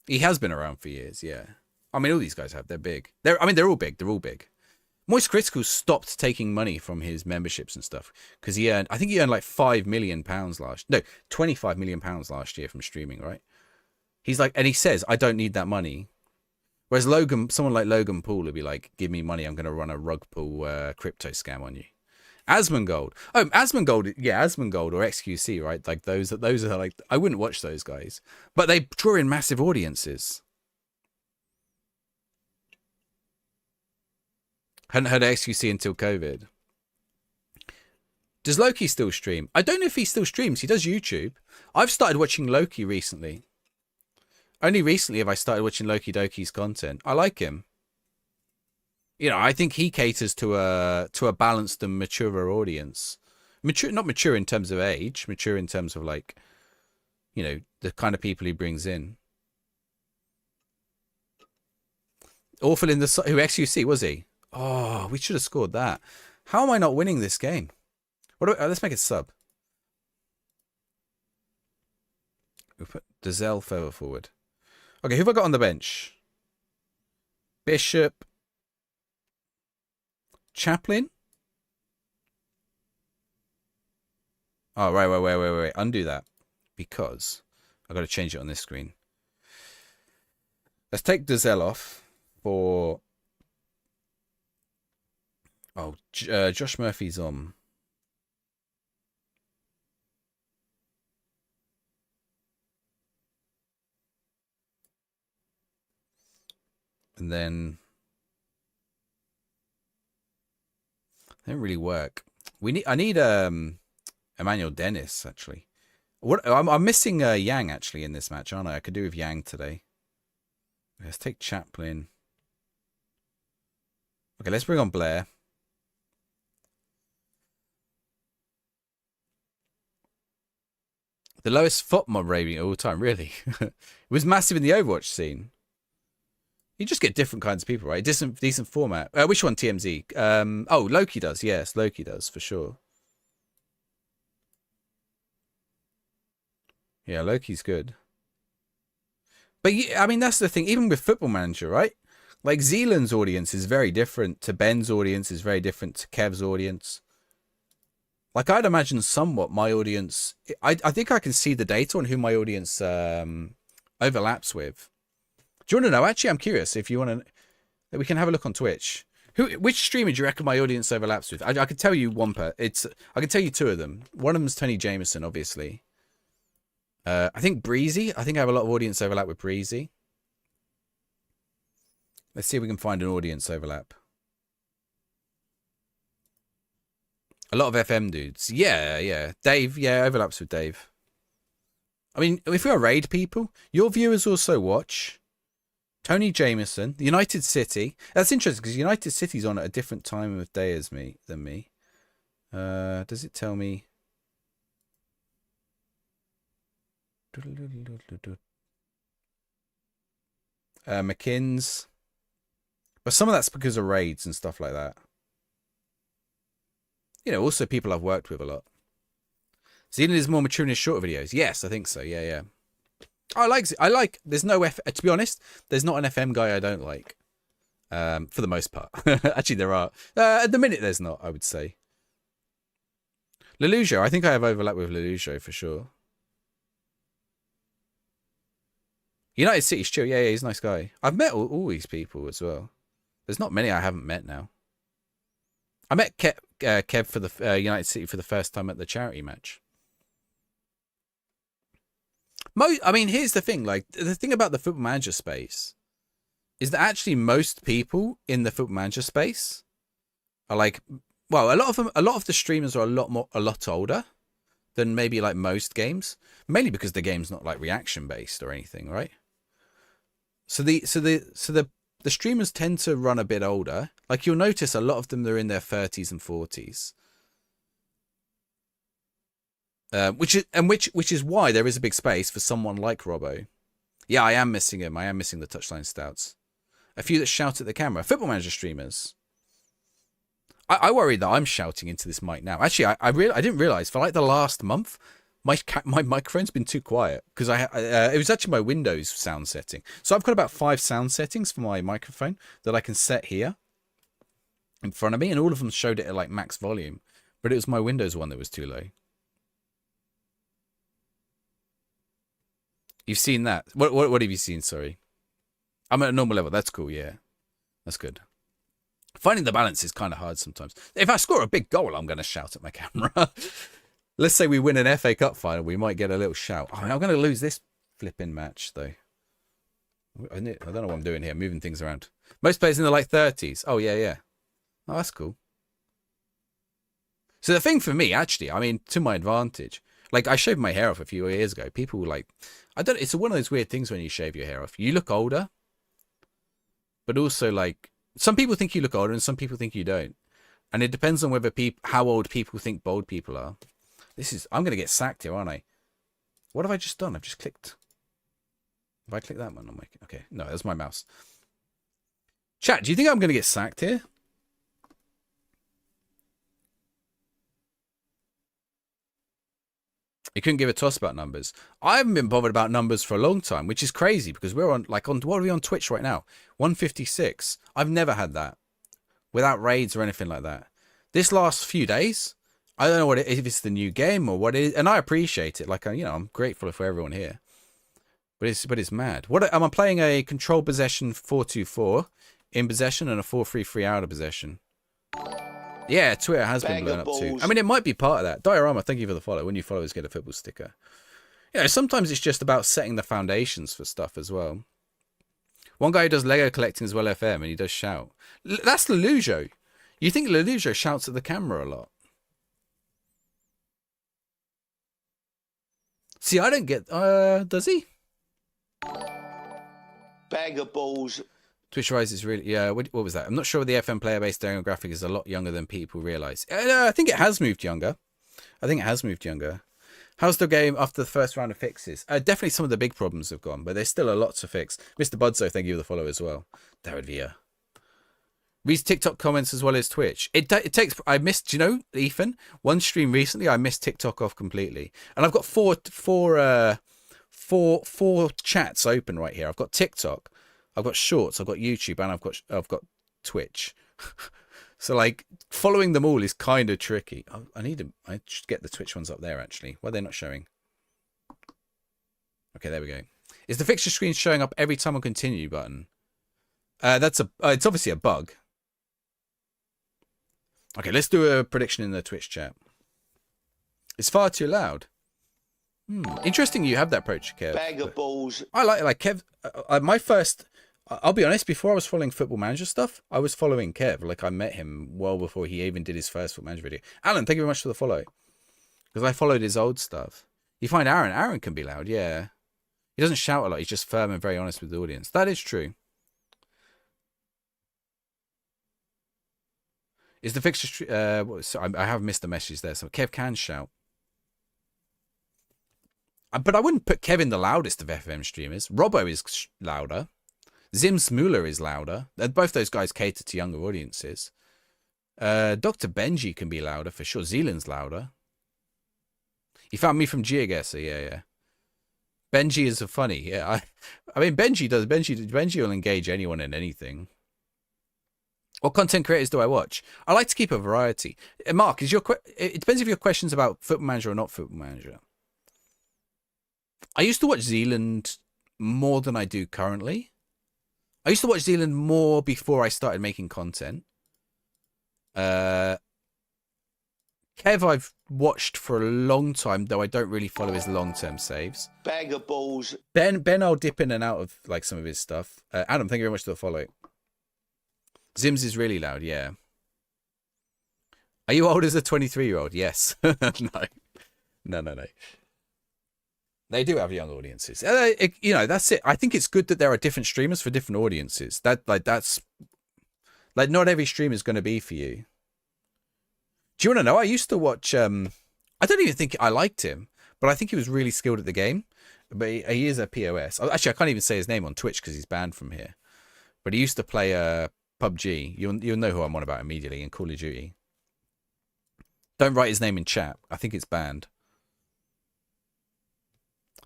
He has been around for years, yeah. I mean, all these guys have. They're big. They're all big. They're all big. Moist Critical stopped taking money from his memberships and stuff because I think he earned like £5 million £25 million last year from streaming, right? He's like, and he says, I don't need that money. Whereas someone like Logan Paul would be like, give me money, I'm going to run a rug pull crypto scam on you. Asmongold. Oh, Asmongold, yeah, Asmongold or XQC, right? Like those are like, I wouldn't watch those guys, but they draw in massive audiences. Hadn't heard of XQC until COVID. Does Loki still stream? I don't know if he still streams. He does YouTube. I've started watching Loki recently. Only recently have I started watching Loki Doki's content. I like him. You know, I think he caters to a balanced and maturer audience. Not mature in terms of age, mature in terms of like, you know, the kind of people he brings in. Awful in the who XQC was he? Oh, we should have scored that. How am I not winning this game? Let's make it sub. We'll put Dazelle further forward. Okay, who have I got on the bench? Bishop. Chaplin? Oh, wait. Undo that. Because I've got to change it on this screen. Let's take Dazelle off for... Oh, Josh Murphy's on. And then they don't really work. I need Emmanuel Dennis actually. I'm missing Yang actually in this match, aren't I? I could do with Yang today. Let's take Chaplin. Okay, let's bring on Blair. The lowest FOT mob rating of all time, really. It was massive in the Overwatch scene. You just get different kinds of people, right? Decent format. Which one, TMZ? Oh, Loki does. Yes, Loki does, for sure. Yeah, Loki's good. But, I mean, that's the thing. Even with Football Manager, right? Like, Zealand's audience is very different to Ben's audience, is very different to Kev's audience. Like, I'd imagine somewhat my audience... I think I can see the data on who my audience overlaps with. Do you want to know? Actually, I'm curious if you want to... We can have a look on Twitch. Which streamer do you reckon my audience overlaps with? I could tell you one I can tell you two of them. One of them is Tony Jameson, obviously. I think Breezy. I think I have a lot of audience overlap with Breezy. Let's see if we can find an audience overlap. A lot of FM dudes. Yeah. Dave, yeah, overlaps with Dave. I mean, if we are raid people, your viewers also watch Tony Jameson, United City. That's interesting because United City's on at a different time of day than me. Does it tell me? McKinn's. But some of that's because of raids and stuff like that. You know, also people I've worked with a lot. Zealand is more mature in his shorter videos. Yes, I think so. Yeah. I like. There's no to be honest, there's not an FM guy I don't like. For the most part. Actually, there are. At the minute, there's not. I would say. Lelujo. I think I have overlap with Lelujo for sure. United City's chill. Yeah, he's a nice guy. I've met all these people as well. There's not many I haven't met now. I met Kev for the United City for the first time at the charity match. I mean, here's the thing. Like, the thing about the Football Manager space is that actually most people in the Football Manager space are like, well, a lot of the streamers are a lot older than maybe like most games, mainly because the game's not like reaction based or anything, right? So the streamers tend to run a bit older. Like, you'll notice a lot of them are in their 30s and 40s. Which is why there is a big space for someone like Robbo. Yeah, I am missing him. I am missing the touchline stouts. A few that shout at the camera. Football Manager streamers. I worry that I'm shouting into this mic now. Actually, I didn't realize for like the last month, my microphone's been too quiet because it was actually my Windows sound setting. So I've got about 5 sound settings for my microphone that I can set here in front of me, and all of them showed it at like max volume, but it was my Windows one that was too low. You've seen that? What have you seen? Sorry, I'm at a normal level. That's cool. Yeah, that's good. Finding the balance is kind of hard sometimes. If I score a big goal, I'm going to shout at my camera. Let's say we win an FA Cup final, we might get a little shout. Oh, I'm going to lose this flipping match, though. I don't know what I'm doing here, moving things around. Most players in the like 30s. Oh, yeah. Oh, that's cool. So the thing for me, actually, I mean, to my advantage, like, I shaved my hair off a few years ago. People like, it's one of those weird things when you shave your hair off. You look older, but also, like, some people think you look older and some people think you don't. And it depends on whether how old people think bald people are. I'm going to get sacked here, aren't I? What have I just done? I've just clicked. Have I clicked that one? Okay, no, that's my mouse. Chat, do you think I'm going to get sacked here? You couldn't give a toss about numbers. I haven't been bothered about numbers for a long time, which is crazy because we're on what are we on Twitch right now? 156. I've never had that without raids or anything like that. This last few days, I don't know what if it's the new game or what it is, and I appreciate it. Like, I'm grateful for everyone here. But it's mad. What am I playing? A control possession 4-2-4 in possession and a 4-3-3 out of possession. Yeah, Twitter has been blown up too. I mean, it might be part of that. Diorama, thank you for the follow. When you follow us, get a football sticker. You know, sometimes it's just about setting the foundations for stuff as well. One guy who does Lego collecting as well, FM, and he does shout. That's Lelujo. You think Lelujo shouts at the camera a lot? See, I don't get... does he? Bag of balls. Twitch Rise is really... Yeah, what was that? I'm not sure the FM player base demographic is a lot younger than people realise. I think it has moved younger. How's the game after the first round of fixes? Definitely some of the big problems have gone, but there's still a lot to fix. Mr. Budzo, thank you for the follow as well. David Villa. Reads TikTok comments as well as Twitch. It takes. I missed. Do you know, Ethan? One stream recently, I missed TikTok off completely, and I've got four chats open right here. I've got TikTok, I've got Shorts, I've got YouTube, and I've got Twitch. So like following them all is kind of tricky. I should get the Twitch ones up there actually. Why are they not showing? Okay, there we go. Is the fixture screen showing up every time on continue button? It's obviously a bug. Okay, let's do a prediction in the Twitch chat. It's far too loud. Interesting you have that approach, Kev. Bag of balls. I like Kev. My first... I'll be honest, before I was following Football Manager stuff, I was following Kev. Like, I met him well before he even did his first Football Manager video. Alan, thank you very much for the follow. Because I followed his old stuff. You find Aaron can be loud, yeah. He doesn't shout a lot. He's just firm and very honest with the audience. That is true. Is the fixture... I have missed the message there. So Kev can shout. But I wouldn't put Kev in the loudest of FM streamers. Robbo is louder. Zims Muller is louder. Both those guys cater to younger audiences. Dr. Benji can be louder for sure. Zealand's louder. He found me from GeoGuessr, yeah. Benji is funny. Yeah, I mean Benji does. Benji will engage anyone in anything. What content creators do I watch? I like to keep a variety. Mark, it depends if your question's about Football Manager or not Football Manager. I used to watch Zealand more than I do currently. I used to watch Zealand more before I started making content. Kev I've watched for a long time, though I don't really follow his long-term saves. Bag of balls. Ben I'll dip in and out of like some of his stuff. Adam, thank you very much for the follow. Zims is really loud, yeah. Are you old as a 23-year-old? Yes. No. They do have young audiences. That's it. I think it's good that there are different streamers for different audiences. That's not every streamer is going to be for you. Do you want to know? I used to watch. I don't even think I liked him, but I think he was really skilled at the game. But he is a POS. Actually, I can't even say his name on Twitch because he's banned from here. But he used to play PUBG. You'll know who I'm on about immediately in Call of Duty. Don't write his name in chat. I think it's banned.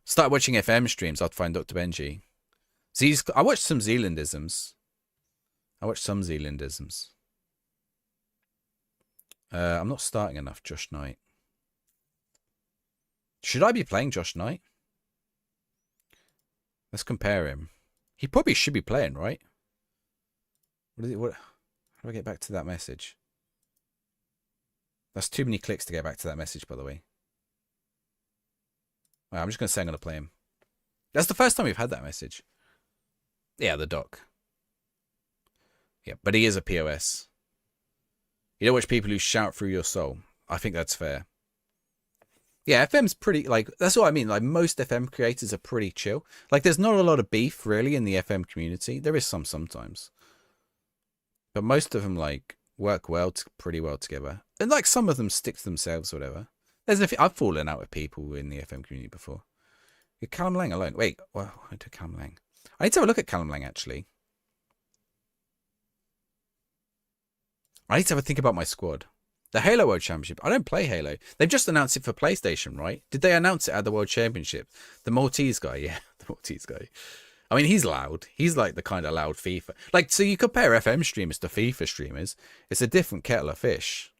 Start watching FM streams. I'd find Dr. Benji. I watched some Zealandisms. I'm not starting enough Josh Knight. Should I be playing Josh Knight? Let's compare him. He probably should be playing, right? How do I get back to that message? That's too many clicks to get back to that message, by the way. I'm just going to say I'm going to play him. That's the first time we've had that message. Yeah, the doc. Yeah, but he is a POS. You don't watch people who shout through your soul. I think that's fair. Yeah, FM's pretty, that's what I mean. Like, most FM creators are pretty chill. Like, there's not a lot of beef, really, in the FM community. There is some sometimes. But most of them, work pretty well together. And, some of them stick to themselves or whatever. I've fallen out with people in the FM community before. Callum Lang alone. Wait, I did Callum Lang. I need to have a look at Callum Lang, actually. I need to have a think about my squad. The Halo World Championship. I don't play Halo. They've just announced it for PlayStation, right? Did they announce it at the World Championship? The Maltese guy, yeah. The Maltese guy. I mean, he's loud. He's the kind of loud FIFA. So you compare FM streamers to FIFA streamers. It's a different kettle of fish.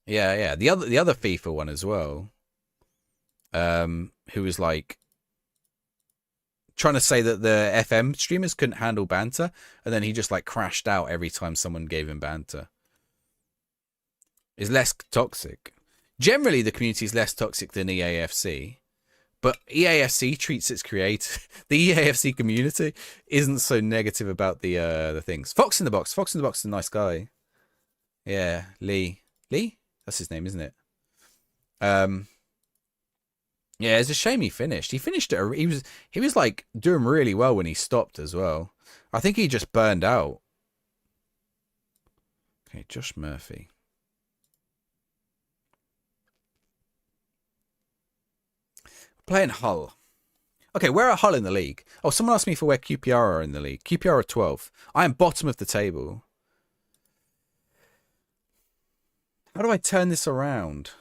Yeah. The other FIFA one as well. Who was trying to say that the FM streamers couldn't handle banter, and then he just crashed out every time someone gave him banter. Is less toxic. Generally, the community is less toxic than EAFC, but EAFC treats its creator. The EAFC community isn't so negative about the things. Fox in the Box is a nice guy. Yeah, Lee. That's his name, isn't it? Yeah, it's a shame he finished. He finished it. He was doing really well when he stopped as well. I think he just burned out. Okay, Josh Murphy. Playing Hull. Okay, where are Hull in the league? Oh, someone asked me for where QPR are in the league. QPR are 12th. I am bottom of the table. How do I turn this around?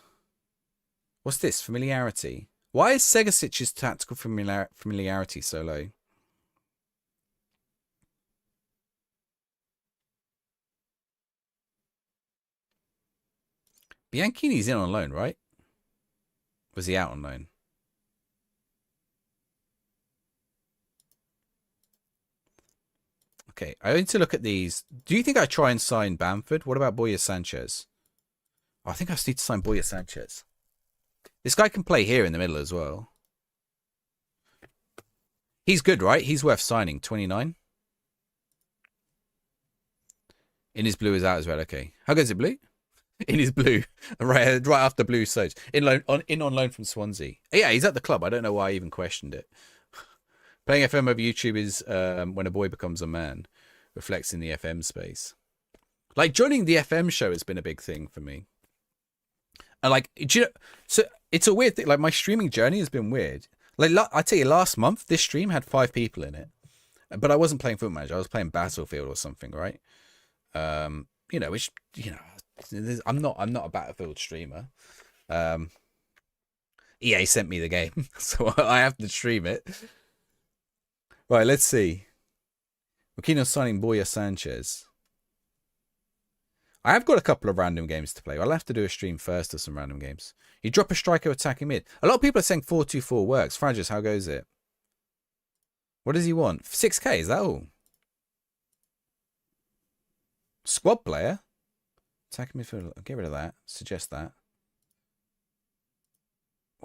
What's this? Familiarity. Why is Segasic's tactical familiarity so low? Bianchini's in on loan, right? Was he out on loan? Okay, I need to look at these. Do you think I try and sign Bamford? What about Boya Sanchez? Oh, I think I just need to sign Boya Sanchez. This guy can play here in the middle as well. He's good, right? He's worth signing. 29. In his blue is out as well. Okay. How good is it, blue? In his blue. right after blue sodes. In on loan from Swansea. Yeah, he's at the club. I don't know why I even questioned it. Playing FM over YouTube is when a boy becomes a man. Reflects in the FM space. Like, joining the FM show has been a big thing for me. And like, do you know, so it's a weird thing. Like, my streaming journey has been weird. Like, I tell you, last month, this stream had 5 people in it. But I wasn't playing Foot Manager. I was playing Battlefield or something, right? You know, which, you know, I'm not a Battlefield streamer. EA sent me the game, so I have to stream it. Right, let's see. We're keen on signing Boya Sanchez. I have got a couple of random games to play. I'll have to do a stream first of some random games. You drop a striker attacking mid. A lot of people are saying 4-2-4 works. Frages, how goes it? What does he want? 6k, is that all? Squad player? Attacking midfield. Get rid of that. Suggest that.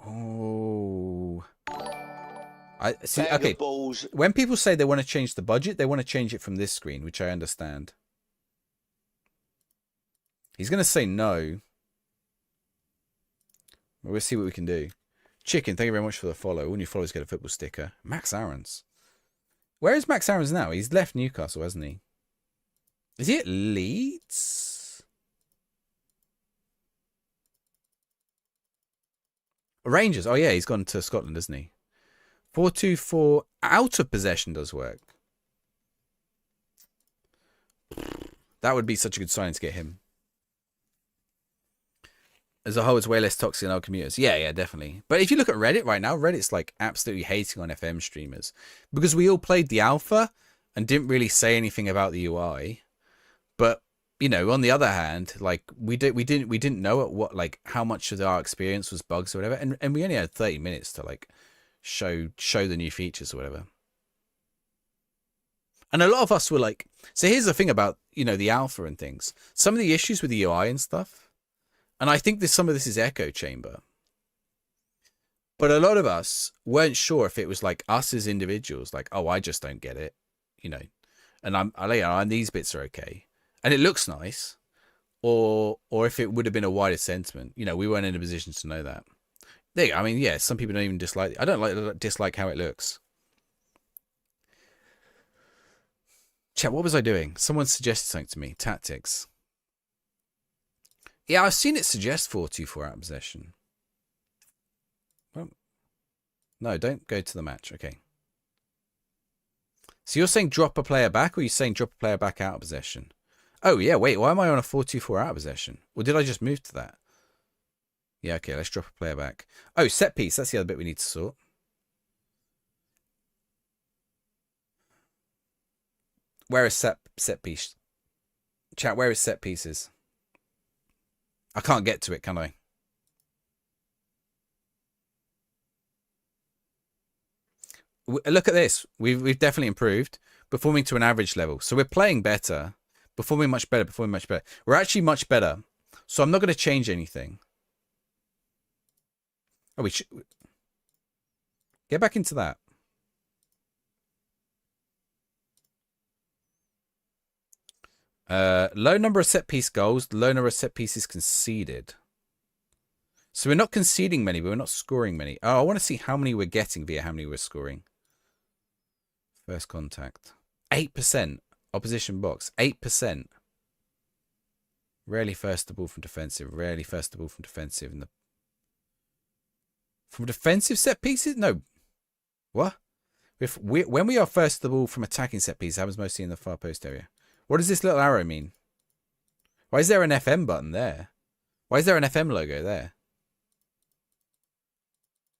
Oh. I see. Okay. When people say they want to change the budget, they want to change it from this screen, which I understand. He's going to say no. We'll see what we can do. Chicken, thank you very much for the follow. All new followers get a football sticker. Max Aarons. Where is Max Aarons now? He's left Newcastle, hasn't he? Is he at Leeds? Rangers. Oh, yeah, he's gone to Scotland, hasn't he? 4-2-4 out of possession does work. That would be such a good sign to get him. As a whole, it's way less toxic than our commuters. Yeah, definitely. But if you look at Reddit right now, Reddit's like absolutely hating on FM streamers because we all played the alpha and didn't really say anything about the UI. But you know, on the other hand, like we didn't know at what, like, how much of our experience was bugs or whatever, and we only had 30 minutes to like show the new features or whatever. And a lot of us were like, so here's the thing about, you know, the alpha and things. Some of the issues with the UI and stuff. And I think some of this is echo chamber. But a lot of us weren't sure if it was like us as individuals, like, oh, I just don't get it, you know. And these bits are okay. And it looks nice. Or if it would have been a wider sentiment. You know, we weren't in a position to know that. There you go. I mean, yeah, some people don't even dislike it. I don't dislike how it looks. Chat, what was I doing? Someone suggested something to me. Tactics. Yeah, I've seen it suggest 4-2-4 out of possession. Well, no, don't go to the match. Okay. So you're saying drop a player back, or are you saying drop a player back out of possession? Oh, yeah, wait, why am I on a 4-2-4 out of possession? Or did I just move to that? Yeah, okay, let's drop a player back. Oh, set piece. That's the other bit we need to sort. Where is set piece? Chat, where is set pieces? I can't get to it, can I? Look at this. We've definitely improved. Performing to an average level. So we're playing better. Performing much better. Performing much better. We're actually much better. So I'm not going to change anything. Oh, we should get back into that. Low number of set piece goals, low number of set pieces conceded. So we're not conceding many, but we're not scoring many. Oh, I want to see how many we're getting via how many we're scoring. First contact. 8%. Opposition box. 8%. Rarely first the ball from defensive. Rarely first the ball from defensive. In the From defensive set pieces? No. What? When we are first the ball from attacking set pieces, it happens mostly in the far post area. What does this little arrow mean? Why is there an FM button there? Why is there an FM logo there?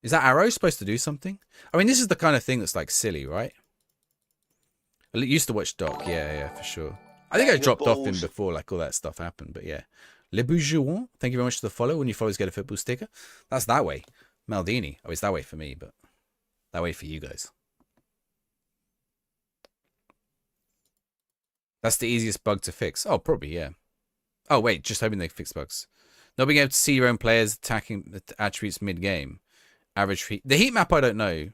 Is that arrow supposed to do something? I mean, this is the kind of thing that's like silly, right? I used to watch Doc. Yeah, for sure. I think I dropped off him before like all that stuff happened, but yeah. Le Bourgeois, thank you very much for the follow. When you follow, get a football sticker. That's that way. Maldini. Oh, it's that way for me, but that way for you guys. That's the easiest bug to fix. Oh, probably, yeah. Oh, wait, just hoping they fix bugs. Not being able to see your own players attacking the attributes mid-game. Average heat. The heat map, I don't know,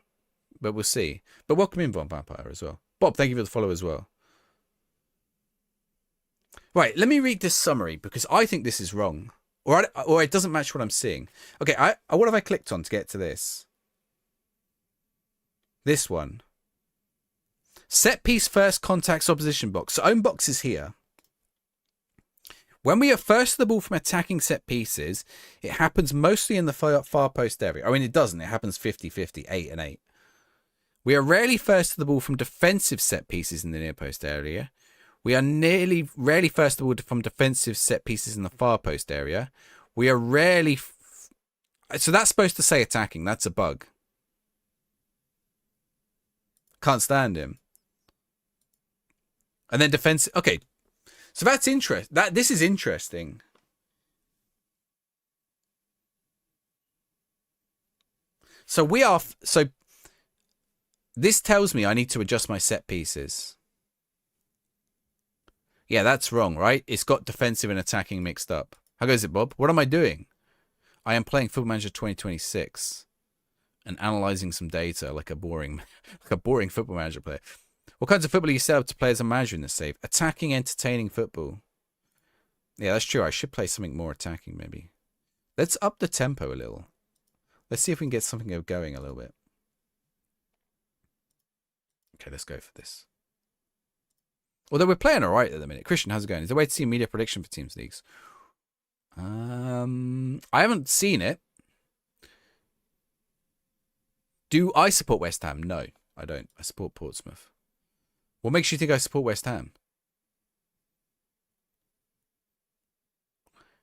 but we'll see. But welcome in, Von Vampire, as well. Bob, thank you for the follow as well. Right, let me read this summary, because I think this is wrong. Or it doesn't match what I'm seeing. Okay, what have I clicked on to get to this? This one. Set piece first contacts opposition box. So own box is here. When we are first the ball from attacking set pieces, it happens mostly in the far post area. I mean, it doesn't. It happens 50-50, 8 and 8. We are rarely first to the ball from defensive set pieces in the near post area. We are rarely first to the ball from defensive set pieces in the far post area. We are rarely... So that's supposed to say attacking. That's a bug. Can't stand him. And then defense. Okay, so that's interesting. This is interesting. So this tells me I need to adjust my set pieces. Yeah, that's wrong, right? It's got defensive and attacking mixed up. How goes it, Bob? What am I doing? I am playing Football Manager 2026 and analyzing some data like a boring Football Manager player. What kinds of football are you set up to play as a manager in this save? Attacking, entertaining football. Yeah, that's true. I should play something more attacking, maybe. Let's up the tempo a little. Let's see if we can get something going a little bit. Okay, let's go for this. Although we're playing all right at the minute. Christian, how's it going? Is there a way to see media prediction for teams leagues? I haven't seen it. Do I support West Ham? No, I don't. I support Portsmouth. What makes you think I support West Ham?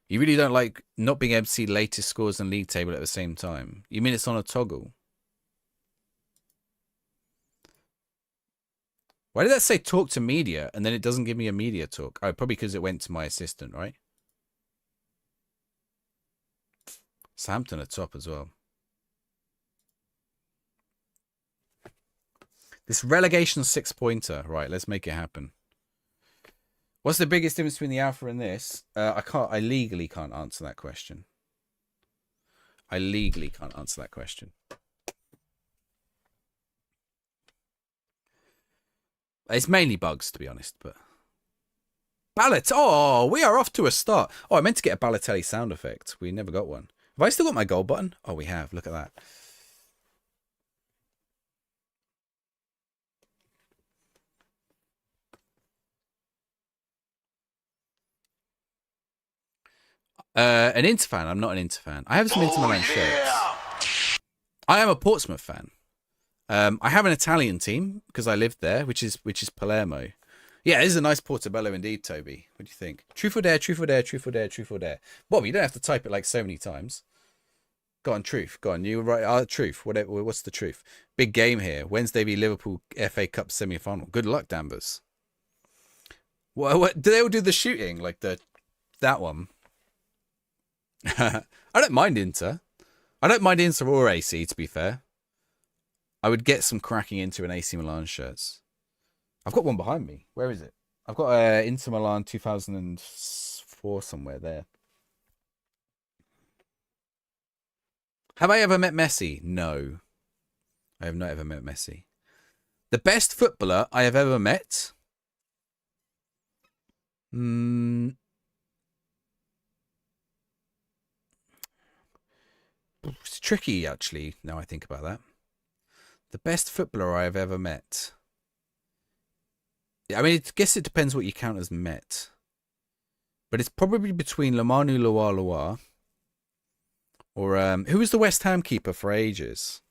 You really don't like not being able to see latest scores and league table at the same time? You mean it's on a toggle? Why did that say talk to media and then it doesn't give me a media talk? Oh, probably because it went to my assistant, right? Southampton are top as well. This relegation 6-pointer. Right, let's make it happen. What's the biggest difference between the alpha and this? I legally can't answer that question. I legally can't answer that question. It's mainly bugs, to be honest, but... Ballot! Oh, we are off to a start. Oh, I meant to get a Balotelli sound effect. We never got one. Have I still got my gold button? Oh, we have. Look at that. An Inter fan. I'm not an Inter fan. I have some Inter Milan shirts. I am a Portsmouth fan. I have an Italian team because I lived there, which is Palermo. Yeah, this is a nice portobello indeed, Toby. What do you think? Truth or dare, truth or dare, truth or dare, truth or dare. Bob, you don't have to type it like so many times. Go on, truth. Go on. You write truth. What's the truth? Big game here. Wednesday v Liverpool FA Cup semi-final. Good luck, Danvers. What do they all do the shooting like that one? I don't mind Inter. I don't mind Inter or AC, to be fair. I would get some cracking into an AC Milan shirts. I've got one behind me. Where is it? I've got Inter Milan 2004 somewhere there. Have I ever met Messi? No. I have not ever met Messi. The best footballer I have ever met? It's tricky, actually, now I think about that. The best footballer I have ever met. I mean, I guess it depends what you count as met. But it's probably between Lamanu Loa Or who was the West Ham keeper for ages?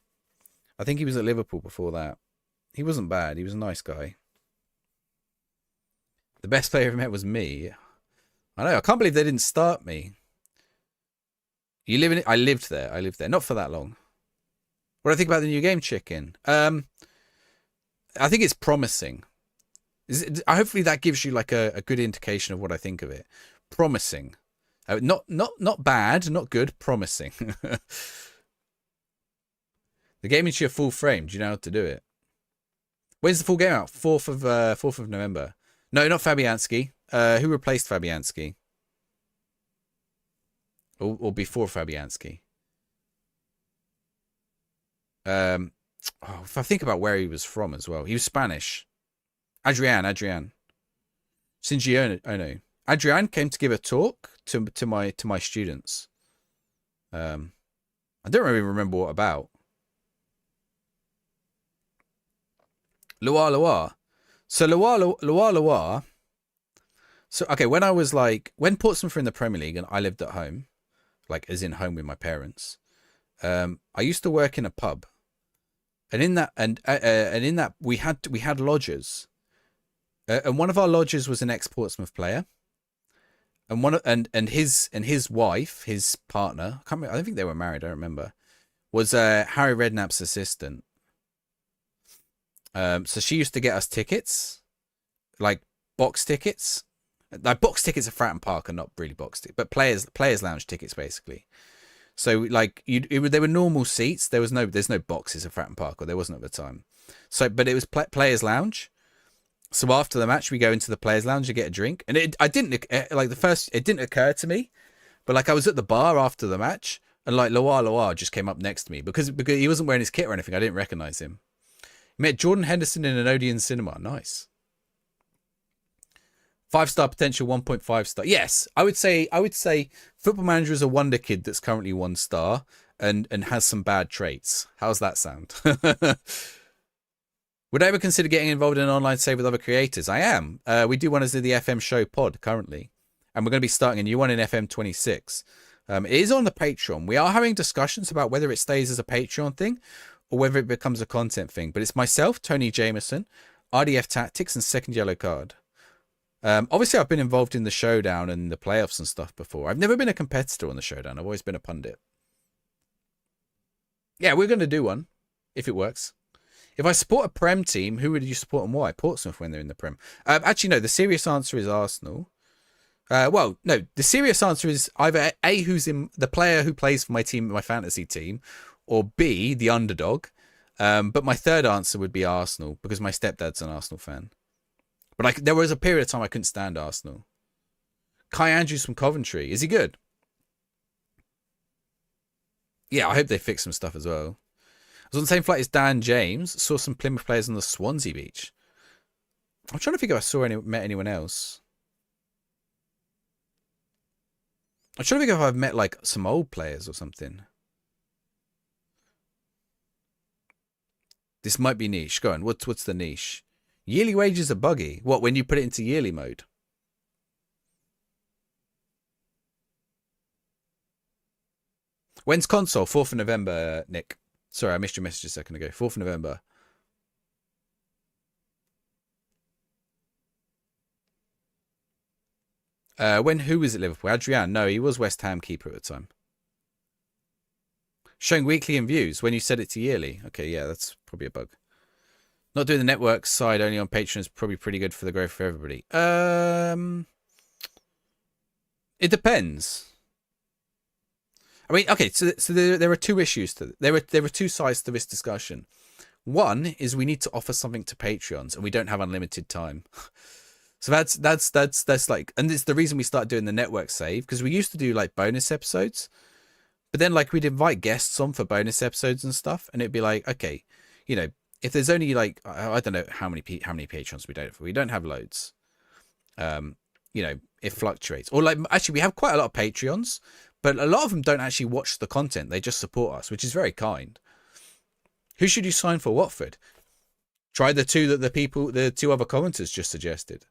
I think he was at Liverpool before that. He wasn't bad. He was a nice guy. The best player I ever met was me. I know. I can't believe they didn't start me. You live in it? I lived there. Not for that long. What do I think about the new game, Chicken? I think it's promising. Hopefully that gives you like a good indication of what I think of it. Promising. Not bad, not good. Promising. The game into your full frame. Do you know how to do it? When's the full game out? 4th of November. No, not Fabianski. Who replaced Fabianski? Or before Fabianski? If I think about where he was from as well, he was Spanish. Adrian. Singione. Oh no, Adrian came to give a talk to my students. I don't really remember what about. Loire. So Loire. So okay, when Portsmouth were in the Premier League and I lived at home, like as in home with my parents, I used to work in a pub, and in that we had lodgers, and one of our lodgers was an ex-Portsmouth player, and his wife, his partner, I don't think they were married, I don't remember, was Harry Redknapp's assistant. So she used to get us tickets, like box tickets. Like box tickets at Fratton Park are not really box tickets, but players lounge tickets basically. So like they were normal seats. There's no boxes at Fratton Park, or there wasn't at the time. So but it was players lounge. So after the match, we go into the players lounge and get a drink. And it didn't occur to me, but like I was at the bar after the match, and like Loire just came up next to me because he wasn't wearing his kit or anything. I didn't recognize him. Met Jordan Henderson in an Odeon cinema. Nice. 5-star potential, 1.5 star. Yes, I would say Football Manager is a wonder kid that's currently 1 star and has some bad traits. How's that sound? Would I ever consider getting involved in an online save with other creators? I am. We do one as the FM show pod currently, and we're going to be starting a new one in FM26. It is on the Patreon. We are having discussions about whether it stays as a Patreon thing or whether it becomes a content thing. But it's myself, Tony Jameson, RDF Tactics, and Second Yellow Card. Obviously, I've been involved in the showdown and the playoffs and stuff before. I've never been a competitor on the showdown. I've always been a pundit. Yeah, we're going to do one, if it works. If I support a Prem team, who would you support and why? Portsmouth when they're in the Prem. Actually, no, the serious answer is Arsenal. Well, no, the serious answer is either A, who's in the player who plays for my team, my fantasy team, or B, the underdog. But my third answer would be Arsenal because my stepdad's an Arsenal fan. But there was a period of time I couldn't stand Arsenal. Kai Andrews from Coventry. Is he good? Yeah, I hope they fix some stuff as well. I was on the same flight as Dan James. Saw some Plymouth players on the Swansea beach. I'm trying to figure if I met anyone else. I'm trying to figure if I've met like some old players or something. This might be niche. Go on. What's the niche? Yearly wages are buggy. What, when you put it into yearly mode? When's console? 4th of November, Nick. Sorry, I missed your message a second ago. 4th of November. Who was at Liverpool? Adrian? No, he was West Ham keeper at the time. Showing weekly in views when you set it to yearly. Okay, yeah, that's probably a bug. Not doing the network side only on Patreon is probably pretty good for the growth for everybody. It depends. I mean, okay, so there are two issues to there are two sides to this discussion. One is we need to offer something to Patreons, and we don't have unlimited time. So that's like, and it's the reason we started doing the network save, because we used to do like bonus episodes, but then like we'd invite guests on for bonus episodes and stuff, and it'd be like, okay, you know, if there's only like, I don't know how many patrons we don't have loads. You know, it fluctuates. Or like, actually, we have quite a lot of Patreons, but a lot of them don't actually watch the content. They just support us, which is very kind. Who should you sign for Watford? Try the two that the two other commenters just suggested.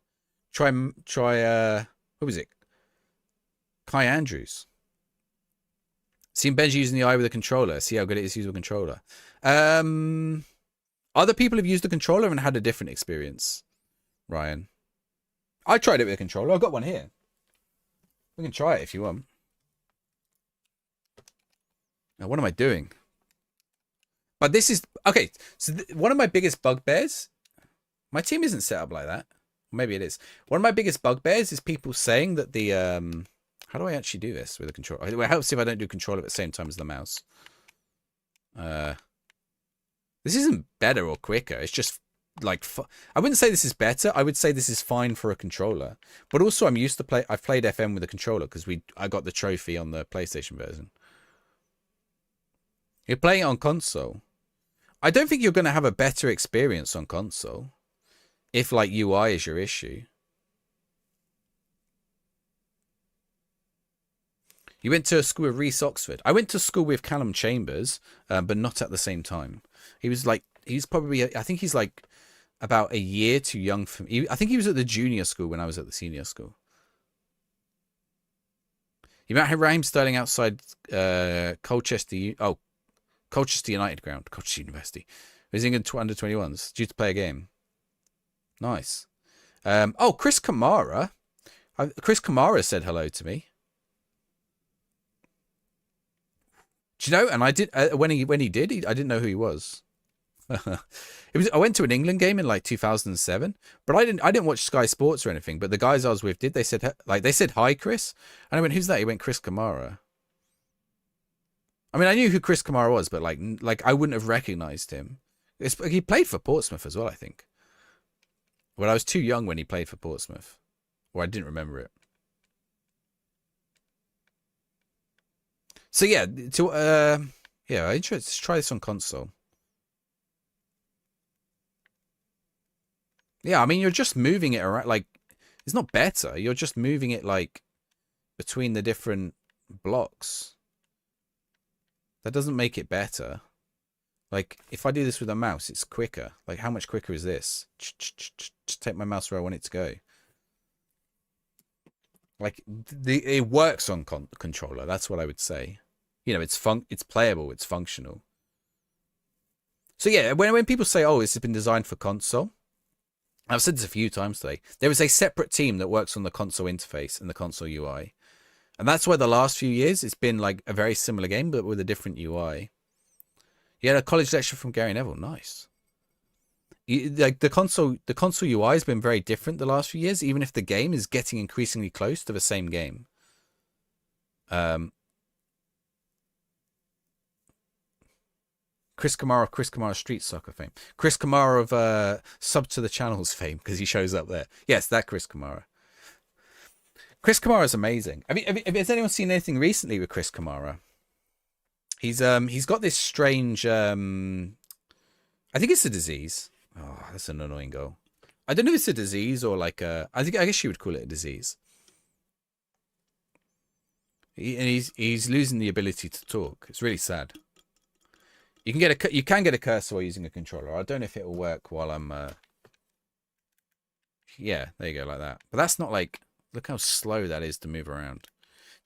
Try who was it? Kai Andrews. Seen Benji using the eye with a controller. See how good it is to use with a controller. Other people have used the controller and had a different experience. Ryan. I tried it with a controller. I've got one here. We can try it if you want. Now, what am I doing? But this is... Okay, so one of my biggest bugbears... My team isn't set up like that. Maybe it is. One of my biggest bugbears is people saying that the... How do I actually do this with a controller? It helps if I don't do controller at the same time as the mouse. This isn't better or quicker. It's just like... I wouldn't say this is better. I would say this is fine for a controller. But also I'm used to play... I've played FM with a controller because I got the trophy on the PlayStation version. You're playing it on console. I don't think you're going to have a better experience on console. If like UI is your issue. You went to a school with Reese Oxford. I went to school with Callum Chambers, but not at the same time. He's probably, I think he's like about a year too young for me. I think he was at the junior school when I was at the senior school. You met Raheem Sterling outside Colchester United ground, Colchester University. Visiting under 21s, due to play a game. Nice. Chris Kamara. Chris Kamara said hello to me. Do you know? And I did when he did. I didn't know who he was. I went to an England game in like 2007, but I didn't watch Sky Sports or anything. But the guys I was with did. They said hi, Chris, and I went, who's that? He went, Chris Kamara. I mean, I knew who Chris Kamara was, but like I wouldn't have recognized him. He played for Portsmouth as well, I think. Well, I was too young when he played for Portsmouth, or I didn't remember it. So yeah, I'm interested to try this on console. Yeah, I mean, you're just moving it around. Like, it's not better. You're just moving it like between the different blocks. That doesn't make it better. Like, if I do this with a mouse, it's quicker. Like, how much quicker is this? Just take my mouse where I want it to go. Like, it works on controller. That's what I would say. You know, it's playable. It's functional. So yeah, when people say, "Oh, this has been designed for console," I've said this a few times today. There is a separate team that works on the console interface and the console UI, and that's why the last few years it's been like a very similar game but with a different UI. You had a college lecture from Gary Neville. Nice. Like the console UI has been very different the last few years, even if the game is getting increasingly close to the same game. Chris Kamara Street Soccer fame. Chris Kamara of Sub to the Channels fame, because he shows up there. Yes, that Chris Kamara. Chris Kamara is amazing. I mean, has anyone seen anything recently with Chris Kamara? He's got this strange I think it's a disease. Oh, that's an annoying goal. I don't know if it's a disease or like I guess you would call it a disease. He's losing the ability to talk. It's really sad. You can get a cursor while using a controller. I don't know if it will work while I'm yeah, there you go, like that. But that's not like, look how slow that is to move around.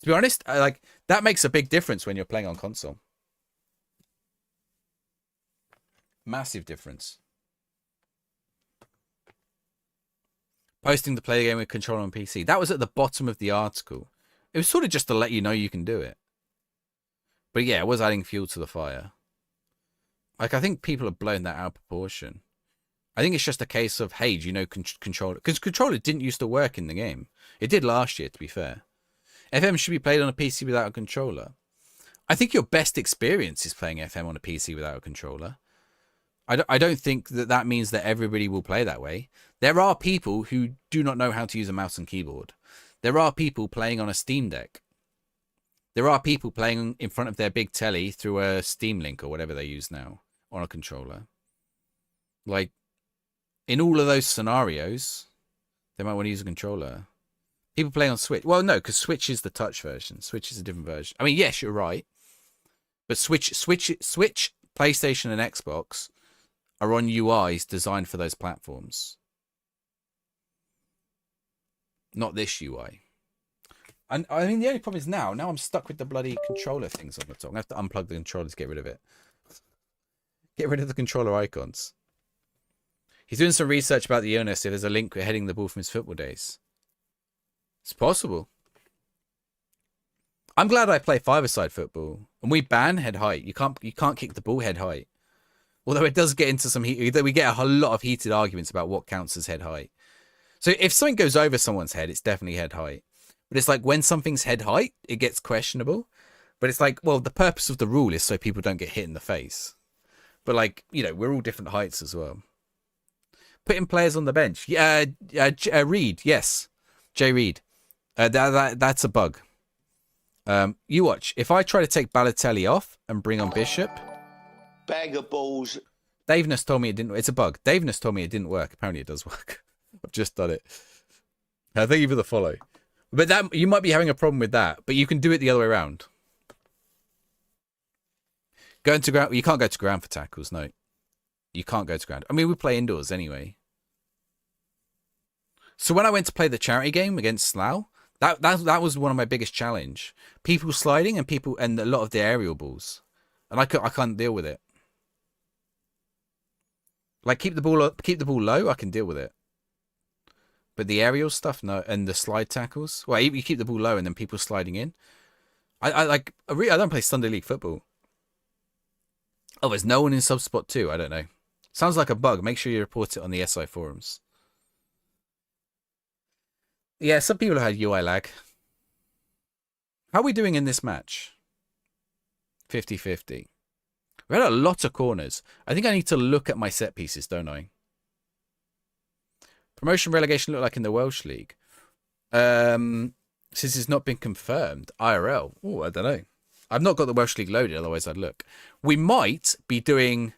To be honest, that makes a big difference when you're playing on console. Massive difference. Posting to play the game with controller on PC. That was at the bottom of the article. It was sort of just to let you know you can do it. But yeah, it was adding fuel to the fire. Like, I think people have blown that out of proportion. I think it's just a case of, hey, do you know controller? Because controller didn't used to work in the game. It did last year, to be fair. FM should be played on a PC without a controller. I think your best experience is playing FM on a PC without a controller. I don't think that means that everybody will play that way. There are people who do not know how to use a mouse and keyboard. There are people playing on a Steam Deck. There are people playing in front of their big telly through a Steam Link or whatever they use now on a controller. Like, in all of those scenarios, they might want to use a controller. People playing on Switch. Well, no, because Switch is the touch version. Switch is a different version. I mean, yes, you're right. But Switch, PlayStation, and Xbox are on UIs designed for those platforms. Not this UI. And I mean, the only problem is now I'm stuck with the bloody controller things on the top. I have to unplug the controller to get rid of it. Get rid of the controller icons. He's doing some research about the illness. If there's a link with heading the ball from his football days, it's possible. I'm glad I play five-a-side football, and we ban head height. You can't kick the ball head height. Although it does get into some heat. We get a lot of heated arguments about what counts as head height. So if something goes over someone's head, it's definitely head height. But it's like when something's head height, it gets questionable. But it's like, well, the purpose of the rule is so people don't get hit in the face. But like, you know, we're all different heights as well. Putting players on the bench. Yeah, Reed, yes. Jay Reed. That's a bug. You watch. If I try to take Balotelli off and bring on Bishop... Bag of balls. Daveness told me it didn't... It's a bug. Daveness told me it didn't work. Apparently it does work. I've just done it. Thank you for the follow. But that you might be having a problem with that. But you can do it the other way around. Going to ground... You can't go to ground for tackles, no. You can't go to ground. I mean, we play indoors anyway. So when I went to play the charity game against Slough, that was one of my biggest challenge. People sliding and a lot of the aerial balls. And I can't deal with it. Like keep the ball low, I can deal with it. But the aerial stuff, no, and the slide tackles. Well, you keep the ball low and then people sliding in. I don't play Sunday League football. Oh, there's no one in sub spot 2. I don't know. Sounds like a bug. Make sure you report it on the SI forums. Yeah, some people have had UI lag. How are we doing in this match? 50-50. We had a lot of corners. I think I need to look at my set pieces, don't I? Promotion relegation look like in the Welsh League. Since it's not been confirmed. IRL. Oh, I don't know. I've not got the Welsh League loaded, otherwise I'd look. We might be doing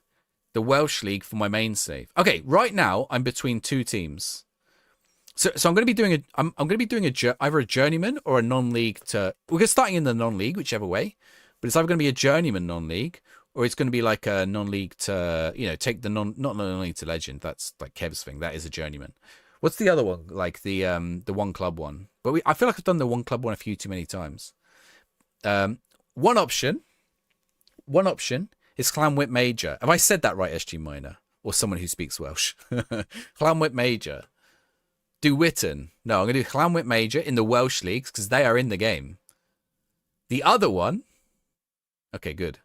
the Welsh League for my main save. Okay, right now I'm between two teams. So I'm going to be doing either a journeyman or a non-league to... We're starting in the non-league, whichever way. But it's either going to be a journeyman non-league, or it's going to be like a non-league to, you know, take the not non-league to legend. That's like Kev's thing. That is a journeyman. What's the other one? Like the one club one. But I feel like I've done the one club one a few too many times. One option is Llanwit Major. Have I said that right, SG Minor? Or someone who speaks Welsh? Llanwit Major. Do Witten. No, I'm going to do Llanwit Major in the Welsh leagues because they are in the game. The other one... Okay, good.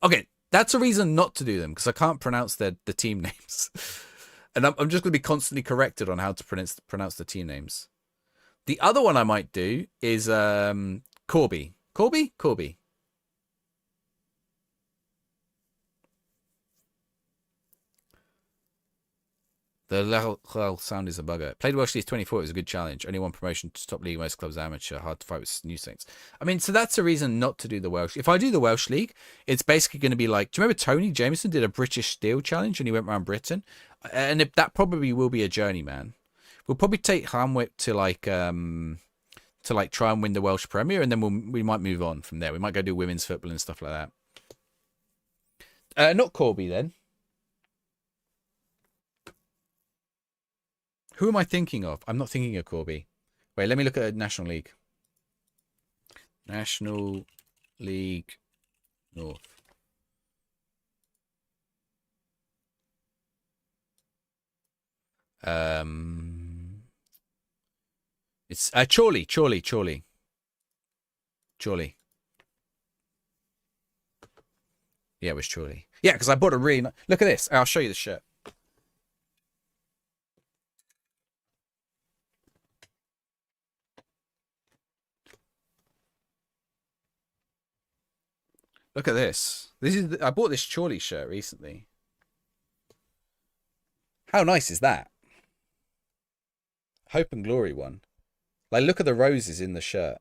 Okay, that's a reason not to do them because I can't pronounce the team names. And I'm just going to be constantly corrected on how to pronounce the team names. The other one I might do is Corby. Corby. The Lel sound is a bugger. Played Welsh League 24. It was a good challenge. Only one promotion to top league. Most clubs amateur. Hard to fight with new saints. I mean, so that's a reason not to do the Welsh. If I do the Welsh League, it's basically going to be like. Do you remember Tony Jameson did a British Steel challenge and he went around Britain? And that probably will be a journeyman. We'll probably take Llanwit to try and win the Welsh Premier, and then we might move on from there. We might go do women's football and stuff like that. Not Corby then. Who am I thinking of? I'm not thinking of Corby. Wait, let me look at National League. National League North. It's Chorley. Yeah, it was Chorley. Yeah, because I bought a really... Look at this. I'll show you the shirt. Look at this. I bought this Chorley shirt recently. How nice is that? Hope and Glory one. Like, look at the roses in the shirt.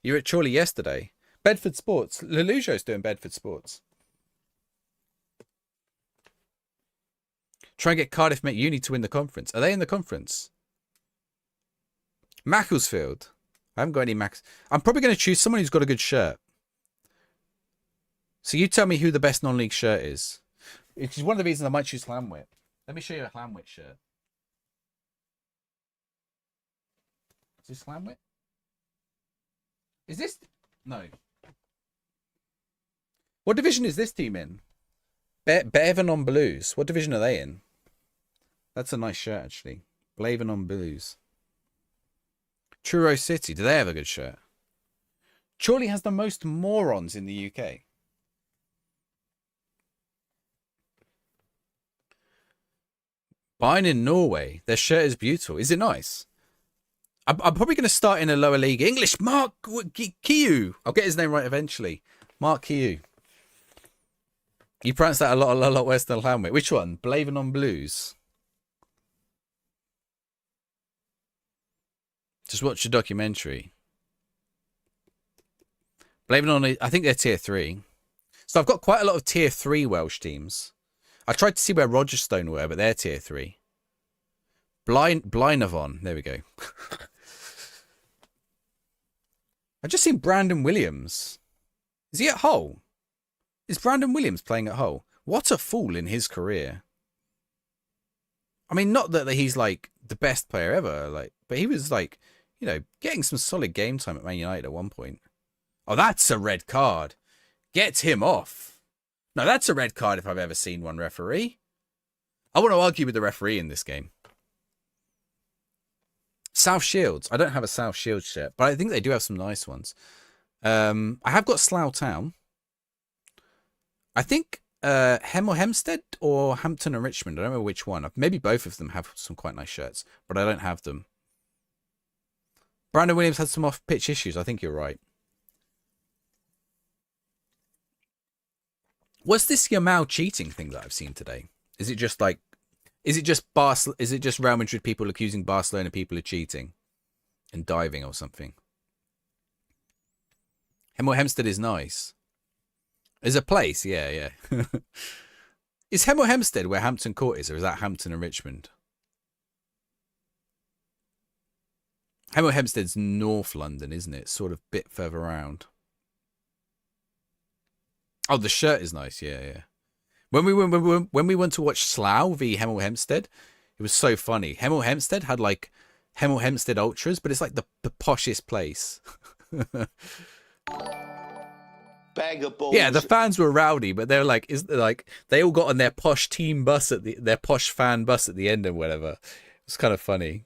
You were at Chorley yesterday. Bedford Sports. Lelujo's doing Bedford Sports. Try and get Cardiff Met Uni to win the conference. Are they in the conference? Macclesfield. I haven't got any Max. I'm probably going to choose someone who's got a good shirt. So you tell me who the best non-league shirt is. It's one of the reasons I might choose Llanwit. Let me show you a Llanwit shirt. Is this Llanwit? Is this... No. What division is this team in? Bevan on Blues. What division are they in? That's a nice shirt, actually. Blaven on Blues. Truro City. Do they have a good shirt? Chorley has the most morons in the UK. Bayern in Norway. Their shirt is beautiful. Is it nice? I'm probably going to start in a lower league. English. Mark Kiyu. I'll get his name right eventually. Mark Kiyu. You pronounce that a lot worse than Lhanwick. Which one? Blaven on Blues. Just watch a documentary. Blaven on, I think they're tier 3. So I've got quite a lot of tier 3 Welsh teams. I tried to see where Rogerstone were, but they're tier 3. Blaenavon. There we go. I've just seen Brandon Williams. Is he at Hull? Is Brandon Williams playing at Hull? What a fool in his career. I mean, not that he's like the best player ever, like, but he was like, you know, getting some solid game time at Man United at one point. Oh, that's a red card. Get him off. No, that's a red card if I've ever seen one, referee. I want to argue with the referee in this game. South Shields. I don't have a South Shields shirt, but I think they do have some nice ones. I have got Slough Town. I think Hem or Hempstead or Hampton and Richmond. I don't know which one. Maybe both of them have some quite nice shirts, but I don't have them. Brandon Williams had some off-pitch issues. I think you're right. What's this Yamal cheating thing that I've seen today? Is it just like, is it just Real Madrid people accusing Barcelona people of cheating and diving or something? Hemel Hempstead is nice. As a place, yeah. Is Hemel Hempstead where Hampton Court is, or is that Hampton and Richmond? Hemel Hempstead's North London, isn't it? Sort of bit further around. Oh, the shirt is nice. Yeah. When we went to watch Slough v Hemel Hempstead, it was so funny. Hemel Hempstead had like Hemel Hempstead Ultras, but it's like the poshest place. Bag of balls. Yeah, the fans were rowdy, but they were like, they all got on their posh team bus their posh fan bus at the end and whatever. It was kind of funny.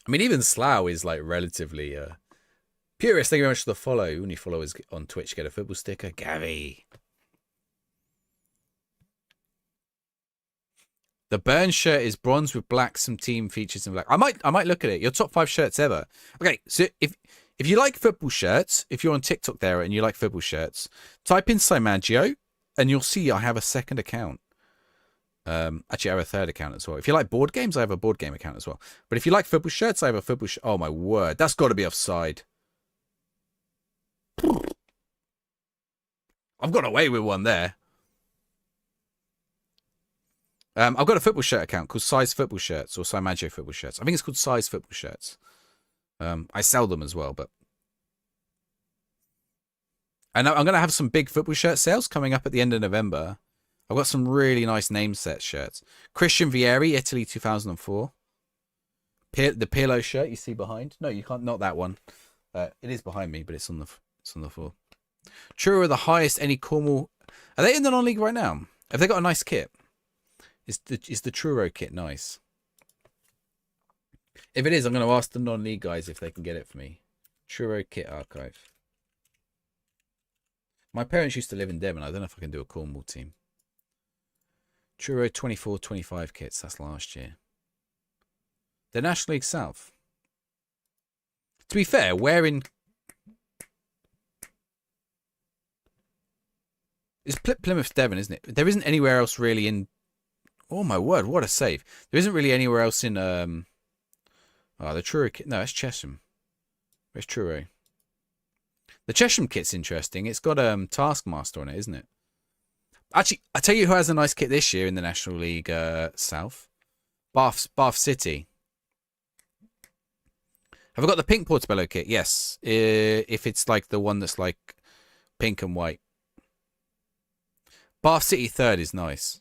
I mean, even Slough is like relatively purist. Thank you very much for the follow. When you follow us on Twitch, get a football sticker. Gavi. The Burn shirt is bronze with black, some team features in black. I might look at it. Your top 5 shirts ever. Okay, so if you like football shirts, if you're on TikTok there and you like football shirts, type in Simaggio and you'll see I have a second account. Actually, I have a third account as well. If you like board games, I have a board game account as well. But if you like football shirts, I have a football shirt. Oh, my word. That's got to be offside. I've got away with one there. I've got a football shirt account called Size Football Shirts or Simaggio Football Shirts. I think it's called Size Football Shirts. I sell them as well, but... And I'm going to have some big football shirt sales coming up at the end of November. I've got some really nice name set shirts. Christian Vieri, Italy 2004. The Pirlo shirt you see behind. No, you can't. Not that one. It is behind me, but it's on the floor. Truro are the highest any Cornwall. Are they in the non-league right now? Have they got a nice kit? Is the Truro kit nice? If it is, I'm going to ask the non-league guys if they can get it for me. Truro kit archive. My parents used to live in Devon. I don't know if I can do a Cornwall team. Truro 24-25 kits. That's last year. The National League South. To be fair, where in... It's Plymouth Devon, isn't it? There isn't anywhere else really in... Oh my word, what a save. There isn't really anywhere else in... Oh, the Truro kit... No, it's Chesham. Where's Truro? The Chesham kit's interesting. It's got Taskmaster on it, isn't it? Actually, I tell you who has a nice kit this year in the National League South. Bath City. Have I got the pink Portobello kit? Yes. If it's like the one that's like pink and white. Bath City third is nice.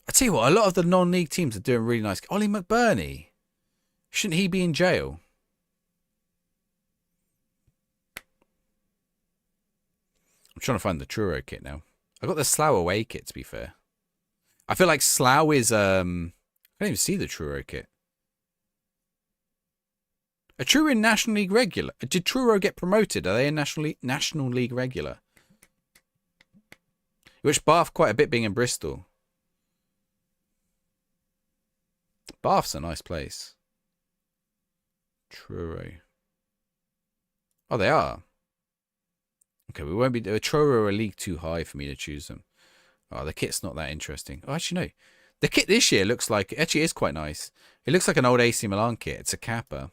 I tell you what, a lot of the non-league teams are doing really nice. Ollie McBurney. Shouldn't he be in jail? trying to find the Truro kit now. I got the Slough away kit, to be fair. I feel like Slough is I don't even see the Truro kit. Are Truro in National League regular? Did Truro get promoted? Are they in National League regular? Which Bath quite a bit being in Bristol. Bath's a nice place. Truro. Oh, they are. Okay, we won't be... Truro are a league too high for me to choose them. Oh, the kit's not that interesting. Oh, actually, no. The kit this year looks like... Actually, is quite nice. It looks like an old AC Milan kit. It's a Kappa.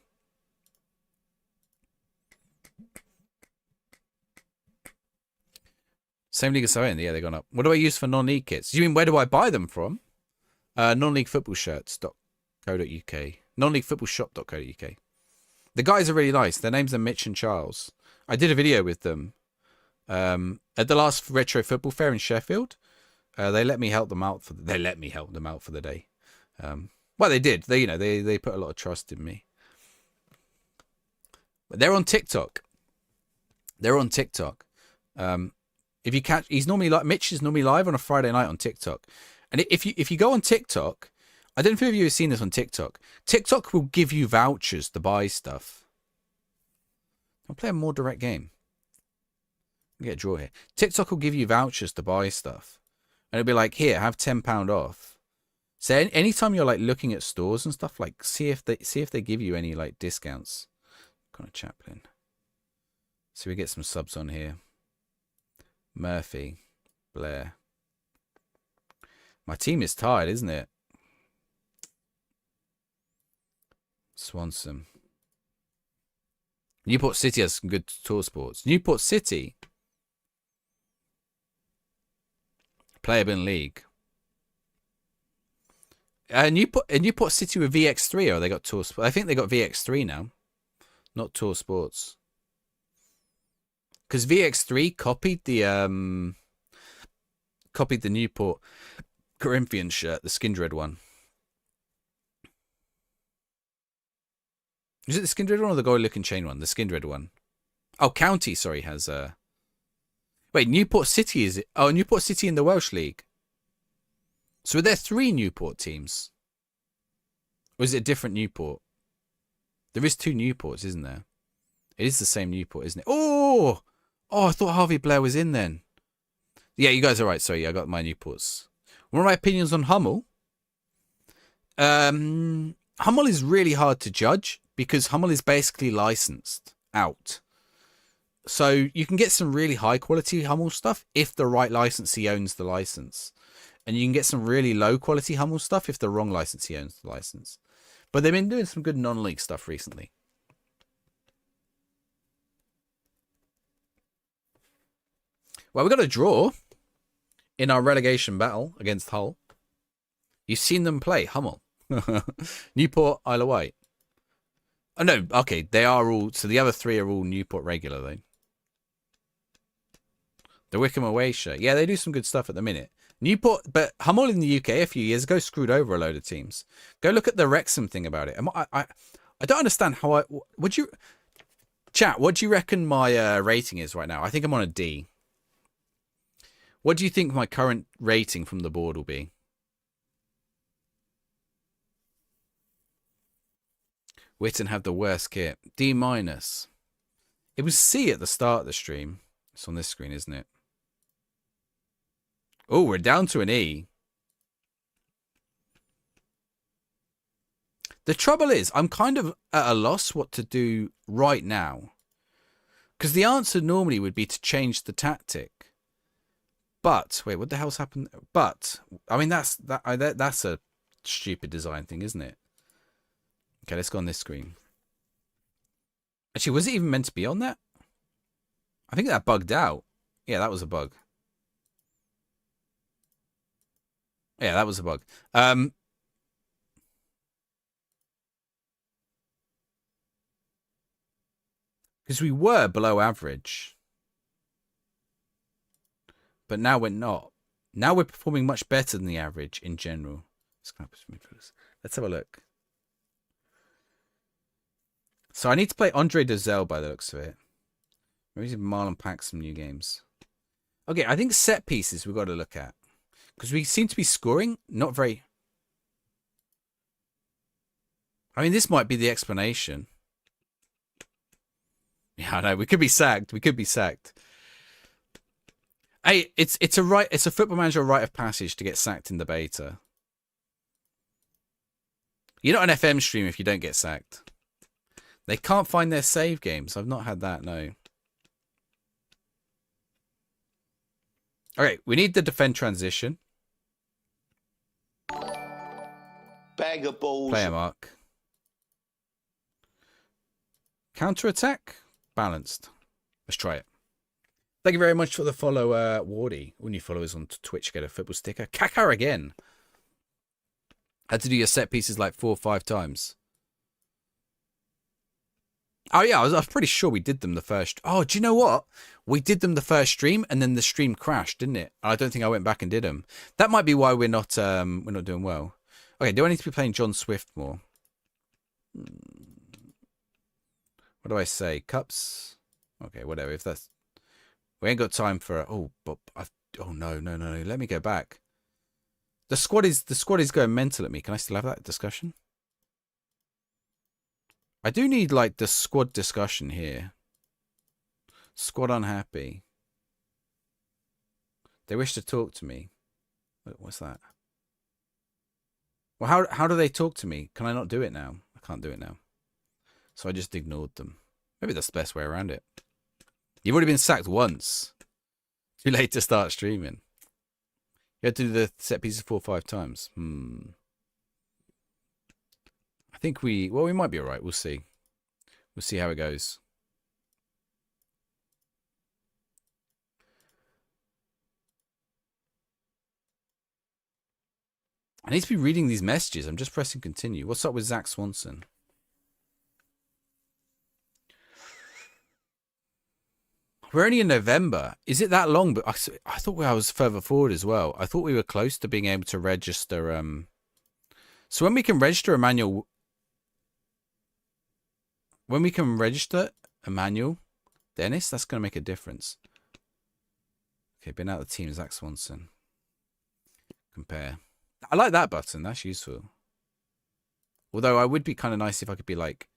Same league as Soen. Yeah, they've gone up. What do I use for non-league kits? You mean, where do I buy them from? Non-leaguefootballshirts.co.uk. Non-leaguefootballshop.co.uk. The guys are really nice. Their names are Mitch and Charles. I did a video with them at the last Retro Football Fair in Sheffield. They let me help them out for the day. Well, they did. They put a lot of trust in me. But they're on TikTok. If you catch, Mitch is normally live on a Friday night on TikTok. And if you go on TikTok, I don't know if you've seen this on TikTok. TikTok will give you vouchers to buy stuff. I'll play a more direct game. I'll get a draw here. TikTok will give you vouchers to buy stuff. And it'll be like, here, have £10 off. So anytime you're like looking at stores and stuff, like see if they give you any like discounts. Connor Chaplin. So we get some subs on here. Murphy. Blair. My team is tired, isn't it? Swanson. Newport City has some good tour sports. Newport City. Playable in league. Newport City with VX3, or they got tour sports? I think they got VX3 now. Not tour sports. Because VX3 copied the Newport Corinthians shirt, the Skindred one. Is it the Skindred one or the gold looking chain one? The Skindred one. Oh, County, sorry, has wait, Newport City is it? Oh, Newport City in the Welsh League. So are there 3 Newport teams? Or is it a different Newport? There is 2 Newports, isn't there? It is the same Newport, isn't it? Oh, I thought Harvey Blair was in then. Yeah, you guys are right. Sorry, I got my Newports. One of my opinions on Hummel. Hummel is really hard to judge because Hummel is basically licensed out. So you can get some really high quality Hummel stuff if the right licensee owns the license. And you can get some really low quality Hummel stuff if the wrong licensee owns the license. But they've been doing some good non-league stuff recently. Well, we got a draw in our relegation battle against Hull. You've seen them play, Hummel. Newport, Isle of Wight. Oh, no, okay, they are all... So the other 3 are all Newport regular, though. The Wickham away shirt. Yeah, they do some good stuff at the minute. Newport, but Hummel in the UK a few years ago screwed over a load of teams. Go look at the Wrexham thing about it. I don't understand how Chat, what do you reckon my rating is right now? I think I'm on a D. What do you think my current rating from the board will be? Witten have the worst kit. D-. It was C at the start of the stream. It's on this screen, isn't it? Oh, we're down to an E. The trouble is, I'm kind of at a loss what to do right now. Because the answer normally would be to change the tactic. But, wait, what the hell's happened? But, I mean, that's a stupid design thing, isn't it? Okay, let's go on this screen. Actually, was it even meant to be on that? I think that bugged out. Yeah, that was a bug. Yeah, that was a bug. Because we were below average. But now we're not. Now we're performing much better than the average in general. Let's have a look. So I need to play Andre Dozel by the looks of it. Maybe Marlon pack some new games. Okay, I think set pieces we've got to look at. Because we seem to be scoring not very... I mean, this might be the explanation. Yeah, I know. We could be sacked. We could be sacked. Hey, it's a Football Manager rite of passage to get sacked in the beta. You're not an FM stream if you don't get sacked. They can't find their save games. I've not had that, no. Okay, we need the defend transition. Bag of balls. Player mark. Counter attack. Balanced. Let's try it. Thank you very much for the follow, Wardy. All new followers on Twitch get a football sticker. Kaka again. Had to do your set pieces like 4 or 5 times. Oh, yeah, I was pretty sure we did them the first... Oh, do you know what? We did them the first stream, and then the stream crashed, didn't it? I don't think I went back and did them. That might be why we're not doing well. Okay, do I need to be playing John Swift more? What do I say? Cups? Okay, whatever. If that's... We ain't got time for... Oh, but oh, no. Let me go back. The squad is going mental at me. Can I still have that discussion? I do need, like, the squad discussion here. Squad unhappy. They wish to talk to me. What's that? Well, how do they talk to me? Can I not do it now? I can't do it now. So I just ignored them. Maybe that's the best way around it. You've already been sacked once. Too late to start streaming. You had to do the set pieces 4 or 5 times. I think we might be all right. We'll see. We'll see how it goes. I need to be reading these messages. I'm just pressing continue. What's up with Zach Swanson? We're only in November. Is it that long? But I thought I was further forward as well. I thought we were close to being able to register. So when we can register Emmanuel... When we can register Emmanuel Dennis, that's going to make a difference. Okay, been out of the team, Zach Swanson. Compare. I like that button. That's useful. Although I would be kind of nice if I could be like...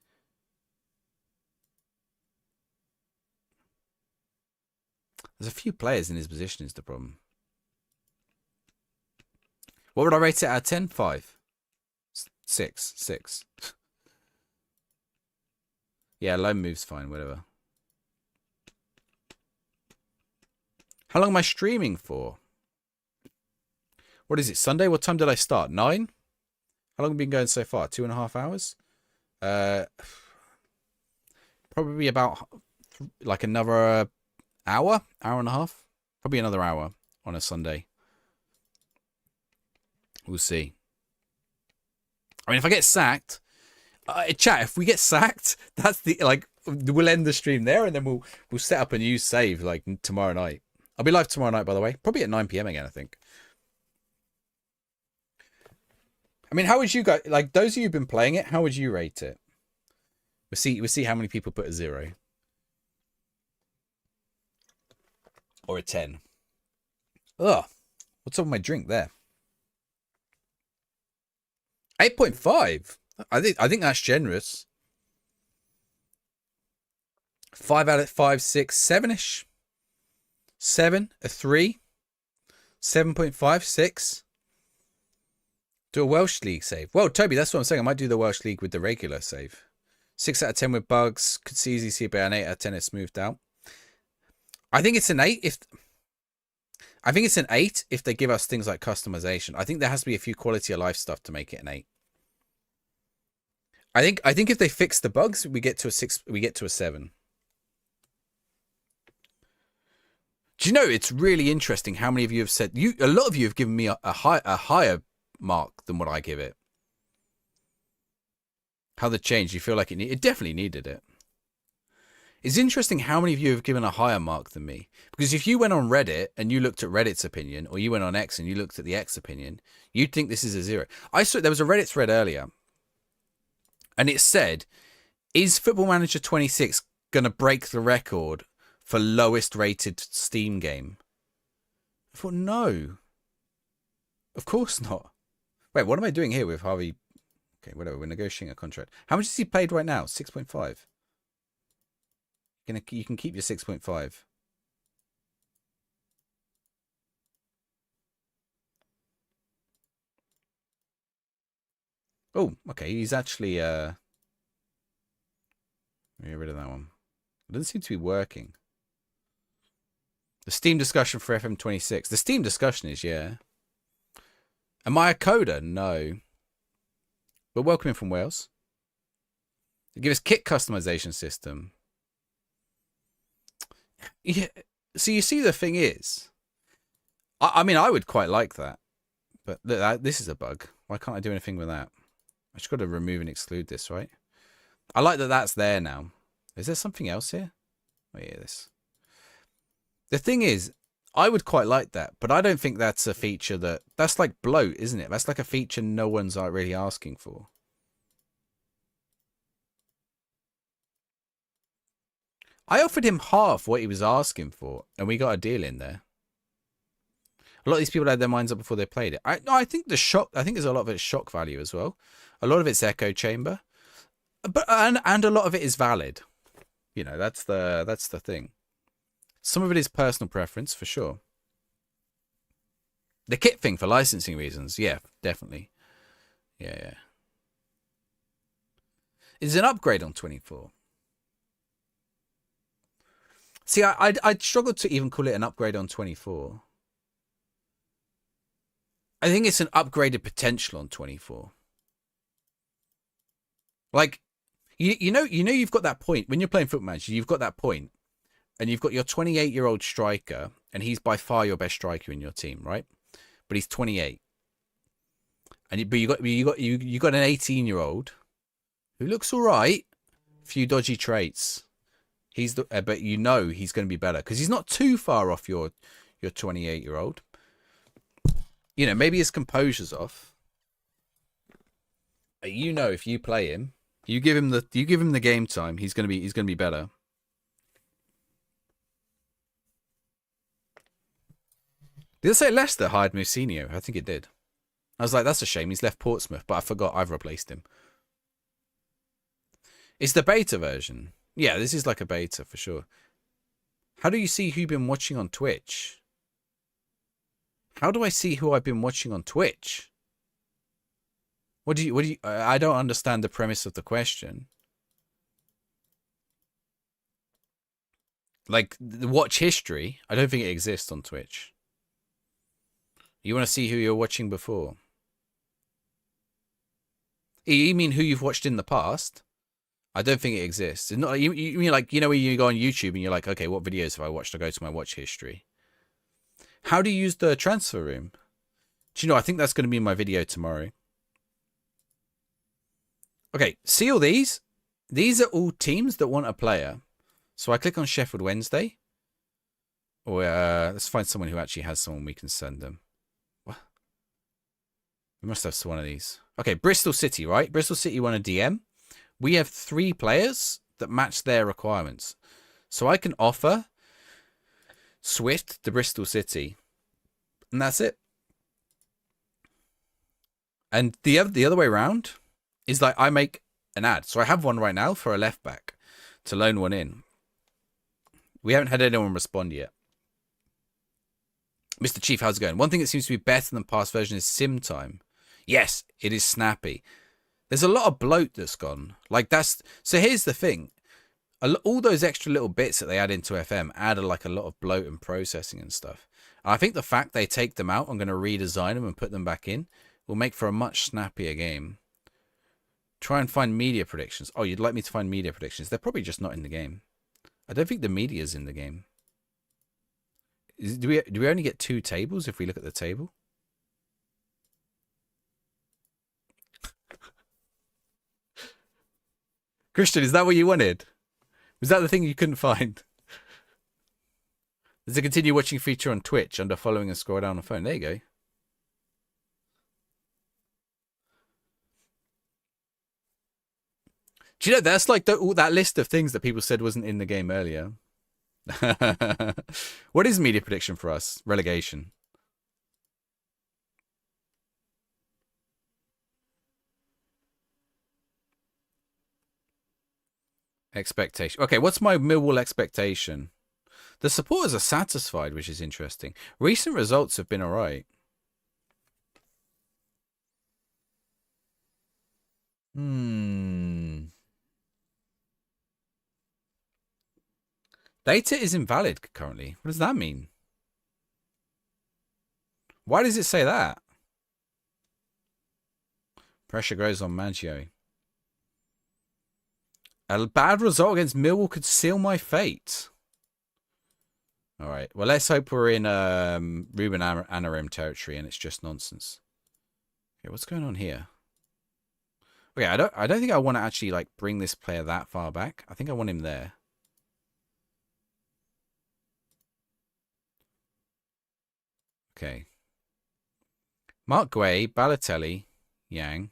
There's a few players in his position is the problem. What would I rate it out of 10? 5. 6. Yeah, low move's fine, whatever. How long am I streaming for? What is it, Sunday? What time did I start? 9? How long have we been going so far? 2.5 hours? Probably about like another hour and a half. Probably another hour on a Sunday. We'll see. I mean, if I get sacked... chat, if we get sacked, that's the we'll end the stream there, and then we'll set up a new save like tomorrow night. I'll be live tomorrow night, by the way, probably at 9 PM again, I think. I mean, how would you guys, like those of you who've been playing it, how would you rate it? We'll see how many people put a 0 or a 10. Ugh, what's up with my drink there? 8.5. I think that's generous. 5 out of 5, 6, 7-ish. 7, a 3. 7.5, 6. Do a Welsh League save. Well, Toby, that's what I'm saying. I might do the Welsh League with the regular save. 6 out of 10 with bugs. Could easily see about an 8 out of 10 it's smoothed out. I think it's an 8 if they give us things like customization. I think there has to be a few quality of life stuff to make it an 8. I think if they fix the bugs, we get to a 6. We get to a 7. Do you know it's really interesting how many of you have said a lot of you have given me a higher mark than what I give it. How the change? You feel like it definitely needed it. It's interesting how many of you have given a higher mark than me, because if you went on Reddit and you looked at Reddit's opinion, or you went on X and you looked at the X opinion, you'd think this is a 0. I saw there was a Reddit thread earlier. And it said, is Football Manager 26 going to break the record for lowest rated Steam game? I thought, no. Of course not. Wait, what am I doing here with Harvey? Okay, whatever. We're negotiating a contract. How much is he paid right now? 6.5. You can keep your 6.5. Oh, okay. He's actually get rid of that one. It doesn't seem to be working. The Steam discussion for FM26. The Steam discussion is, yeah. Am I a coder? No. But welcome in from Wales. They give us kit customization system. Yeah. So you see, the thing is, I mean, I would quite like that, but this is a bug. Why can't I do anything with that? I just got to remove and exclude this, right? I like that that's there now. Is there something else here? Oh yeah, this. The thing is, I would quite like that, but I don't think that's a feature that's like bloat, isn't it? That's like a feature no one's really asking for. I offered him half what he was asking for, and we got a deal in there. A lot of these people had their minds up before they played it. I think the shock. I think there's a lot of it's shock value as well. A lot of it's echo chamber, but and a lot of it is valid. You know, that's the thing. Some of it is personal preference for sure. The kit thing for licensing reasons, yeah, definitely. Yeah. Is an upgrade on 24. See, I'd struggle to even call it an upgrade on 24. I think it's an upgraded potential on 24. Like, you know, you've got that point when you're playing Football Manager. You've got that point, and you've got your 28-year-old striker, and he's by far your best striker in your team, right? But he's 28, but you got an 18-year-old who looks all right. Few dodgy traits. But you know he's going to be better because he's not too far off your 28-year-old. You know, maybe his composure's off. But you know, if you play him, you give him the game time, he's going to be better. Did it say Leicester hired Mousinho? I think it did. I was like, that's a shame. He's left Portsmouth, but I forgot I've replaced him. It's the beta version. Yeah, this is like a beta for sure. How do you see who you've been watching on Twitch? How do I see who I've been watching on Twitch? What do you, I don't understand the premise of the question. Like, the watch history, I don't think it exists on Twitch. You want to see who you're watching before? You mean who you've watched in the past? I don't think it exists. It's not, you mean like, you know, when you go on YouTube and you're like, okay, what videos have I watched? I go to my watch history. How do you use the transfer room? Do you know, I think that's going to be my video tomorrow. Okay, see all these? These are all teams that want a player. So I click on Sheffield Wednesday. Or let's find someone who actually has someone we can send them. What? We must have one of these. Okay, Bristol City, right? Bristol City want a DM. We have 3 players that match their requirements. So I can offer Swift to Bristol City. And that's it. And the other way around is like I make an ad. So I have one right now for a left back to loan one in. We haven't had anyone respond yet. Mr. Chief, how's it going? One thing that seems to be better than past version is sim time. Yes, it is snappy. There's a lot of bloat that's gone. Like so here's the thing. All those extra little bits that they add into FM add like a lot of bloat and processing and stuff. And I think the fact they take them out, I'm going to redesign them and put them back in, will make for a much snappier game. Try and find media predictions. Oh, you'd like me to find media predictions? They're probably just not in the game. I don't think the media's in the game. Do we only get 2 tables if we look at the table? Christian, is that what you wanted? Was that the thing you couldn't find? There's a continue watching feature on Twitch under following and scroll down on phone. There you go. Do you know, that's like all that list of things that people said wasn't in the game earlier. What is media prediction for us? Relegation. Expectation. Okay, what's my Millwall expectation? The supporters are satisfied, which is interesting. Recent results have been alright. Data is invalid currently. What does that mean? Why does it say that? Pressure grows on Maggio. A bad result against Millwall could seal my fate. Alright, well, let's hope we're in Ruben Anarim territory and it's just nonsense. Okay, what's going on here? Okay, I don't think I want to actually like bring this player that far back. I think I want him there. Okay. Mark Guay, Balotelli, Yang.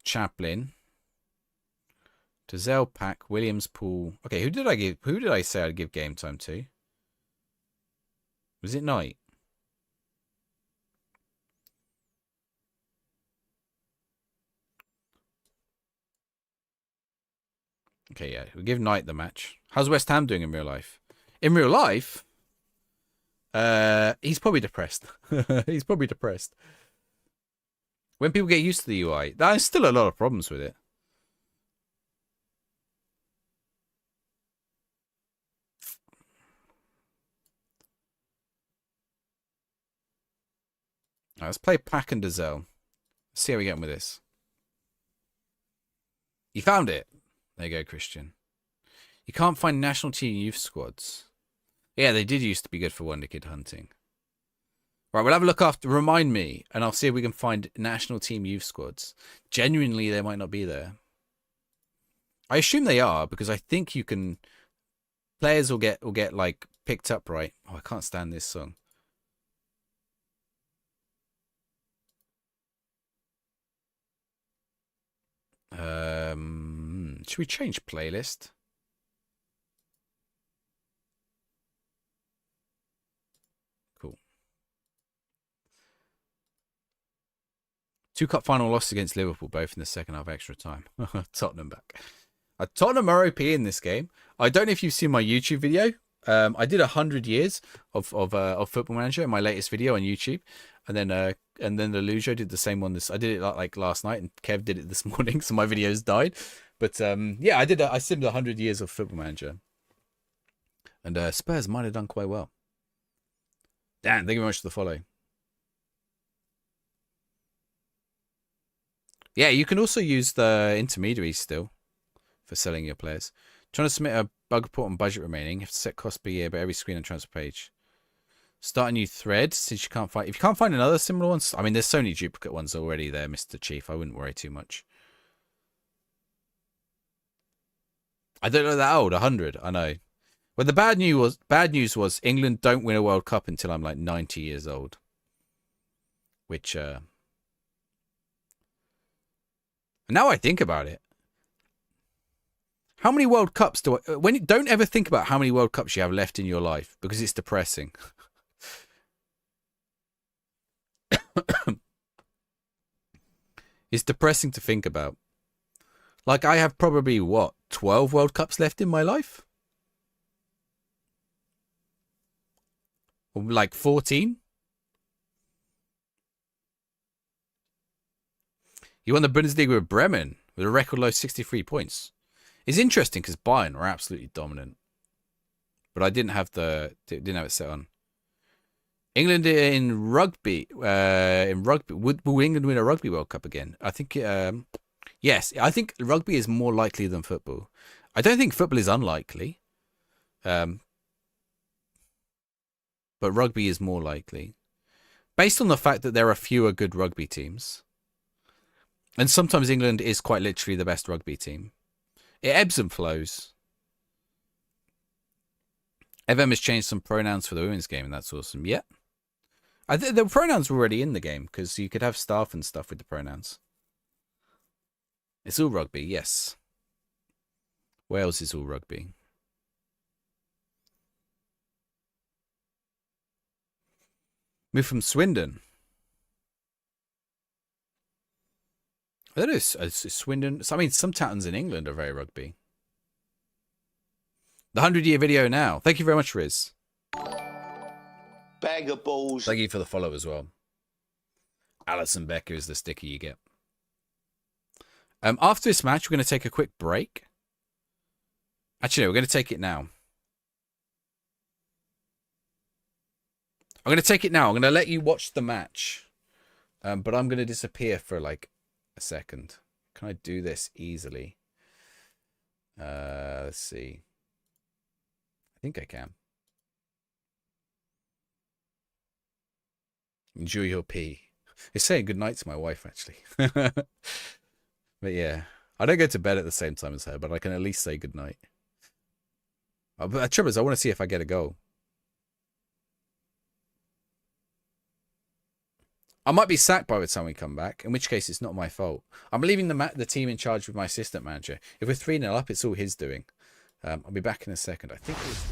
Chaplin. Dazelle, Pack, Williams, Poole. Okay, who did I say I'd give game time to? Was it Knight? Okay, yeah, we'll give Knight the match. How's West Ham doing in real life? In real life, he's probably depressed. He's probably depressed. When people get used to the UI, there's still a lot of problems with it. Right, let's play Pack and Dazelle. Let's see how we get on with this. You found it. There you go, Christian. You can't find national team youth squads. Yeah, they did used to be good for Wonder Kid hunting. Right, we'll have a look after. Remind me, and I'll see if we can find national team youth squads. Genuinely, they might not be there. I assume they are because I think you can. Players will get like picked up, right? Oh, I can't stand this song. Should we change playlist? Cool. 2 cup final losses against Liverpool, both in the second half extra time. Tottenham back. Tottenham are OP in this game. I don't know if you've seen my YouTube video. I did 100 years of Football Manager in my latest video on YouTube, and then the Lujo did the same one. I did it like last night, and Kev did it this morning, so my videos died. But yeah, I simmed 100 years of Football Manager, and Spurs might have done quite well. Dan, thank you very much for the follow. Yeah, you can also use the intermediaries still for selling your players. Trying to submit a bug report on budget remaining. You have to set cost per year, but every screen and transfer page. Start a new thread since you can't find. If you can't find another similar one, I mean, there's so many duplicate ones already there, Mr. Chief. I wouldn't worry too much. I don't know that old. 100. I know. Well, the bad news was England don't win a World Cup until I'm like 90 years old. Which now I think about it. How many World Cups don't ever think about how many World Cups you have left in your life because it's depressing. It's depressing to think about. Like I have probably 12 World Cups left in my life? Or like 14? You won the Bundesliga with Bremen with a record low 63 points. It's interesting because Bayern were absolutely dominant, but I didn't have it set on. England in rugby. Will England win a Rugby World Cup again? I think yes. I think rugby is more likely than football. I don't think football is unlikely, but rugby is more likely, based on the fact that there are fewer good rugby teams, and sometimes England is quite literally the best rugby team. It ebbs and flows. FM has changed some pronouns for the women's game, and that's awesome. Yeah. The pronouns were already in the game, because you could have staff and stuff with the pronouns. It's all rugby, yes. Wales is all rugby. Move from Swindon. That is Swindon. I mean, some towns in England are very rugby. The 100-year video now. Thank you very much, Riz. Bag of balls. Thank you for the follow as well. Alison Becker is the sticker you get. After this match, we're going to take a quick break. Actually, no, we're going to take it now. I'm going to take it now. I'm going to let you watch the match. But I'm going to disappear for like a second. Can I do this easily? Let's see. I think I can. Enjoy your pee. It's saying goodnight to my wife, actually. But yeah, I don't go to bed at the same time as her, but I can at least say goodnight. But the trouble is, I want to see if I get a goal. I might be sacked by the time we come back, in which case it's not my fault. I'm leaving the team in charge with my assistant manager. If we're 3-0 up, it's all his doing. I'll be back in a second. I think it was...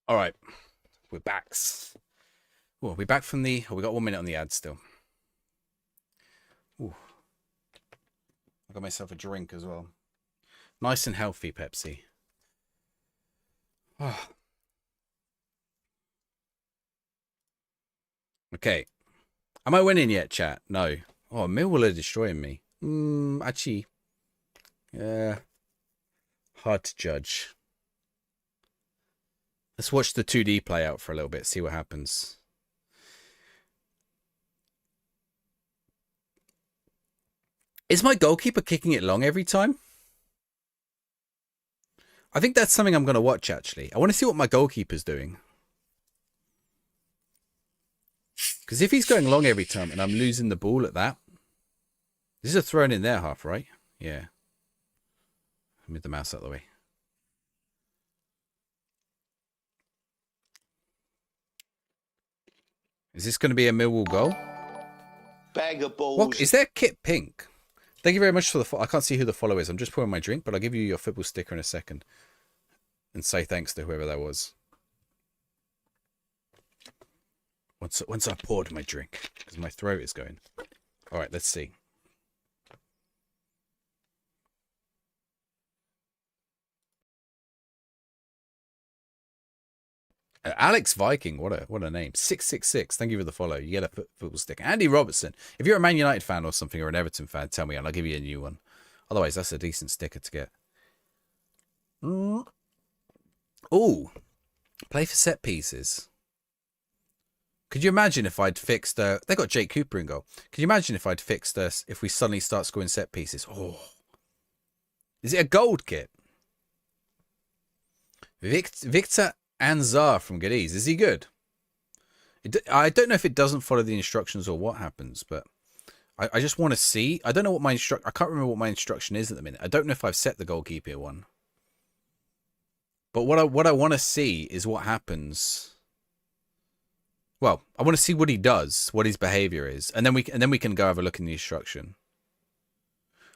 All right, we're back. Oh, we're back from the... Oh, we got 1 minute on the ad still. Ooh. I got myself a drink as well. Nice and healthy Pepsi. Oh. Okay. Am I winning yet, chat? No. Oh, Millwall are destroying me. Actually, hard to judge. Let's watch the 2D play out for a little bit, see what happens. Is my goalkeeper kicking it long every time? I think that's something I'm going to watch, actually. I want to see what my goalkeeper's doing. Because if he's going long every time and I'm losing the ball at that... This is a thrown in their half, right? Yeah. Move the mouse out of the way. Is this going to be a Millwall goal? Bag of balls. What? Is there Kit Pink? Thank you very much for the... I can't see who the follow is. I'm just pouring my drink, but I'll give you your football sticker in a second. And say thanks to whoever that was. Once I poured my drink, because my throat is going. All right, let's see. Alex Viking, what a name. 666. Thank you for the follow. You get a football sticker. Andy Robertson. If you're a Man United fan or something, or an Everton fan, tell me and I'll give you a new one. Otherwise, that's a decent sticker to get. Oh, play for set pieces. Could you imagine if I'd fixed... they got Jake Cooper in goal. Could you imagine if I'd fixed us if we suddenly start scoring set pieces? Oh. Is it a gold kit? Victor Anzar from Cadiz. Is he good? I don't know if it doesn't follow the instructions or what happens, but I just want to see. I don't know what my I can't remember what my instruction is at the minute. I don't know if I've set the goalkeeper one. But what I want to see is what happens. Well, I want to see what he does, what his behavior is, and then we can go have a look in the instruction.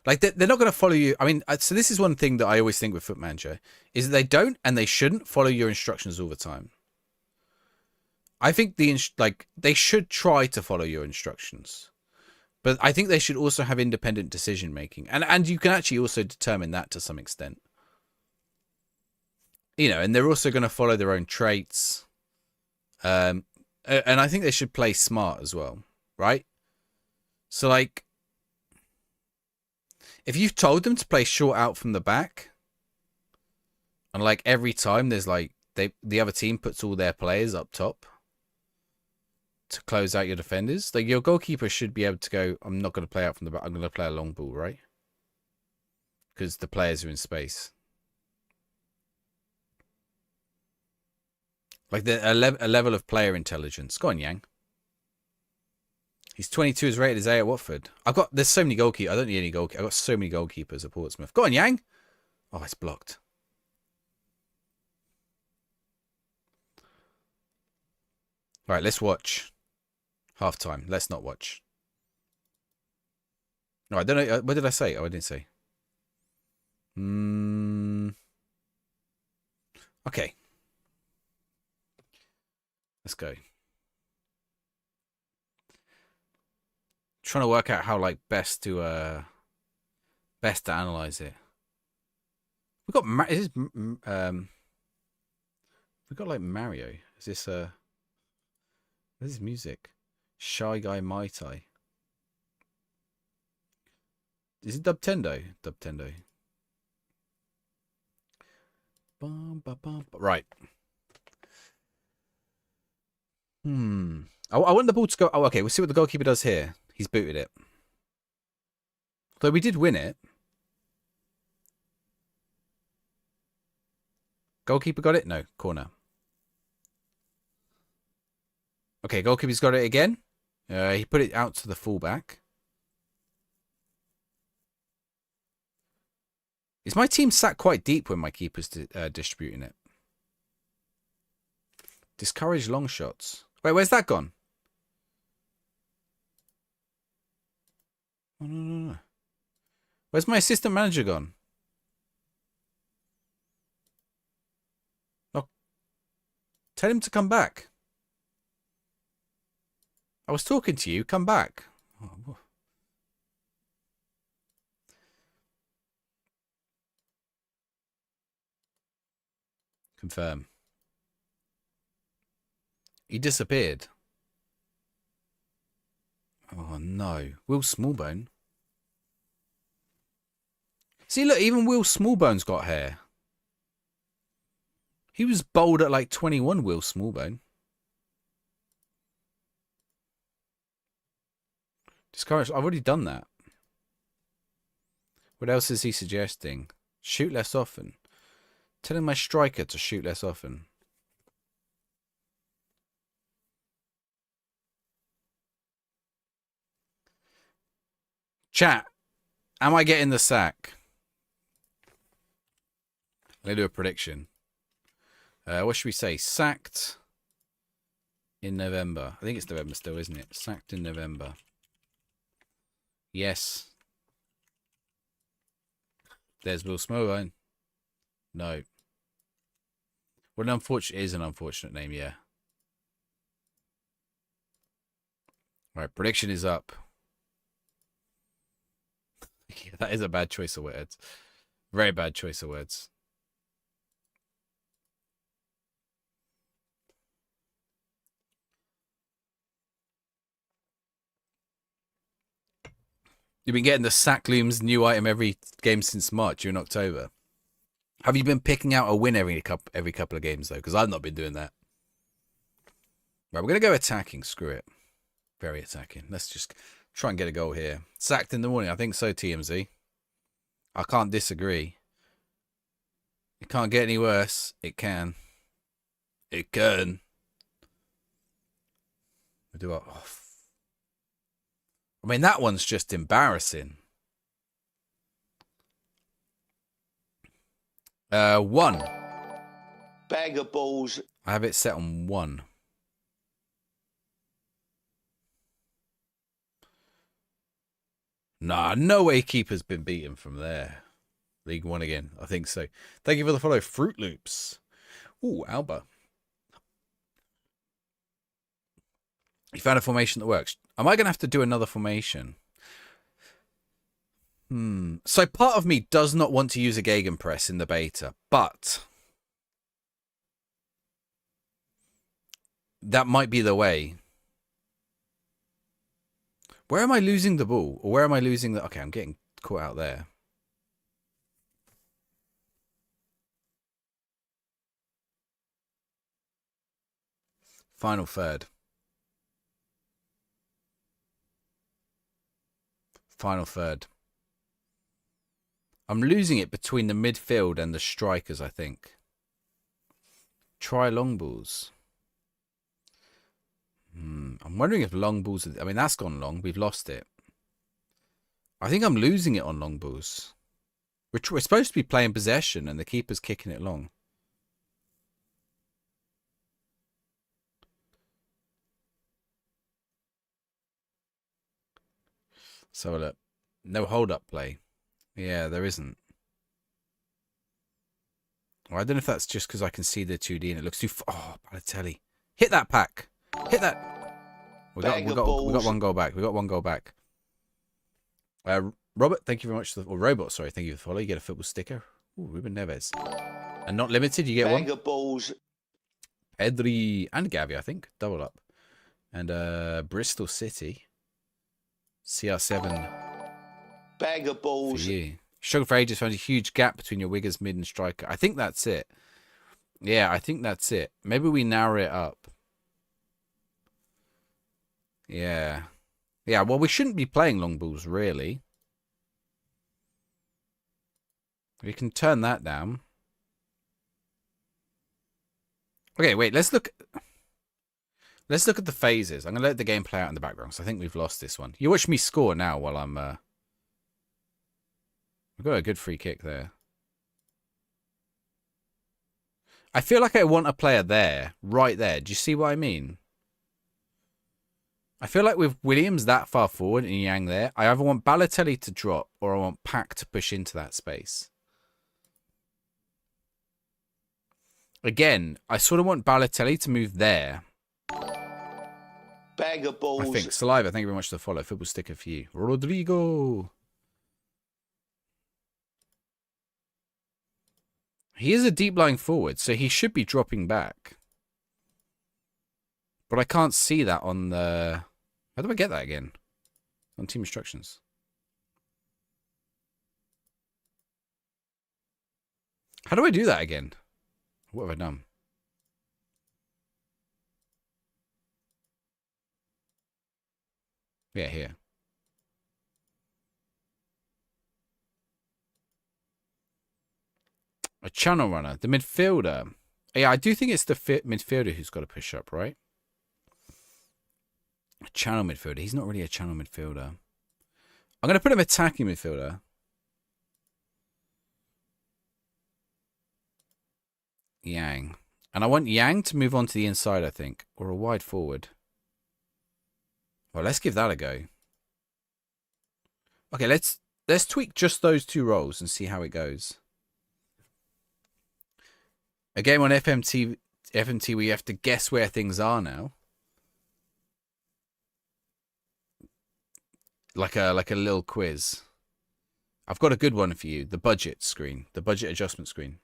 Like, they're not going to follow you. I mean, so this is one thing that I always think with Foot Manager, is that they don't and they shouldn't follow your instructions all the time. I think they should try to follow your instructions. But I think they should also have independent decision making. And you can actually also determine that to some extent. You know, and they're also going to follow their own traits. And I think they should play smart as well, right? So, like, if you've told them to play short out from the back, and like every time there's like the other team puts all their players up top to close out your defenders, like your goalkeeper should be able to go, I'm not going to play out from the back, I'm going to play a long ball, right? Because the players are in space. Like a level of player intelligence. Go on, Yang. He's 22, is rated as A at Watford. There's so many goalkeepers. I don't need any goalkeepers. I've got so many goalkeepers at Portsmouth. Go on, Yang. Oh, it's blocked. All right, let's watch. Half time. Let's not watch. No, I don't know. What did I say? Oh, I didn't say. Okay. Let's go. Trying to work out how like best to analyze it. We got we got like Mario. Is this what is this music? Shy Guy Mai Tai. Is it Dubtendo? Dubtendo. Right. I want the ball to go. Oh, okay. We'll see what the goalkeeper does here. He's booted it. Though we did win it. Goalkeeper got it? No. Corner. Okay, goalkeeper's got it again. He put it out to the fullback. Is my team sat quite deep when my keeper's distributing it? Discourage long shots. Wait, where's that gone? Oh, no. Where's my assistant manager gone? Oh, tell him to come back. I was talking to you. Come back. Oh. Confirm. He disappeared. Oh, no. Will Smallbone. See, look, even Will Smallbone's got hair. He was bold at like 21, Will Smallbone. Discouraged. I've already done that. What else is he suggesting? Shoot less often. Telling my striker to shoot less often. Chat. Am I getting the sack? Let me do a prediction. What should we say? Sacked in November. I think it's November still, isn't it? Sacked in November. Yes. There's Will Smallbone. No. Well, it is an unfortunate name, yeah. Right, prediction is up. Yeah, that is a bad choice of words. Very bad choice of words. You've been getting the Sackloom's new item every game since March. You're in October. Have you been picking out a win every couple of games, though? Because I've not been doing that. Right, we're going to go attacking. Screw it. Very attacking. Let's just try and get a goal here. Sacked in the morning. I think so, TMZ. I can't disagree. It can't get any worse. It can. It can. I mean, that one's just embarrassing. 1. Bag of balls. I have it set on 1. Nah, no way keeper's been beaten from there. League 1 again. I think so. Thank you for the follow. Fruit Loops. Ooh, Alba. You found a formation that works. Am I going to have to do another formation? So part of me does not want to use a Gegenpress in the beta, but that might be the way. Where am I losing the ball? Or where am I losing the... Okay, I'm getting caught out there. Final third. Final third. I'm losing it between the midfield and the strikers, I think. Try long balls. I'm wondering if long balls... I mean, that's gone long. We've lost it. I think I'm losing it on long balls. We're supposed to be playing possession and the keeper's kicking it long. So look. No hold-up play. Yeah, there isn't. Well, I don't know if that's just because I can see the 2D and it looks too... Oh, Balotelli. Hit that pack. Hit that. We got one goal back. We got one goal back. Robert, thank you very much. Or Robot, sorry. Thank you for the follow. You get a football sticker. Ooh, Ruben Neves. And not limited, you get one. Bag of balls. Pedri and Gavi, I think. Double up. And Bristol City. CR7. Bag of balls. For you. Struggle for ages, found a huge gap between your wiggers, mid and striker. I think that's it. Yeah, I think that's it. Maybe we narrow it up. Yeah. Yeah, well, we shouldn't be playing long balls, really. We can turn that down. Okay, wait, let's look at the phases. I'm going to let the game play out in the background, so I think we've lost this one. You watch me score now while I'm... We've got a good free kick there. I feel like I want a player there, right there. Do you see what I mean? I feel like with Williams that far forward and Yang there, I either want Balotelli to drop or I want Pack to push into that space. Again, I sort of want Balotelli to move there. Bag of balls. I think. Saliva, thank you very much for the follow. Football sticker for you. Rodrigo. He is a deep lying forward, so he should be dropping back. But I can't see that on the... How do I get that again? On team instructions. How do I do that again? What have I done? Yeah, here. A channel runner. The midfielder. Yeah, I do think it's the midfielder who's got to push up, right? A channel midfielder. He's not really a channel midfielder. I'm going to put him attacking midfielder. Yang. And I want Yang to move on to the inside, I think. Or a wide forward. Well, let's give that a go. Okay, let's tweak just those two roles and see how it goes. A game on FMT where you have to guess where things are now. Like a little quiz. I've got a good one for you. The budget screen. The budget adjustment screen.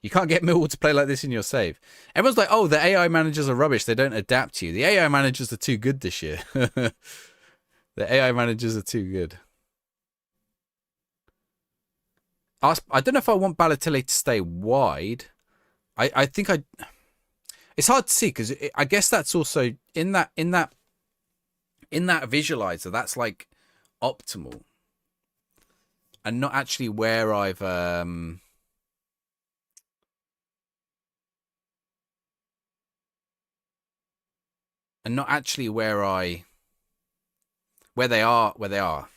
You can't get Millwall to play like this in your save. Everyone's like, oh, the AI managers are rubbish. They don't adapt to you. The AI managers are too good this year. The AI managers are too good. I don't know if I want Balotelli to stay wide. I think I. It's hard to see because I guess that's also in that visualizer. That's like optimal, and not actually where I've and not actually where they are.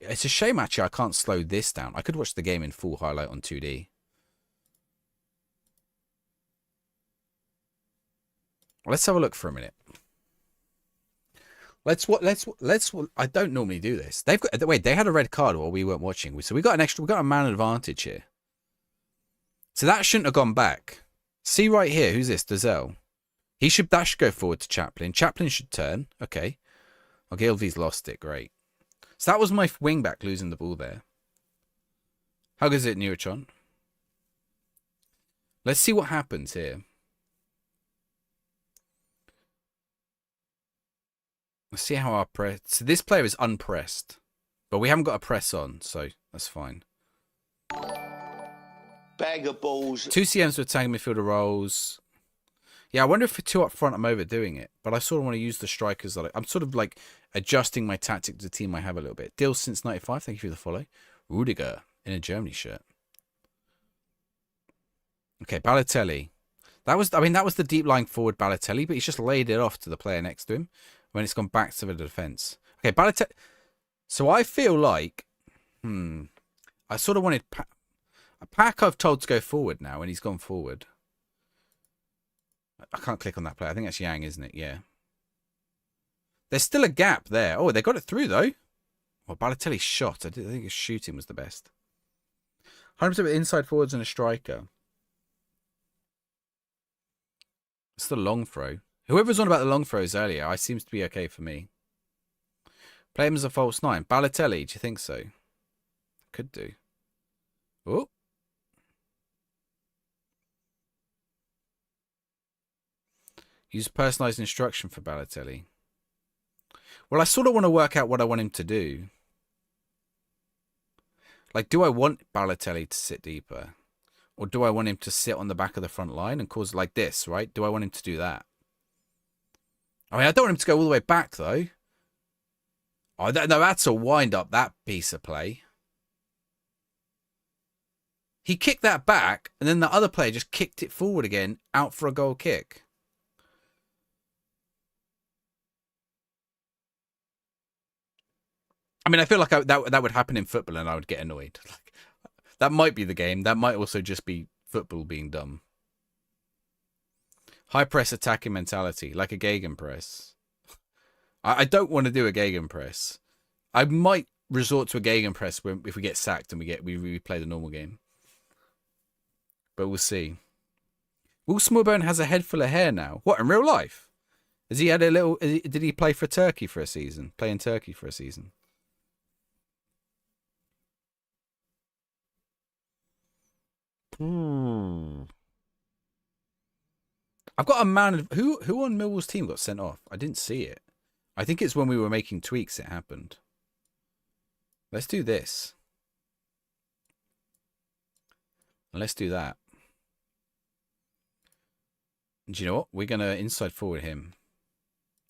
It's a shame actually I can't slow this down. I could watch the game in full highlight on 2D. Let's have a look for a minute. Let's. I don't normally do this. They had a red card while we weren't watching, so we got a man advantage here. So that shouldn't have gone back. See right here, who's this? Dazelle. That should go forward to Chaplin. Chaplin should turn. Okay. Ogilvy's lost it. Great. So that was my wing back losing the ball there. How good is it, Neurochon? Let's see what happens here. Let's see how our press... So this player is unpressed. But we haven't got a press on, so that's fine. Bag of balls. 2 CMs with attacking midfielder roles. Yeah, I wonder if for 2 up front I'm overdoing it. But I sort of want to use the strikers. I'm sort of like adjusting my tactic to the team I have a little bit. Deal since 95. Thank you for the follow. Rudiger in a Germany shirt. Okay, Balotelli. That was the deep lying forward Balotelli, but he's just laid it off to the player next to him when it's gone back to the defense. Okay, Balotelli. So I feel like, I sort of wanted Pack I've told to go forward now, and he's gone forward. I can't click on that player. I think that's Yang, isn't it? Yeah. There's still a gap there. Oh, they got it through, though. Well, Balotelli's shot. I think his shooting was the best. 100% with inside forwards and a striker. It's the long throw. Whoever was on about the long throws earlier, I seems to be okay for me. Play him as a false 9. Balotelli, do you think so? Could do. Oh. Use personalised instruction for Balotelli. Well, I sort of want to work out what I want him to do. Like, do I want Balotelli to sit deeper? Or do I want him to sit on the back of the front line and cause like this, right? Do I want him to do that? I mean, I don't want him to go all the way back, though. Oh, no, that's a wind-up, that piece of play. He kicked that back, and then the other player just kicked it forward again, out for a goal kick. I mean, I feel like that would happen in football, and I would get annoyed. Like, that might be the game. That might also just be football being dumb. High press attacking mentality, like a gegenpress. I don't want to do a gegenpress. I might resort to a gegenpress if we get sacked and we play the normal game. But we'll see. Will Smallbone has a head full of hair now. What, in real life? Has he had a little... Did he play for Turkey for a season? Play in Turkey for a season? I've got a man... Who on Millwall's team got sent off? I didn't see it. I think it's when we were making tweaks it happened. Let's do this. And let's do that. And do you know what? We're going to inside forward him.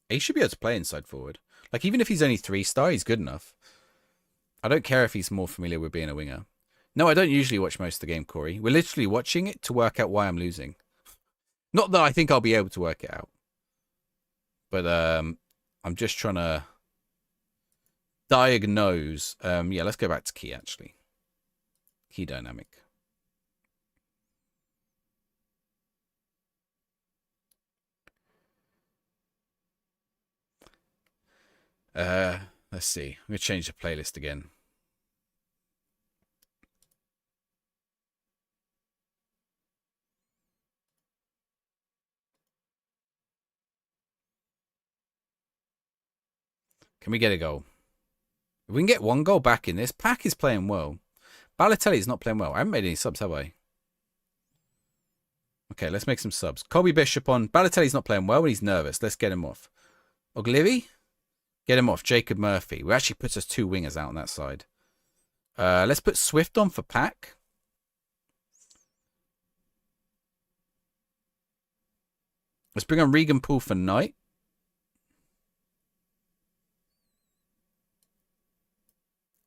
He should be able to play inside forward. Like, even if he's only 3-star, he's good enough. I don't care if he's more familiar with being a winger. No, I don't usually watch most of the game, Corey. We're literally watching it to work out why I'm losing. Not that I think I'll be able to work it out. But I'm just trying to diagnose. Yeah, let's go back to key, actually. Key dynamic. Let's see. I'm going to change the playlist again. Can we get a goal? If we can get one goal back in this, Pack is playing well. Balotelli is not playing well. I haven't made any subs, have I? Okay, let's make some subs. Colby Bishop on. Balotelli's not playing well and he's nervous. Let's get him off. Oglivy? Get him off. Jacob Murphy. We actually put us 2 wingers out on that side. Let's put Swift on for pack. Let's bring on Regan Poole for Knight.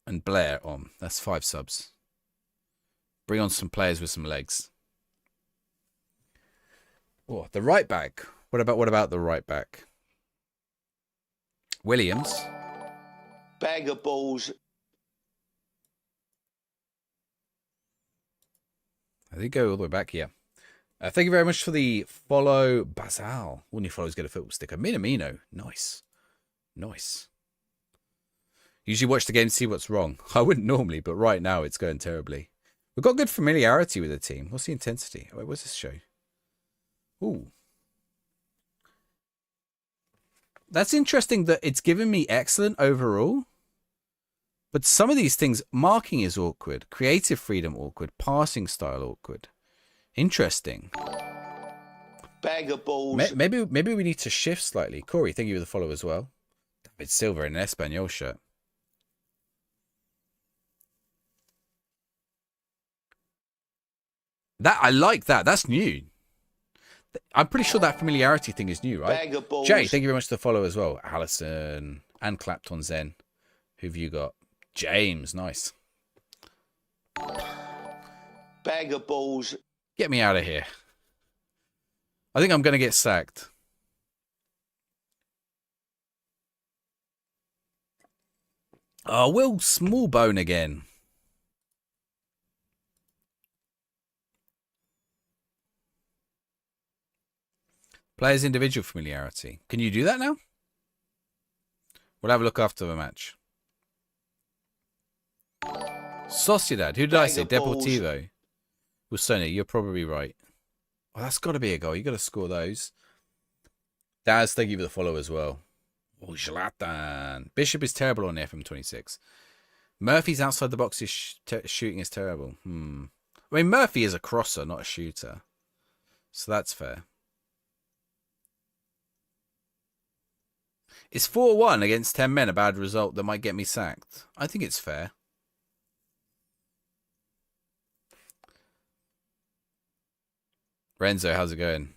And Blair on. That's 5 subs. Bring on some players with some legs. Oh, the right back. What about the right back? Williams. Bag of balls. I think go all the way back here. Thank you very much for the follow, Basal. All new followers get a football sticker. Minamino. Nice. Nice. Usually watch the game to see what's wrong. I wouldn't normally, but right now it's going terribly. We've got good familiarity with the team. What's the intensity? Wait, what's this show? Ooh. That's interesting that it's given me excellent overall. But some of these things, marking is awkward. Creative freedom awkward. Passing style awkward. Interesting. Bag of balls. Maybe we need to shift slightly. Corey, thank you for the follow as well. David Silva in an Espanyol shirt. That I like that. That's new. I'm pretty sure that familiarity thing is new, right? Bag of balls. Jay, thank you very much for the follow as well. Allison and Clapton Zen. Who've you got? James, nice. Bag of balls. Get me out of here. I think I'm going to get sacked. Oh, Will Smallbone again. Players' individual familiarity. Can you do that now? We'll have a look after the match. Sociedad. Who did I say? Deportivo. Well, Sonny, you're probably right. Oh, that's got to be a goal. You got to score those. Daz, thank you for the follow as well. Oh, Zlatan. Bishop is terrible on the FM26. Murphy's outside the box. Shooting is terrible. I mean, Murphy is a crosser, not a shooter. So that's fair. Is 4-1 against 10 men a bad result that might get me sacked? I think it's fair. Renzo, how's it going?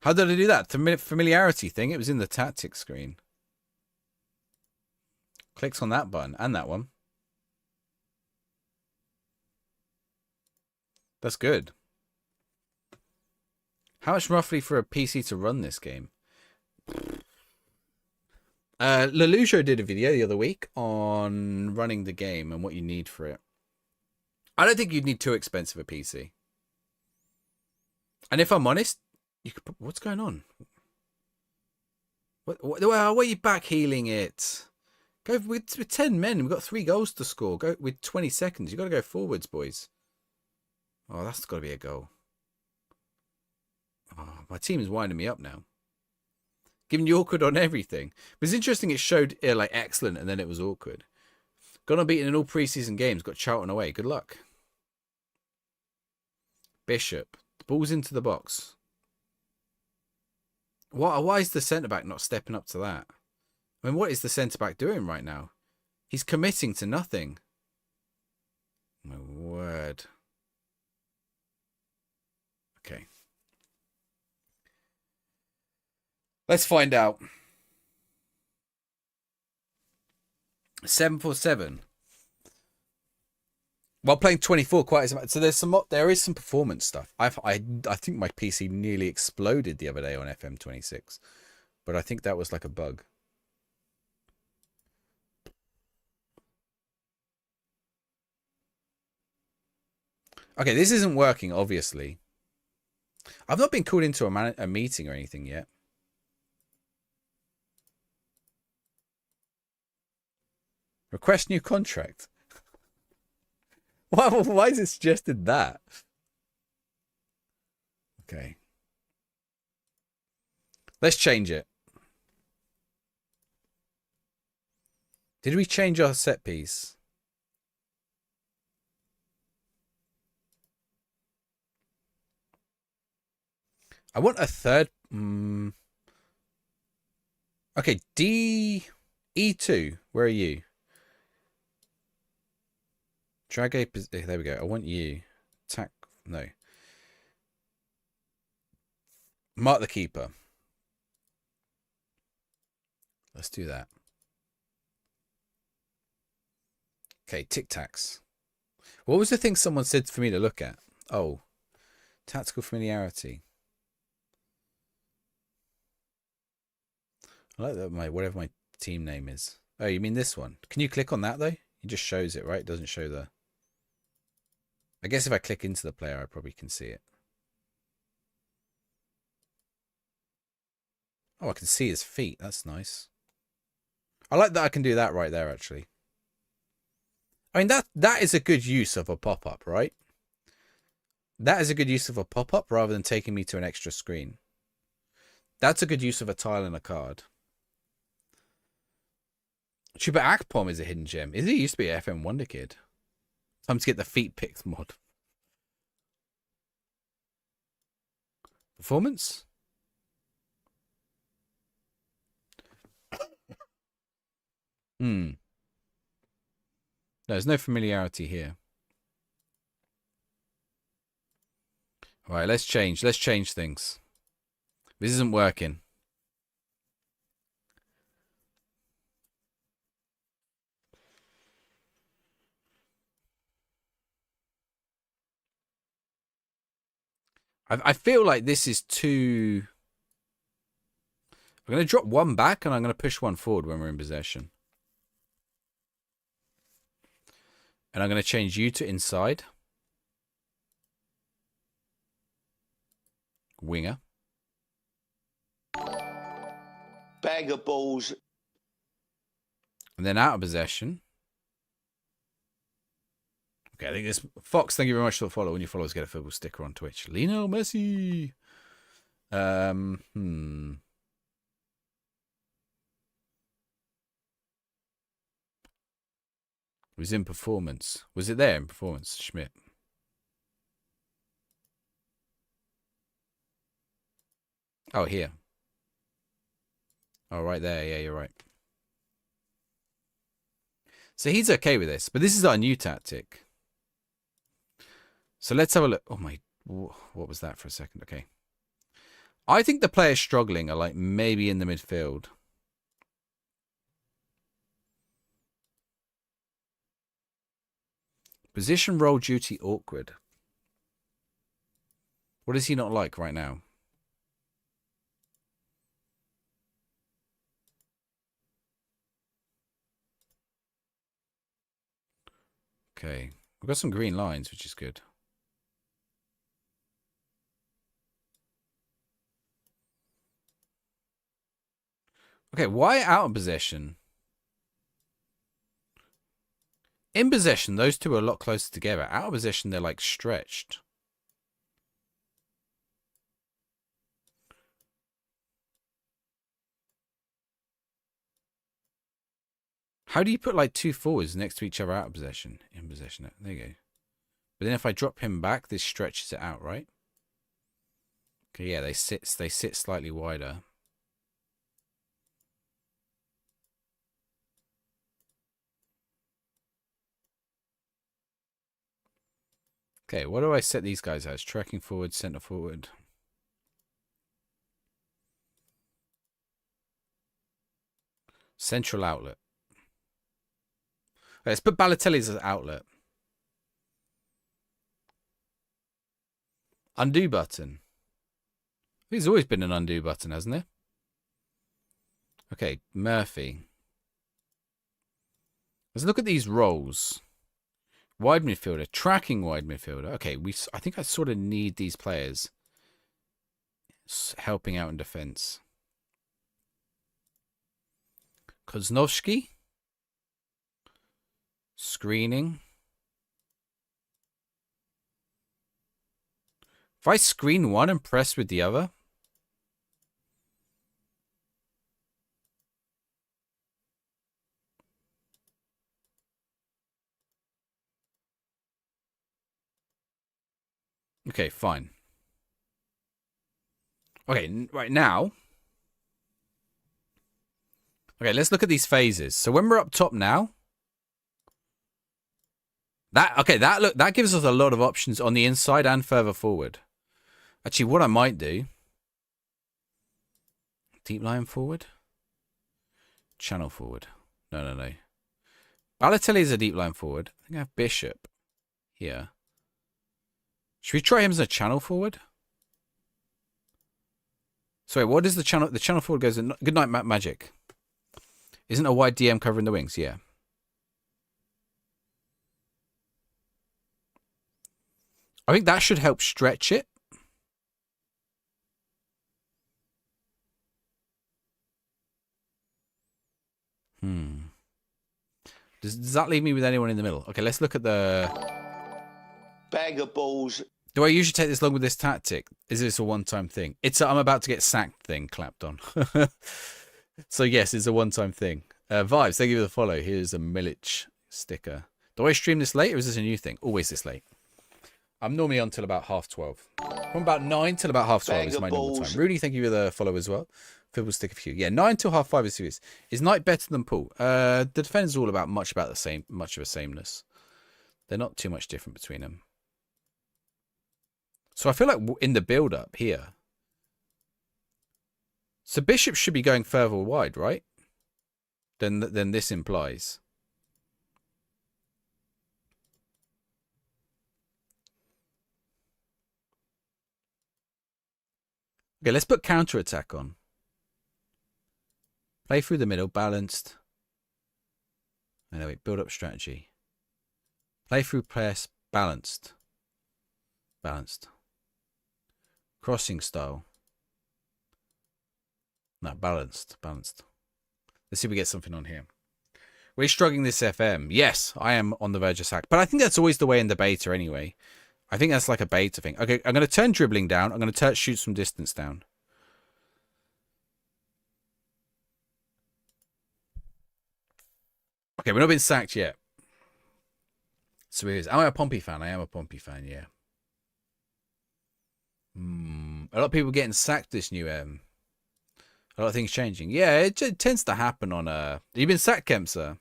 How did I do that? The familiarity thing, it was in the tactics screen. Clicks on that button and that one. That's good. How much roughly for a PC to run this game? Lelujo did a video the other week on running the game and what you need for it. I don't think you'd need too expensive a PC. And if I'm honest, you could. What's going on? What are you back healing it? Go with 10 men. We've got 3 goals to score. Go with 20 seconds. You've got to go forwards, boys. Oh, that's got to be a goal. Oh, my team is winding me up now. Giving you awkward on everything. But it's interesting it showed like excellent and then it was awkward. Gone unbeaten in all preseason games. Got Charlton away. Good luck. Bishop. The ball's into the box. Why is the centre-back not stepping up to that? I mean, what is the centre-back doing right now? He's committing to nothing. My word. Okay. Let's find out. 747. While playing 24 quite as much. So there is some performance stuff. I think my PC nearly exploded the other day on FM26. But I think that was like a bug. Okay, this isn't working, obviously. I've not been called into a meeting or anything yet. Request new contract. Why is it suggested that? Okay. Let's change it. Did we change our set piece? I want a third. Okay, E2. Where are you? Drag a... There we go. I want you. Attack... No. Mark the keeper. Let's do that. Okay, tic-tacs. What was the thing someone said for me to look at? Oh, tactical familiarity. I like that whatever my team name is. Oh, you mean this one? Can you click on that though? It just shows it, right? It doesn't show the... I guess if I click into the player, I probably can see it. Oh, I can see his feet. That's nice. I like that I can do that right there, actually. I mean, that is a good use of a pop-up, right? That is a good use of a pop-up rather than taking me to an extra screen. That's a good use of a tile and a card. Chuba Akpom is a hidden gem. Is he used to be an FM Wonder Kid? Time to get the feet picked mod. Performance? No, there's no familiarity here. All right, let's change. Let's change things. This isn't working. I feel like this is too... I'm going to drop one back and I'm going to push one forward when we're in possession. And I'm going to change you to inside. Winger. Bag of balls. And then out of possession. Okay, I think this... Fox, thank you very much for the follow. When your followers get a football sticker on Twitch. Lionel Messi. It was in performance. Was it there in performance, Schmidt? Oh, here. Oh, right there. Yeah, you're right. So he's okay with this, but this is our new tactic. So let's have a look. Oh my, what was that for a second? Okay. I think the players struggling are like maybe in the midfield. Position, role, duty, awkward. What is he not like right now? Okay. We've got some green lines, which is good. Okay, why out of possession? In possession, those two are a lot closer together. Out of possession, they're like stretched. How do you put like two forwards next to each other out of possession? In possession. There you go. But then if I drop him back, this stretches it out, right? Okay, yeah, they sit slightly wider. Okay, what do I set these guys as? Tracking forward, centre forward. Central outlet. Okay, let's put Balotelli's as outlet. Undo button. There's always been an undo button, hasn't there? Okay, Murphy. Let's look at these roles. Wide midfielder, tracking wide midfielder. Okay, I think I sort of need these players helping out in defense. Koznovsky. Screening. If I screen one and press with the other. Okay, fine. Okay, right now. Okay, let's look at these phases. So when we're up top now, That gives us a lot of options on the inside and further forward. Actually, what I might do, deep line forward, channel forward. No. Balotelli is a deep line forward. I think I have Bishop here. Should we try him as a channel forward? Sorry, what is the channel? The channel forward goes in. Good night, Magic. Isn't a wide DM covering the wings? Yeah. I think that should help stretch it. Does that leave me with anyone in the middle? Okay, let's look at the... Bag of balls. Do I usually take this long with this tactic? Is this a one-time thing? It's a I'm about to get sacked thing clapped on. So yes, it's a one-time thing. Vibes, thank you for the follow. Here's a Milic sticker. Do I stream this late or is this a new thing? Always this late. I'm normally on till about 12:30. From about 9 till about 12:30 is my normal time. Rudy, thank you for the follow as well. Phil will stick a few. Yeah, 9 till 5:30 is serious. Is Knight better than Paul? The defenders are all about much of a sameness. They're not too much different between them. So I feel like in the build-up here, so Bishop should be going further wide, right? Than this implies. Okay, let's put counter-attack on. Play through the middle, balanced. And then build up strategy. Play through press, balanced. Balanced. Crossing style. No, balanced. Let's see if we get something on here. We're struggling this FM. Yes, I am on the verge of sack. But I think that's always the way in the beta anyway. I think that's like a beta thing. Okay, I'm going to turn dribbling down. I'm going to shoot from distance down. Okay, we're not been sacked yet. So here's... Am I a Pompey fan? I am a Pompey fan, yeah. A lot of people getting sacked this new a lot of things changing. Yeah, it tends to happen on You've been sacked, Kempser.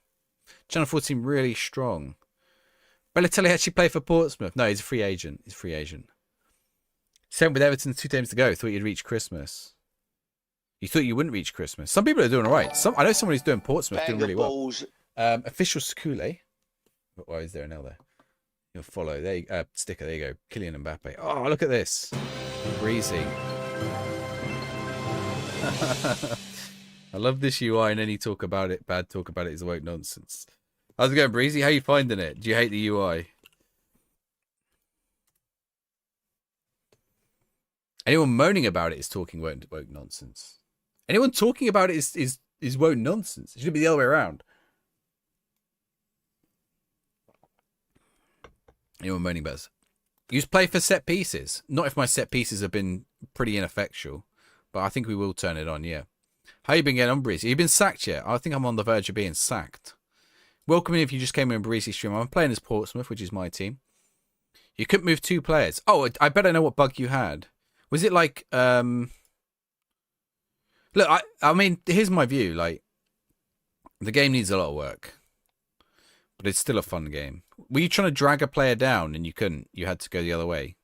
Channel 4 seem really strong. Balotelli actually played for Portsmouth. No, he's a free agent. Same with Everton, 2 games to go. Thought you'd reach Christmas. You thought you wouldn't reach Christmas. Some people are doing all right. I know someone who's doing Portsmouth doing really well. Official Skule. Why is there an L there? You'll follow. There you, sticker. There you go. Kylian Mbappe. Oh, look at this. Breezy. I love this UI and any talk about it, bad talk about it is woke nonsense. How's it going, Breezy? How you finding it? Do you hate the UI? Anyone moaning about it is talking woke nonsense. Anyone talking about it is woke nonsense. It should be the other way around. Anyone moaning about it? Use play for set pieces. Not if my set pieces have been pretty ineffectual. But I think we will turn it on, yeah. How you been getting on, Breezy? You been sacked yet? I think I'm on the verge of being sacked. Welcome in if you just came in Breezy stream. I'm playing as Portsmouth, which is my team. You couldn't move 2 players. Oh, I bet I know what bug you had. Was it like... Look, I mean, here's my view. Like, the game needs a lot of work. But it's still a fun game. Were you trying to drag a player down and you couldn't? You had to go the other way.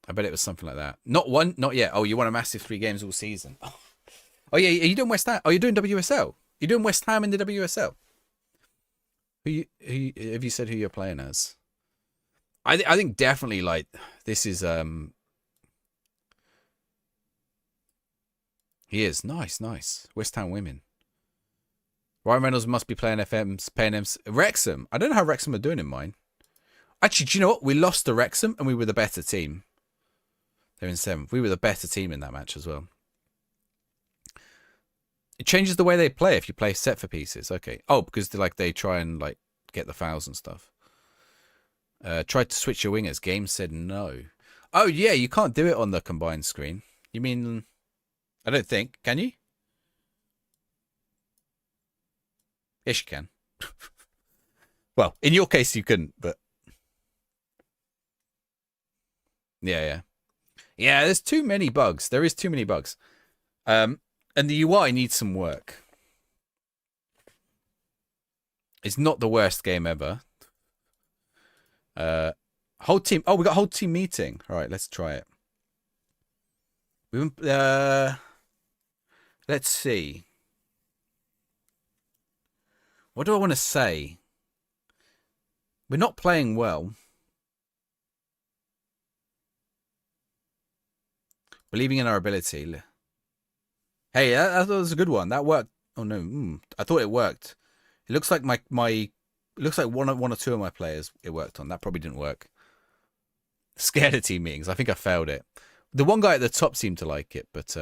I bet it was something like that. Not yet. Oh, you won a massive 3 games all season. Oh yeah, are you doing West Ham? Oh, you're doing WSL. You're doing West Ham in the WSL. Who have you said who you're playing as? I think definitely like this is he is nice. West Ham women. Ryan Reynolds must be playing Wrexham. I don't know how Wrexham are doing in mine. Actually, do you know what? We lost to Wrexham and we were the better team. They're in 7th. We were the better team in that match as well. It changes the way they play if you play set for pieces. Okay. Oh, because they try and like get the fouls and stuff. Tried to switch your wingers. Game said no. Oh yeah, you can't do it on the combined screen. You mean? I don't think. Can you? Yes, you can. Well, in your case, you couldn't, but yeah. There's too many bugs. There is too many bugs. And the UI needs some work. It's not the worst game ever. Whole team. Oh, we got a whole team meeting. All right, let's try it. Let's see. What do I want to say? We're not playing well. Believing in our ability. Hey, that was a good one. That worked. Oh no, I thought it worked. It looks like it looks like one or two of my players it worked on. That probably didn't work. Scared of team meetings. I think I failed it. The one guy at the top seemed to like it, but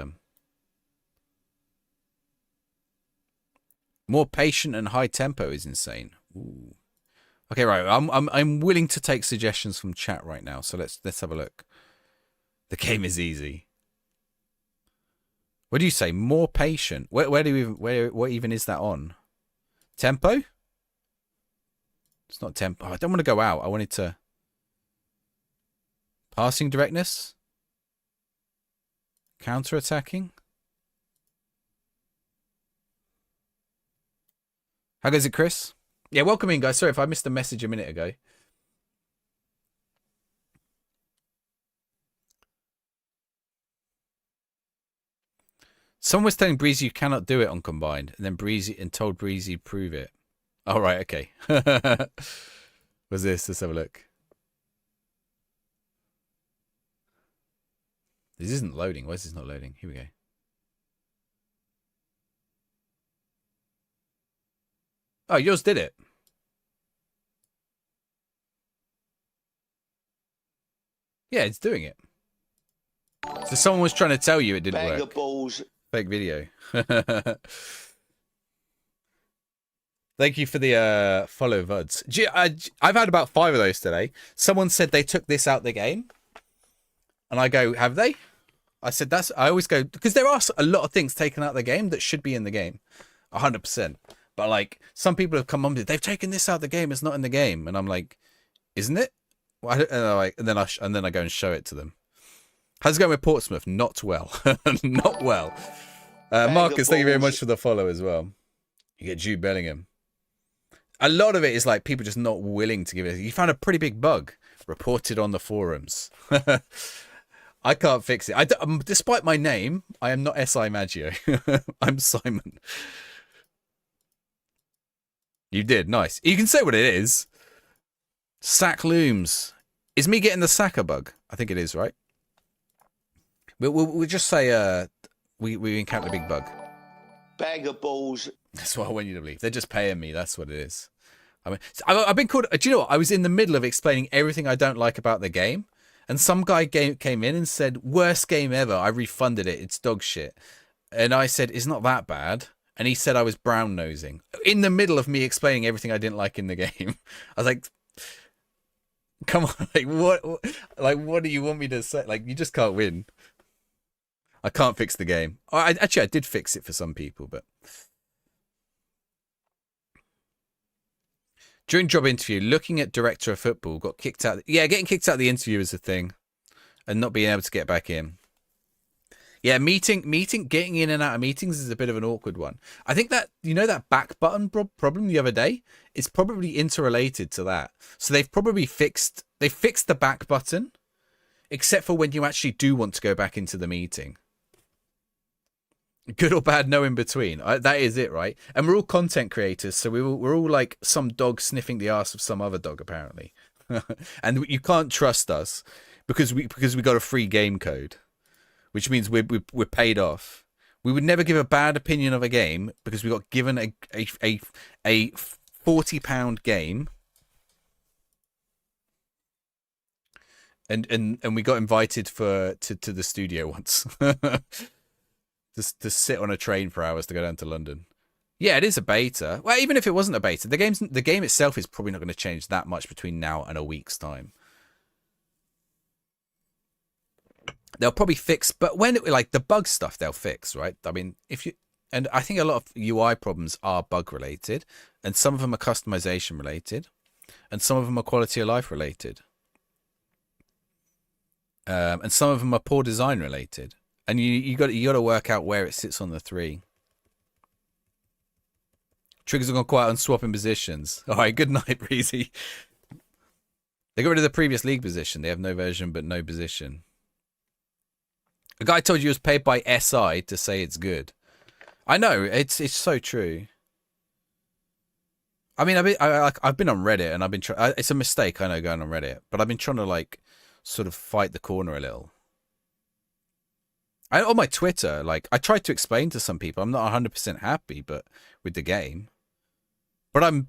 more patient and high tempo is insane. Ooh. Okay, right. I'm willing to take suggestions from chat right now. So let's have a look. The game is easy. What do you say? More patient. What even is that on? Tempo? It's not tempo. I don't want to go out. I wanted to. Passing directness. Counter attacking. How goes it, Chris? Yeah, welcome in, guys. Sorry if I missed a message a minute ago. Someone was telling Breezy you cannot do it on combined, and then told Breezy prove it. All right, okay. What's this? Let's have a look. This isn't loading. Why is this not loading? Here we go. Oh, yours did it. Yeah, it's doing it. So someone was trying to tell you it didn't Bag work. of balls. Fake video. Thank you for the follow VODs. I've had about 5 of those today. Someone said they took this out the game. And I go, have they? I said, I always go, because there are a lot of things taken out of the game that should be in the game. 100%. But like, some people have come on with, they've taken this out of the game, it's not in the game. And I'm like, isn't it? Well, and then I go and show it to them. How's it going with Portsmouth? Not well. Not well. Marcus, thank you very much for the follow as well. You get Jude Bellingham. A lot of it is like people just not willing to give it. You found a pretty big bug reported on the forums. I can't fix it. Despite my name, I am not S.I. Maggio. I'm Simon. You did. Nice. You can say what it is. Sack looms. Is me getting the Saka bug? I think it is, right? We'll just say we encountered a big bug. Bag of balls. That's what I want you to believe. They're just paying me. That's what it is. I mean, I've been called. Do you know what? I was in the middle of explaining everything I don't like about the game, and some guy came in and said, "Worst game ever." I refunded it. It's dog shit. And I said, "It's not that bad." And he said I was brown nosing in the middle of me explaining everything I didn't like in the game. I was like, "Come on, like what? What do you want me to say? Like, you just can't win." I can't fix the game. I did fix it for some people, but. During job interview, looking at director of football, got kicked out. Yeah, getting kicked out of the interview is a thing. And not being able to get back in. Yeah, getting in and out of meetings is a bit of an awkward one. I think that, that back button problem the other day is probably interrelated to that. So they've probably fixed the back button, except for when you actually do want to go back into the meeting. Good or bad, no in between. That is it, right? And we're all content creators, so we're all like some dog sniffing the ass of some other dog, apparently. And you can't trust us because we got a free game code, which means we're paid off. We would never give a bad opinion of a game because we got given a £40 game, and we got invited to the studio once. To sit on a train for hours to go down to London. Yeah, it is a beta. Well, even if it wasn't a beta, the game itself is probably not going to change that much between now and a week's time. They'll probably fix, but when the bug stuff, they'll fix, right? I mean, and I think a lot of UI problems are bug related, and some of them are customization related, and some of them are quality of life related, and some of them are poor design related. And you got to work out where it sits on the 3. Triggers are gone quiet on swapping positions. All right, good night, Breezy. They got rid of the previous league position. They have no version but no position. A guy told you he was paid by SI to say it's good. I know, it's so true. I mean, I've been on Reddit and I've been it's a mistake, I know, going on Reddit, but I've been trying to like sort of fight the corner a little. On my Twitter, like I tried to explain to some people I'm not 100% happy, but with the game, but I'm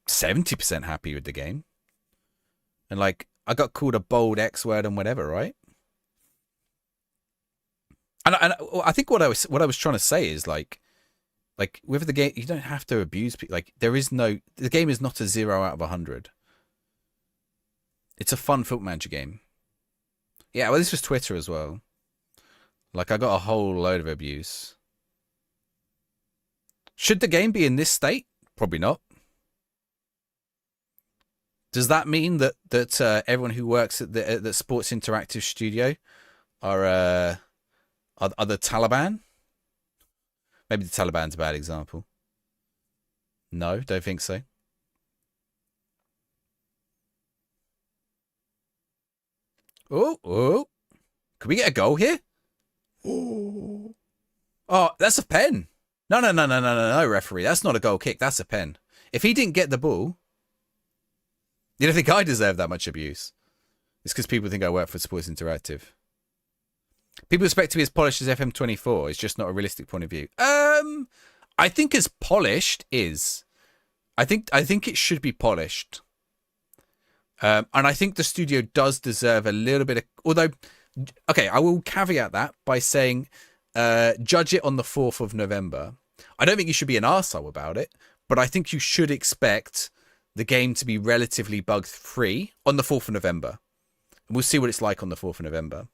70% happy with the game, and like I got called a bold X word and whatever, right? And I think what I was trying to say is like with the game, you don't have to abuse people. Like the game is not a 0 out of 100. It's a fun Football Manager game. Yeah, well, this was Twitter as well. Like, I got a whole load of abuse. Should the game be in this state? Probably not. Does that mean that everyone who works at the Sports Interactive Studio are the Taliban? Maybe the Taliban's a bad example. No, don't think so. Oh. Can we get a goal here? Oh, that's a pen. No, referee. That's not a goal kick. That's a pen. If he didn't get the ball, you don't think I deserve that much abuse? It's because people think I work for Sports Interactive. People expect to be as polished as FM24. It's just not a realistic point of view. I think as polished is. I think it should be polished. And I think the studio does deserve a little bit of... Although, okay, I will caveat that by saying judge it on the 4th of November. I don't think you should be an arsehole about it, but I think you should expect the game to be relatively bug-free on the 4th of November. And we'll see what it's like on the 4th of November.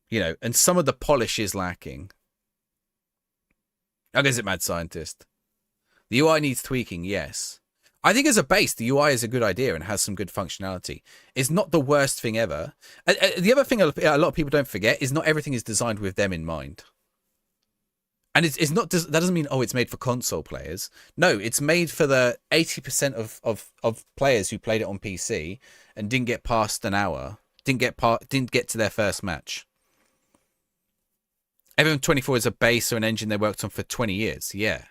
You know, and some of the polish is lacking. I guess it, Mad Scientist. The UI needs tweaking, yes. I think as a base, the UI is a good idea and has some good functionality. It's not the worst thing ever. The other thing a lot of people don't forget is not everything is designed with them in mind. And it's not, that doesn't mean, oh, it's made for console players. No, it's made for the 80% of players who played it on PC and didn't get past an hour, didn't get to their first match. FM24 is a base or an engine they worked on for 20 years. Yeah.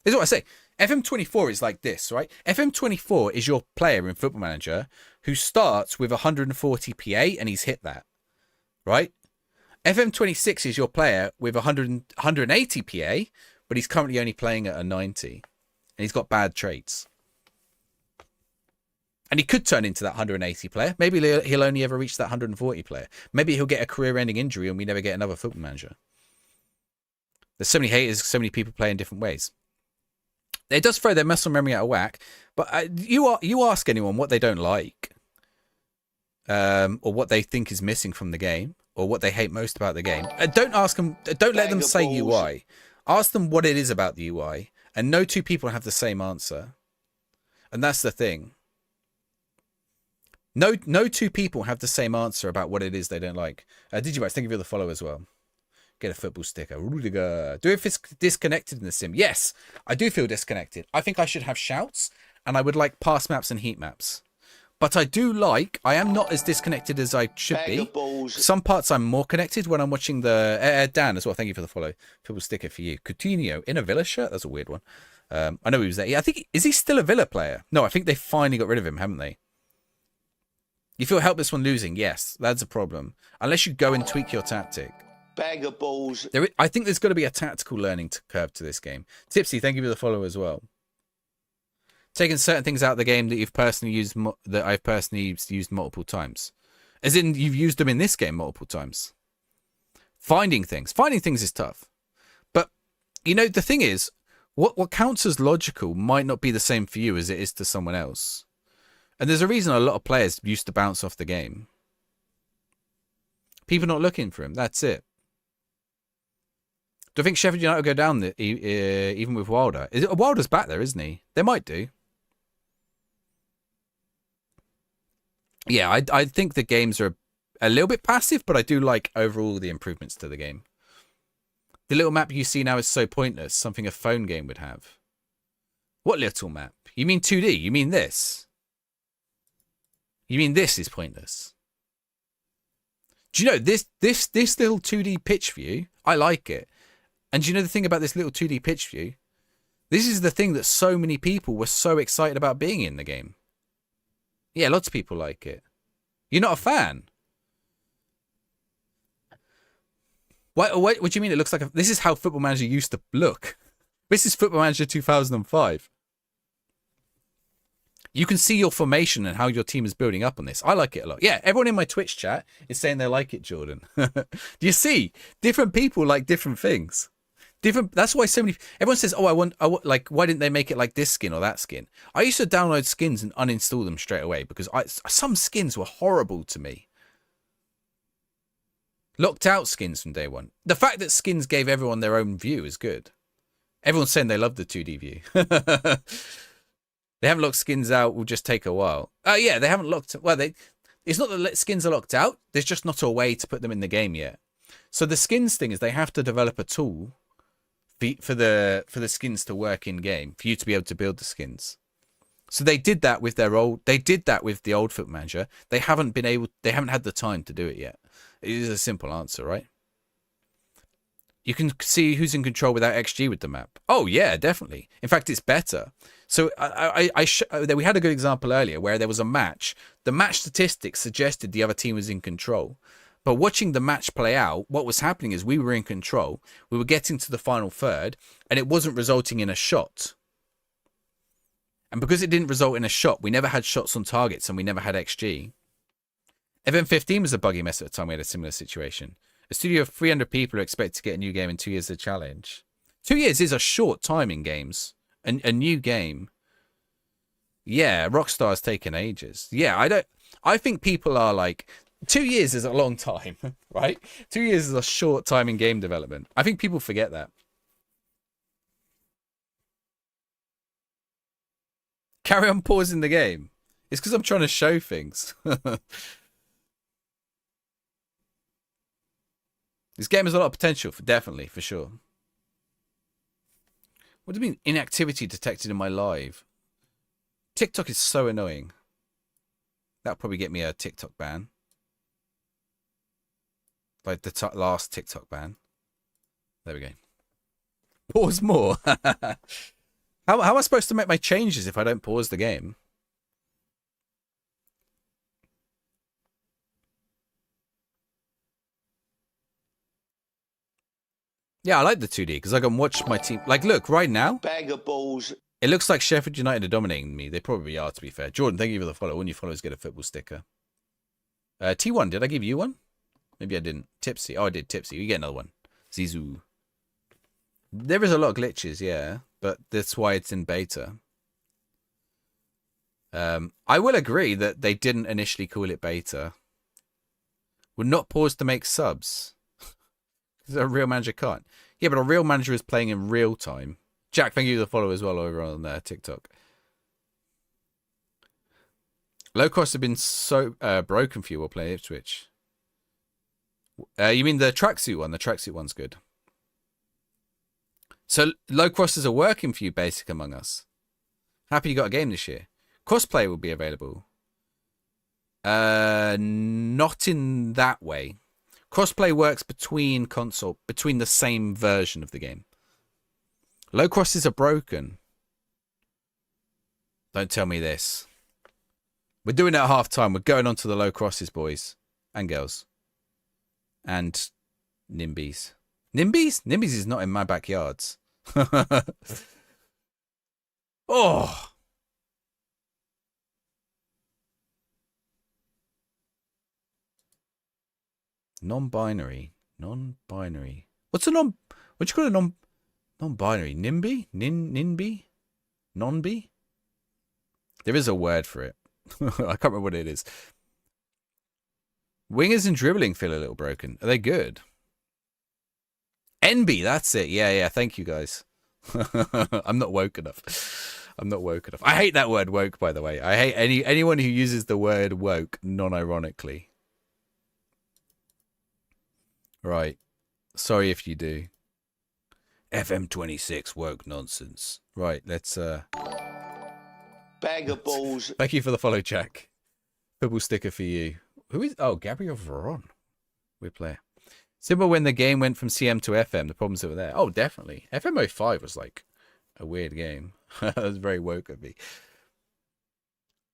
This is what I say. FM24 is like this, right? FM24 is your player in Football Manager who starts with 140 PA and he's hit that, right? FM26 is your player with 180 PA, but he's currently only playing at a 90 and he's got bad traits. And he could turn into that 180 player. Maybe he'll only ever reach that 140 player. Maybe he'll get a career-ending injury and we never get another Football Manager. There's so many haters, so many people play in different ways. It does throw their muscle memory out of whack, but you ask anyone what they don't like, or what they think is missing from the game, or what they hate most about the game. Don't ask them. Don't let them say UI. Ask them what it is about the UI, and no two people have the same answer. And that's the thing. No two people have the same answer about what it is they don't like. Digibytes, thank you for the follow as well. Get a football sticker. Rudiger. Do it if it's disconnected in the sim. Yes, I do feel disconnected. I think I should have shouts, and I would like pass maps and heat maps. But I am not as disconnected as I should be. Some parts I'm more connected when I'm watching the... Dan as well, thank you for the follow. Football sticker for you. Coutinho in a Villa shirt? That's a weird one. I know he was there. Yeah, I think... Is he still a Villa player? No, I think they finally got rid of him, haven't they? You feel helpless when losing? Yes, that's a problem. Unless you go and tweak your tactic. Bag of balls. I think there's got to be a tactical learning curve to this game. Tipsy, thank you for the follow as well. Taking certain things out of the game that you've personally used, that I've personally used multiple times, as in you've used them in this game multiple times. Finding things is tough, but you know the thing is, what counts as logical might not be the same for you as it is to someone else, and there's a reason a lot of players used to bounce off the game. People not looking for him. That's it. Do I think Sheffield United will go down even with Wilder? Wilder's back there, isn't he? They might do. Yeah, I think the games are a little bit passive, but I do like overall the improvements to the game. The little map you see now is so pointless, something a phone game would have. What little map? You mean 2D? You mean this? You mean this is pointless? Do you know this little 2D pitch view? I like it. And do you know the thing about this little 2D pitch view? This is the thing that so many people were so excited about being in the game. Yeah, lots of people like it. You're not a fan? What do you mean it looks like this is how Football Manager used to look. This is Football Manager 2005. You can see your formation and how your team is building up on this. I like it a lot. Yeah, everyone in my Twitch chat is saying they like it, Jordan. Do you see? Different people like different things. That's why so many. Everyone says, "Oh, I want. Like, why didn't they make it like this skin or that skin?" I used to download skins and uninstall them straight away because some skins were horrible to me. Locked out skins from day one. The fact that skins gave everyone their own view is good. Everyone's saying they love the 2D view. They haven't locked skins out. Will just take a while. Yeah, they haven't locked. Well, it's not that skins are locked out. There's just not a way to put them in the game yet. So the skins thing is they have to develop a tool for the skins to work in game for you to be able to build the skins. So they did that with the old Foot Manager. They haven't had the time to do it yet. It is a simple answer, right? You can see who's in control without XG with the map. Oh yeah, definitely. In fact, it's better. So we had a good example earlier where there was a match. The match statistics suggested the other team was in control. But watching the match play out, what was happening is we were in control. We were getting to the final third, and it wasn't resulting in a shot. And because it didn't result in a shot, we never had shots on targets, and we never had XG. FM15 was a buggy mess at the time. We had a similar situation. A studio of 300 people who expect to get a new game in 2 years is a challenge. 2 years is a short time in games. A new game. Yeah, Rockstar's taken ages. Yeah, I think people are like... 2 years is a long time, right? 2 years is a short time in game development. I think people forget that. Carry on pausing the game. It's because I'm trying to show things. This game has a lot of potential, definitely, for sure. What do you mean, inactivity detected in my live? TikTok is so annoying. That'll probably get me a TikTok ban. Like the last TikTok ban. There we go. Pause more. How am I supposed to make my changes if I don't pause the game? Yeah, I like the 2D because I can watch my team. Like, look, right now, Bag of balls. It looks like Sheffield United are dominating me. They probably are, to be fair. Jordan, thank you for the follow. All new followers get a football sticker. T1, did I give you one? Maybe I didn't. Tipsy. Oh, I did. Tipsy. You get another one. Zizou. There is a lot of glitches, yeah, but that's why it's in beta. I will agree that they didn't initially call it beta. Would not pause to make subs. Because a real manager can't. Yeah, but a real manager is playing in real time. Jack, thank you for the follow as well over on TikTok. Low costs have been so broken for you while playing Ipswich. You mean the tracksuit one? The tracksuit one's good. So low crosses are working for you, Basic Among Us. Happy you got a game this year. Crossplay will be available. Not in that way. Crossplay works between the same version of the game. Low crosses are broken. Don't tell me this. We're doing it at half time. We're going on to the low crosses, boys and girls. And Nimbies. Nimbies? Nimbies is not in my backyards. Oh. Non-binary. Non-binary. What's a non... What do you call a non-binary? NIMBY? NINBY? Non-B? There is a word for it. I can't remember what it is. Wingers and dribbling feel a little broken. Are they good? NB, that's it. Yeah. Thank you, guys. I'm not woke enough. I'm not woke enough. I hate that word woke, by the way. I hate anyone who uses the word woke non-ironically. Right. Sorry if you do. FM26 woke nonsense. Right, let's... Bag of balls. Thank you for the follow, Jack. Purple sticker for you. Who is? Oh, Gabriel Veron. Weird player. Similar when the game went from CM to FM, the problems that were there. Oh, definitely. FM05 was like a weird game. That was very woke of me.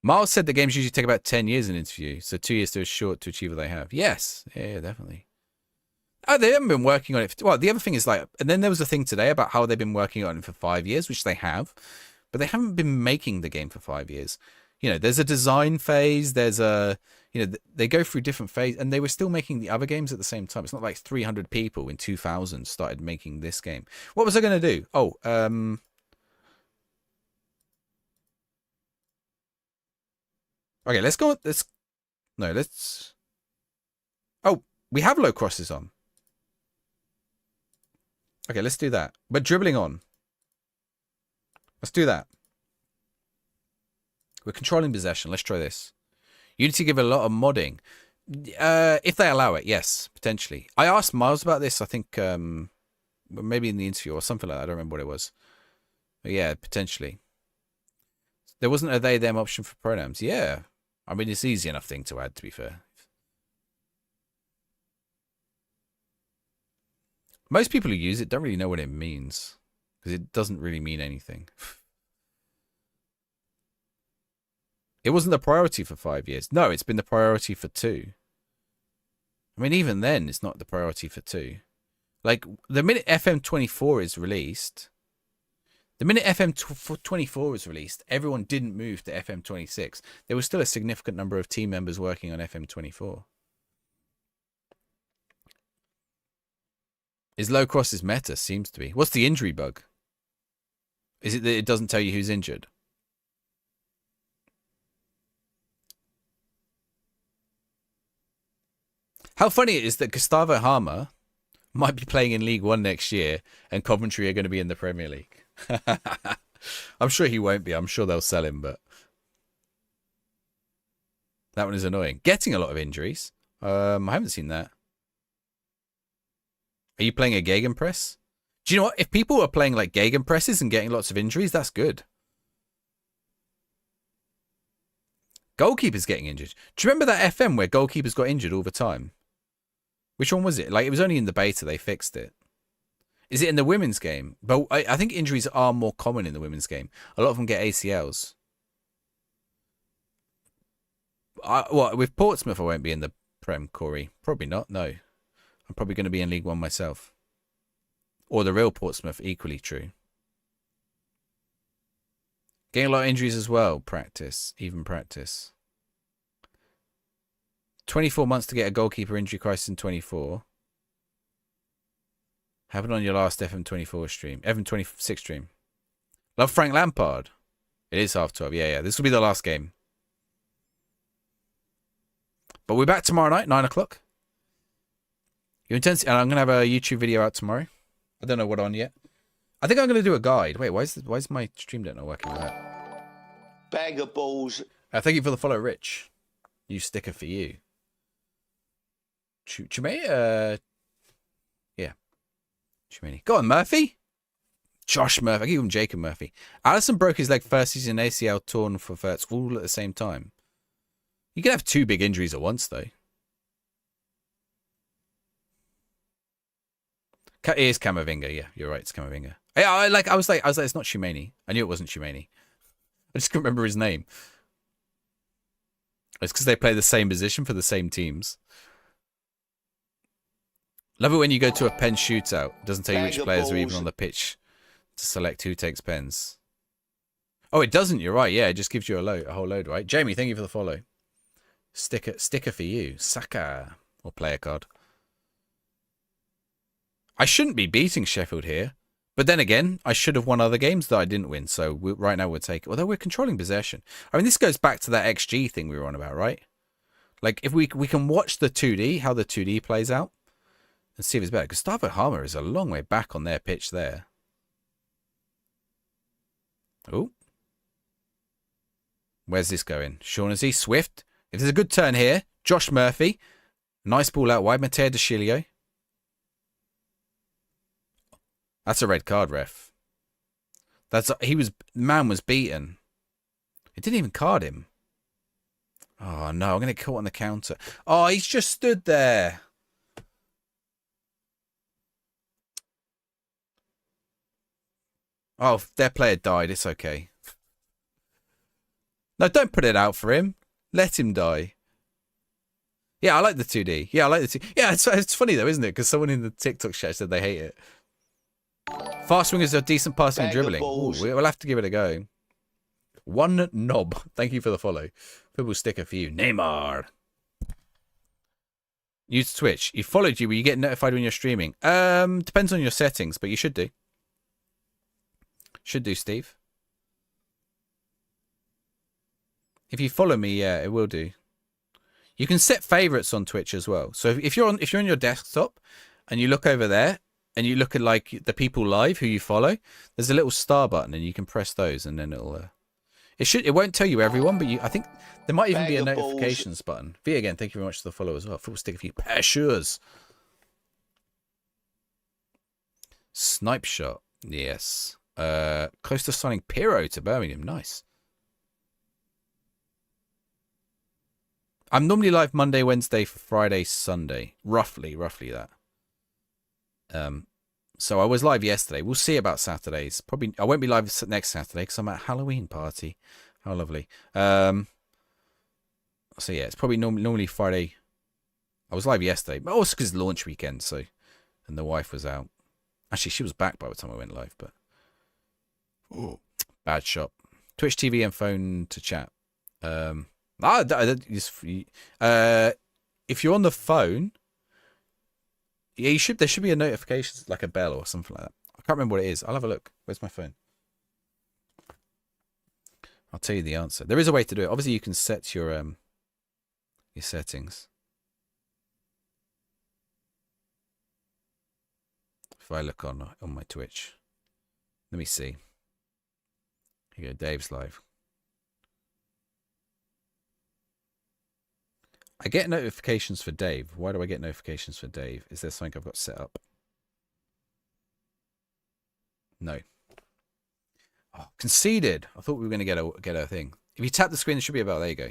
Miles said the games usually take about 10 years in an interview, so 2 years too short to achieve what they have. Yes. Yeah, definitely. Oh, they haven't been working on it. Well, the other thing is like, and then there was a thing today about how they've been working on it for 5 years, which they have, but they haven't been making the game for 5 years. You know, there's a design phase, there's a, you know, they go through different phases, and they were still making the other games at the same time. It's not like 300 people in 2000 started making this game. What was I going to do? Oh, okay, let's go. Let's. Oh, we have low crosses on. Okay, let's do that. But dribbling on. Let's do that. We're controlling possession. Let's try this. Unity give a lot of modding. If they allow it, yes, potentially. I asked Miles about this, I think, maybe in the interview or something like that. I don't remember what it was. But yeah, potentially. There wasn't a they-them option for pronouns. Yeah. I mean, it's easy enough thing to add, to be fair. Most people who use it don't really know what it means, because it doesn't really mean anything. It wasn't the priority for 5 years. No, it's been the priority for 2. I mean, even then, it's not the priority for 2. Like, the minute FM24 is released, everyone didn't move to FM26. There was still a significant number of team members working on FM24. Is low crosses meta? Seems to be. What's the injury bug? Is it that it doesn't tell you who's injured? How funny it is that Gustavo Harmer might be playing in League One next year and Coventry are going to be in the Premier League. I'm sure he won't be. I'm sure they'll sell him, but that one is annoying. Getting a lot of injuries. I haven't seen that. Are you playing a Gegenpress? Do you know what? If people are playing like Gegenpresses and getting lots of injuries, that's good. Goalkeepers getting injured. Do you remember that FM where goalkeepers got injured all the time? Which one was it? Like, it was only in the beta they fixed it. Is it in the women's game? But I think injuries are more common in the women's game. A lot of them get ACLs. With Portsmouth, I won't be in the Prem, Corey. Probably not, no. I'm probably going to be in League One myself. Or the real Portsmouth, equally true. Getting a lot of injuries as well. Practice. Even practice. 24 months to get a goalkeeper injury crisis in 24. Happened on your last FM24 stream. FM26 stream. Love Frank Lampard. It is 12:30. Yeah. This will be the last game. But we're back tomorrow night, 9 o'clock. And I'm going to have a YouTube video out tomorrow. I don't know what on yet. I think I'm going to do a guide. Wait, why is my stream deck not working with that? Bag of balls. Thank you for the follow, Rich. New sticker for you. Chumay? Yeah. Chumani. Go on, Murphy. Josh Murphy. I give him Jacob Murphy. Allison broke his leg first season, ACL torn for Verts all at the same time. You can have 2 big injuries at once, though. It is Camavinga, yeah, you're right, it's Camavinga. I was like, it's not Shumani. I knew it wasn't Shumani. I just couldn't remember his name. It's because they play the same position for the same teams. Love it when you go to a pen shootout. It doesn't tell you which players are even on the pitch to select who takes pens. Oh, it doesn't, you're right, yeah, it just gives you a whole load, right? Jamie, thank you for the follow. Sticker for you. Saka. Or player card. I shouldn't be beating Sheffield here. But then again, I should have won other games that I didn't win. So right now we'll take it. Although we're controlling possession. I mean, this goes back to that XG thing we were on about, right? Like, if we can watch the 2D, how the 2D plays out, and see if it's better. Gustavo Harmer is a long way back on their pitch there. Oh. Where's this going? Shaughnessy, Swift. If there's a good turn here, Josh Murphy. Nice ball out wide. Matteo De Sciglio. That's a red card, ref. Man was beaten. It didn't even card him. Oh, no. I'm going to get caught on the counter. Oh, he's just stood there. Oh, their player died. It's okay. No, don't put it out for him. Let him die. Yeah, I like the 2D. Yeah, I like the 2D. Yeah, it's funny though, isn't it? Because someone in the TikTok chat said they hate it. Fast wingers are decent passing and dribbling. Ooh, we'll have to give it a go. One knob. Thank you for the follow. Football sticker for you. Neymar. Use Twitch. You followed you. Will you get notified when you're streaming? Depends on your settings, but you should do. Should do, Steve. If you follow me, yeah, it will do. You can set favorites on Twitch as well. So if you're on your desktop and you look over there and you look at like the people live who you follow, there's a little star button and you can press those and then it'll it won't tell you everyone, but I think there might even be a notifications button. V again, thank you very much for the follow as well. Football sticker for you. Pressures. Snipe shot. Yes. Close to signing Piro to Birmingham. Nice. I'm normally live Monday, Wednesday, Friday, Sunday. Roughly that. So I was live yesterday. We'll see about Saturdays. Probably I won't be live next Saturday because I'm at a Halloween party. How lovely. So yeah, it's probably normally Friday. I was live yesterday, but also because it's launch weekend. So, and the wife was out. Actually, she was back by the time I went live, but bad shot. Twitch TV and phone to chat. If you're on the phone, yeah, there should be a notification, like a bell or something like that. I can't remember what it is. I'll have a look. Where's my phone? I'll tell you the answer. There is a way to do it. Obviously, you can set your settings. If I look on my Twitch, let me see. Here you go, Dave's live. I get notifications for Dave. Why do I get notifications for Dave? Is there something I've got set up? No. Oh, conceded. I thought we were going to get a thing. If you tap the screen, it should be about. There you go.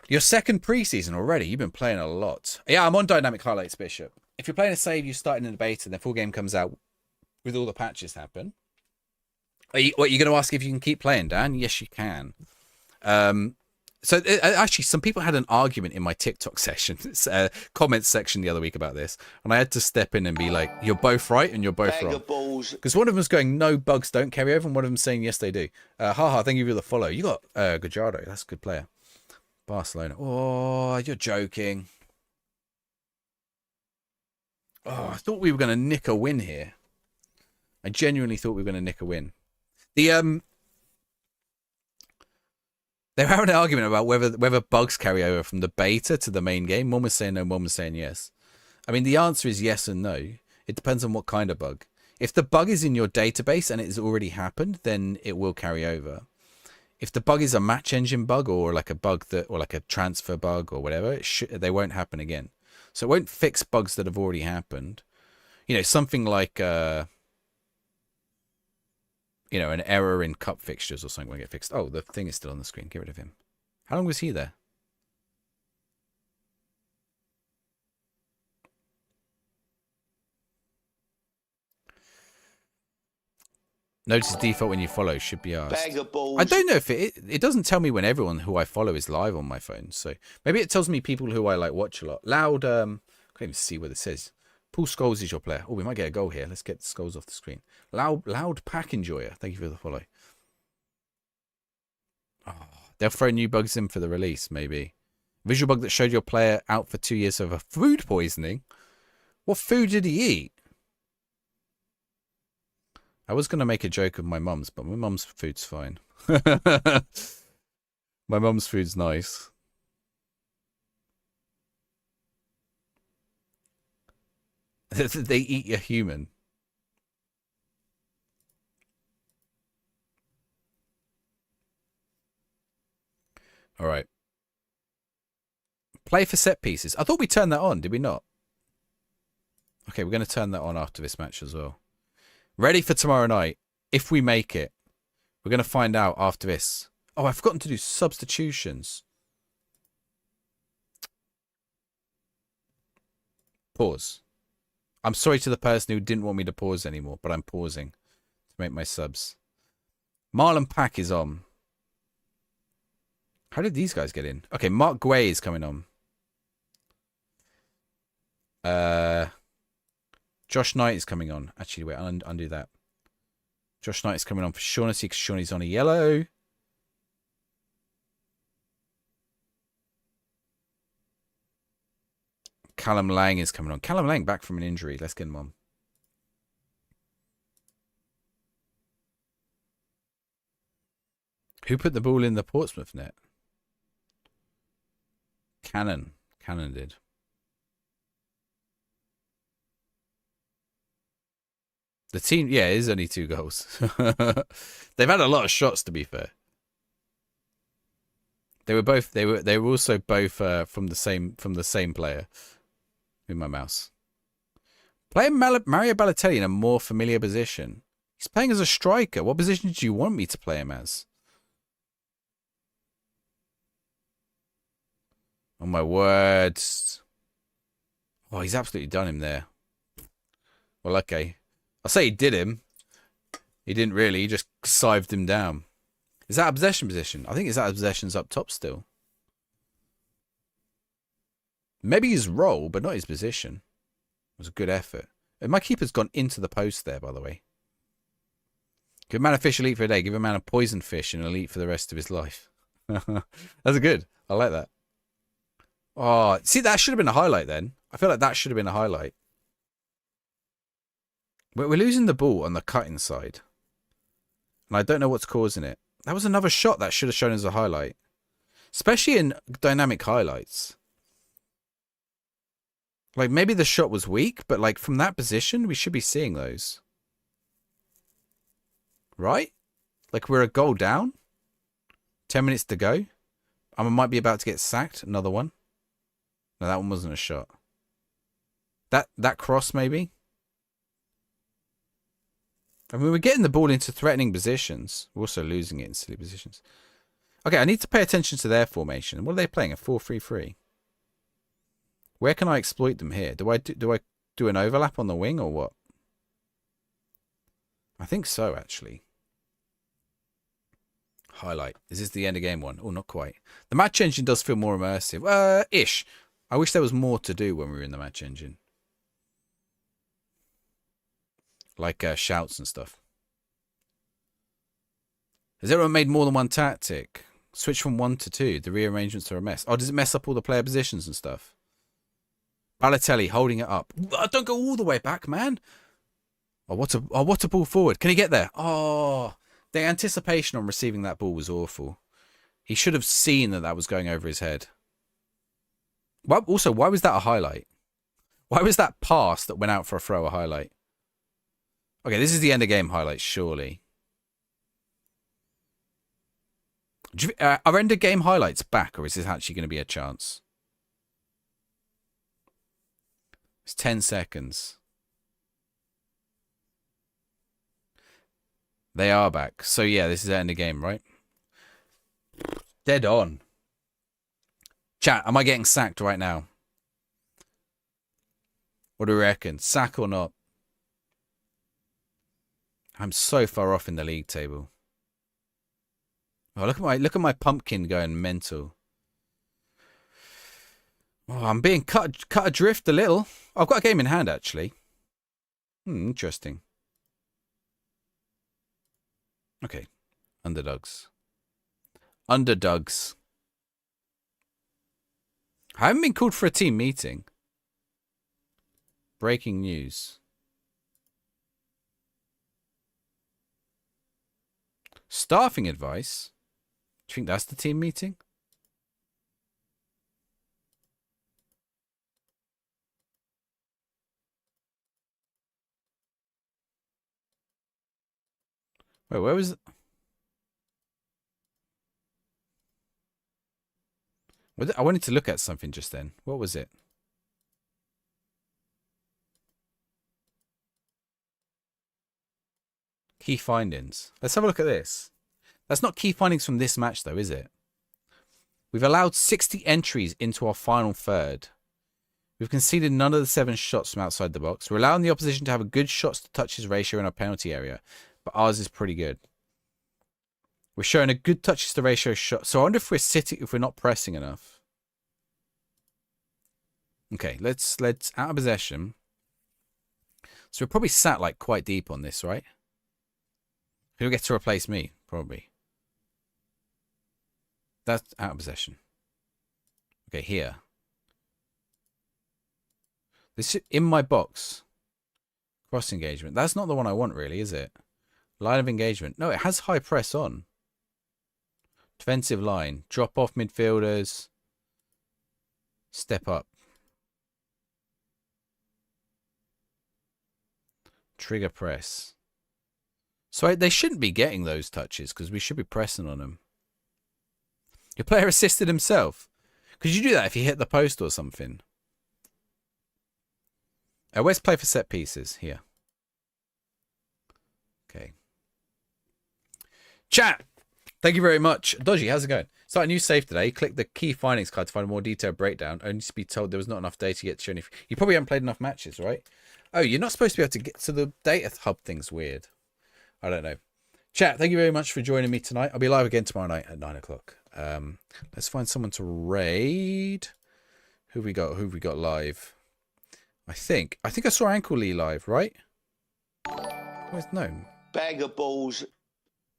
Your second preseason already. You've been playing a lot. Yeah, I'm on Dynamic Highlights, Bishop. If you're playing a save, you start in the beta, and the full game comes out with all the patches happen. Are you going to ask if you can keep playing, Dan? Yes, you can. So actually, some people had an argument in my TikTok session, comments section the other week about this, and I had to step in and be like, "You're both right and you're both wrong." Because one of them was going, "No bugs don't carry over," and one of them saying, "Yes, they do." Haha, thank you for the follow. You got Gujardo. That's a good player. Barcelona. Oh, you're joking. Oh, I thought we were going to nick a win here. I genuinely thought we were going to nick a win. They were having an argument about whether bugs carry over from the beta to the main game. One was saying no, one was saying yes. I mean, the answer is yes and no. It depends on what kind of bug. If the bug is in your database and it has already happened, then it will carry over. If the bug is a match engine bug or like a bug or like a transfer bug or whatever, they won't happen again. So it won't fix bugs that have already happened. You know, something like an error in cup fixtures or something won't get fixed. Oh, the thing is still on the screen. Get rid of him. How long was he there? Notice default when you follow should be asked. I don't know if it doesn't tell me when everyone who I follow is live on my phone. So maybe it tells me people who I like watch a lot. Loud, I can't even see what it says. Paul Scholes is your player. Oh, we might get a goal here. Let's get Scholes off the screen. Loud pack enjoyer. Thank you for the follow. Oh, they'll throw new bugs in for the release, maybe. Visual bug that showed your player out for 2 years over food poisoning. What food did he eat? I was going to make a joke of my mum's, but my mum's food's fine. My mum's food's nice. They eat a human. All right. Play for set pieces. I thought we turned that on, did we not? Okay, we're going to turn that on after this match as well. Ready for tomorrow night. If we make it, we're going to find out after this. Oh, I've forgotten to do substitutions. Pause. I'm sorry to the person who didn't want me to pause anymore, but I'm pausing to make my subs. Marlon Pack is on. How did these guys get in? Okay, Mark Guay is coming on. Josh Knight is coming on. Actually, wait, I'll undo that. Josh Knight is coming on for Shaughnessy because Shaughnessy's on a yellow. Callum Lang is coming on. Callum Lang back from an injury. Let's get him on. Who put the ball in the Portsmouth net? Cannon. Cannon did. The team, yeah, it is only 2 goals. They've had a lot of shots, to be fair. They were also both from the same player. With my mouse. Playing Mario Balotelli in a more familiar position. He's playing as a striker. What position did you want me to play him as? Oh my word. Oh, he's absolutely done him there. Well, okay. I'll say he did him. He didn't really. He just scythed him down. Is that a possession position? I think his possession's up top still. Maybe his role, but not his position. It was a good effort. And my keeper's gone into the post there, by the way. Give a man a fish elite for a day. Give a man a poison fish and elite for the rest of his life. That's good. I like that. Oh, see, that should have been a highlight then. I feel like that should have been a highlight. We're losing the ball on the cutting side. And I don't know what's causing it. That was another shot that should have shown as a highlight. Especially in dynamic highlights. Like, maybe the shot was weak, but, like, from that position, we should be seeing those. Right? Like, we're a goal down. 10 minutes to go. I might be about to get sacked. Another one. No, that one wasn't a shot. That cross, maybe? I mean, we're getting the ball into threatening positions. We're also losing it in silly positions. Okay, I need to pay attention to their formation. What are they playing? A 4-3-3? Where can I exploit them here? Do I do an overlap on the wing or what? I think so, actually. Highlight. Is this the end of game one? Oh, not quite. The match engine does feel more immersive. Ish. I wish there was more to do when we were in the match engine. Like shouts and stuff. Has everyone made more than one tactic? Switch from 1 to 2. The rearrangements are a mess. Oh, does it mess up all the player positions and stuff? Balotelli holding it up. Oh, don't go all the way back, man. Oh, what a ball forward. Can he get there? Oh, the anticipation on receiving that ball was awful. He should have seen that was going over his head. Well, also, why was that a highlight? Why was that pass that went out for a throw a highlight? Okay, this is the end of game highlights, surely. Are end of game highlights back, or is this actually going to be a chance? It's 10 seconds. They are back. So, yeah, this is the end of game, right? Dead on. Chat, am I getting sacked right now? What do we reckon? Sack or not? I'm so far off in the league table. Oh, look at my pumpkin going mental. Oh, I'm being cut adrift a little. I've got a game in hand, actually. Interesting. Okay. Underdogs. Underdogs. I haven't been called for a team meeting. Breaking news. Staffing advice? Do you think that's the team meeting? Wait, where was it? I wanted to look at something just then. What was it? Key findings. Let's have a look at this. That's not key findings from this match, though, is it? We've allowed 60 entries into our final third. We've conceded none of the 7 shots from outside the box. We're allowing the opposition to have a good shots to touches ratio in our penalty area, but ours is pretty good. We're showing a good touches to ratio shot. So I wonder if we're not pressing enough. Okay, let's out of possession. So we're probably sat like quite deep on this, right? Who'll get to replace me? Probably. That's out of possession. Okay, here. This is in my box. Cross engagement. That's not the one I want, really, is it? Line of engagement. No, it has high press on. Defensive line. Drop off midfielders. Step up. Trigger press. So they shouldn't be getting those touches because we should be pressing on them. Your player assisted himself. Could you do that if you hit the post or something? Where's play for set pieces? Here. Okay. Chat! Thank you very much. Dodgy, how's it going? Start a new save today. Click the key findings card to find a more detailed breakdown. Only to be told there was not enough data to get to any... You probably haven't played enough matches, right? Oh, you're not supposed to be able to get to the data hub thing's weird. I don't know. Chat, thank you very much for joining me tonight. I'll be live again tomorrow night at 9 o'clock. Let's find someone to raid. Who have we got? Who have we got live? I think I saw Ankle Lee live, right? Where's no? Bag of balls.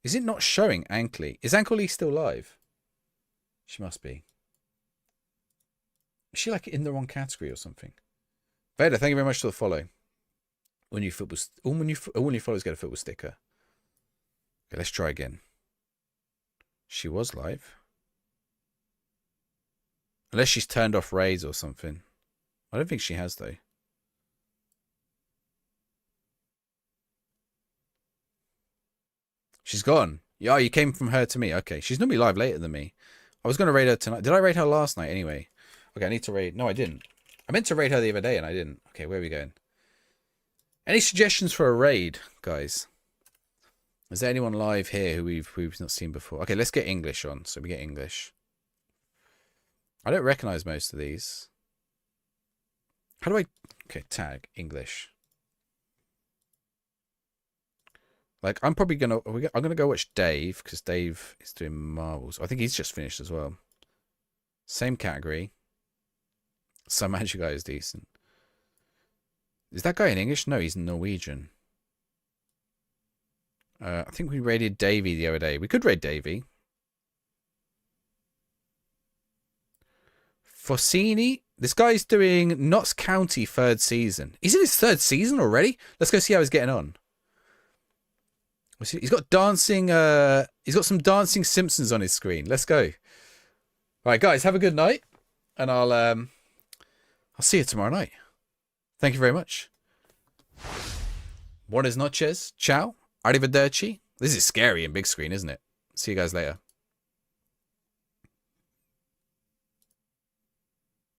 Is it not showing Ankle Lee? Is Ankle Lee still live? She must be. Is she like in the wrong category or something? Vader, thank you very much for the follow. All new followers get a football sticker. Okay, let's try again. She was live. Unless she's turned off raids or something. I don't think she has, though. She's gone. Yeah, you came from her to me. Okay, she's normally live later than me. I was going to raid her tonight. Did I raid her last night anyway? Okay, I need to raid. No, I didn't. I meant to raid her the other day and I didn't. Okay, where are we going? Any suggestions for a raid, guys? Is there anyone live here who we've not seen before? Okay, let's get English on. So we get English. I don't recognize most of these. How do I... Okay, tag English. Like, I'm probably going to... I'm going to go watch Dave, because Dave is doing marbles. I think he's just finished as well. Same category. Some magic guy is decent. Is that guy in English? No, he's Norwegian. I think we raided Davey the other day. We could raid Davey. Fossini. This guy's doing Notts County 3rd season. He's in his 3rd season already? Let's go see how he's getting on. He's got dancing. He's got some dancing Simpsons on his screen. Let's go. All right, guys, have a good night, and I'll see you tomorrow night. Thank you very much. Buenas noches. Ciao. Arrivederci. This is scary in big screen, isn't it? See you guys later.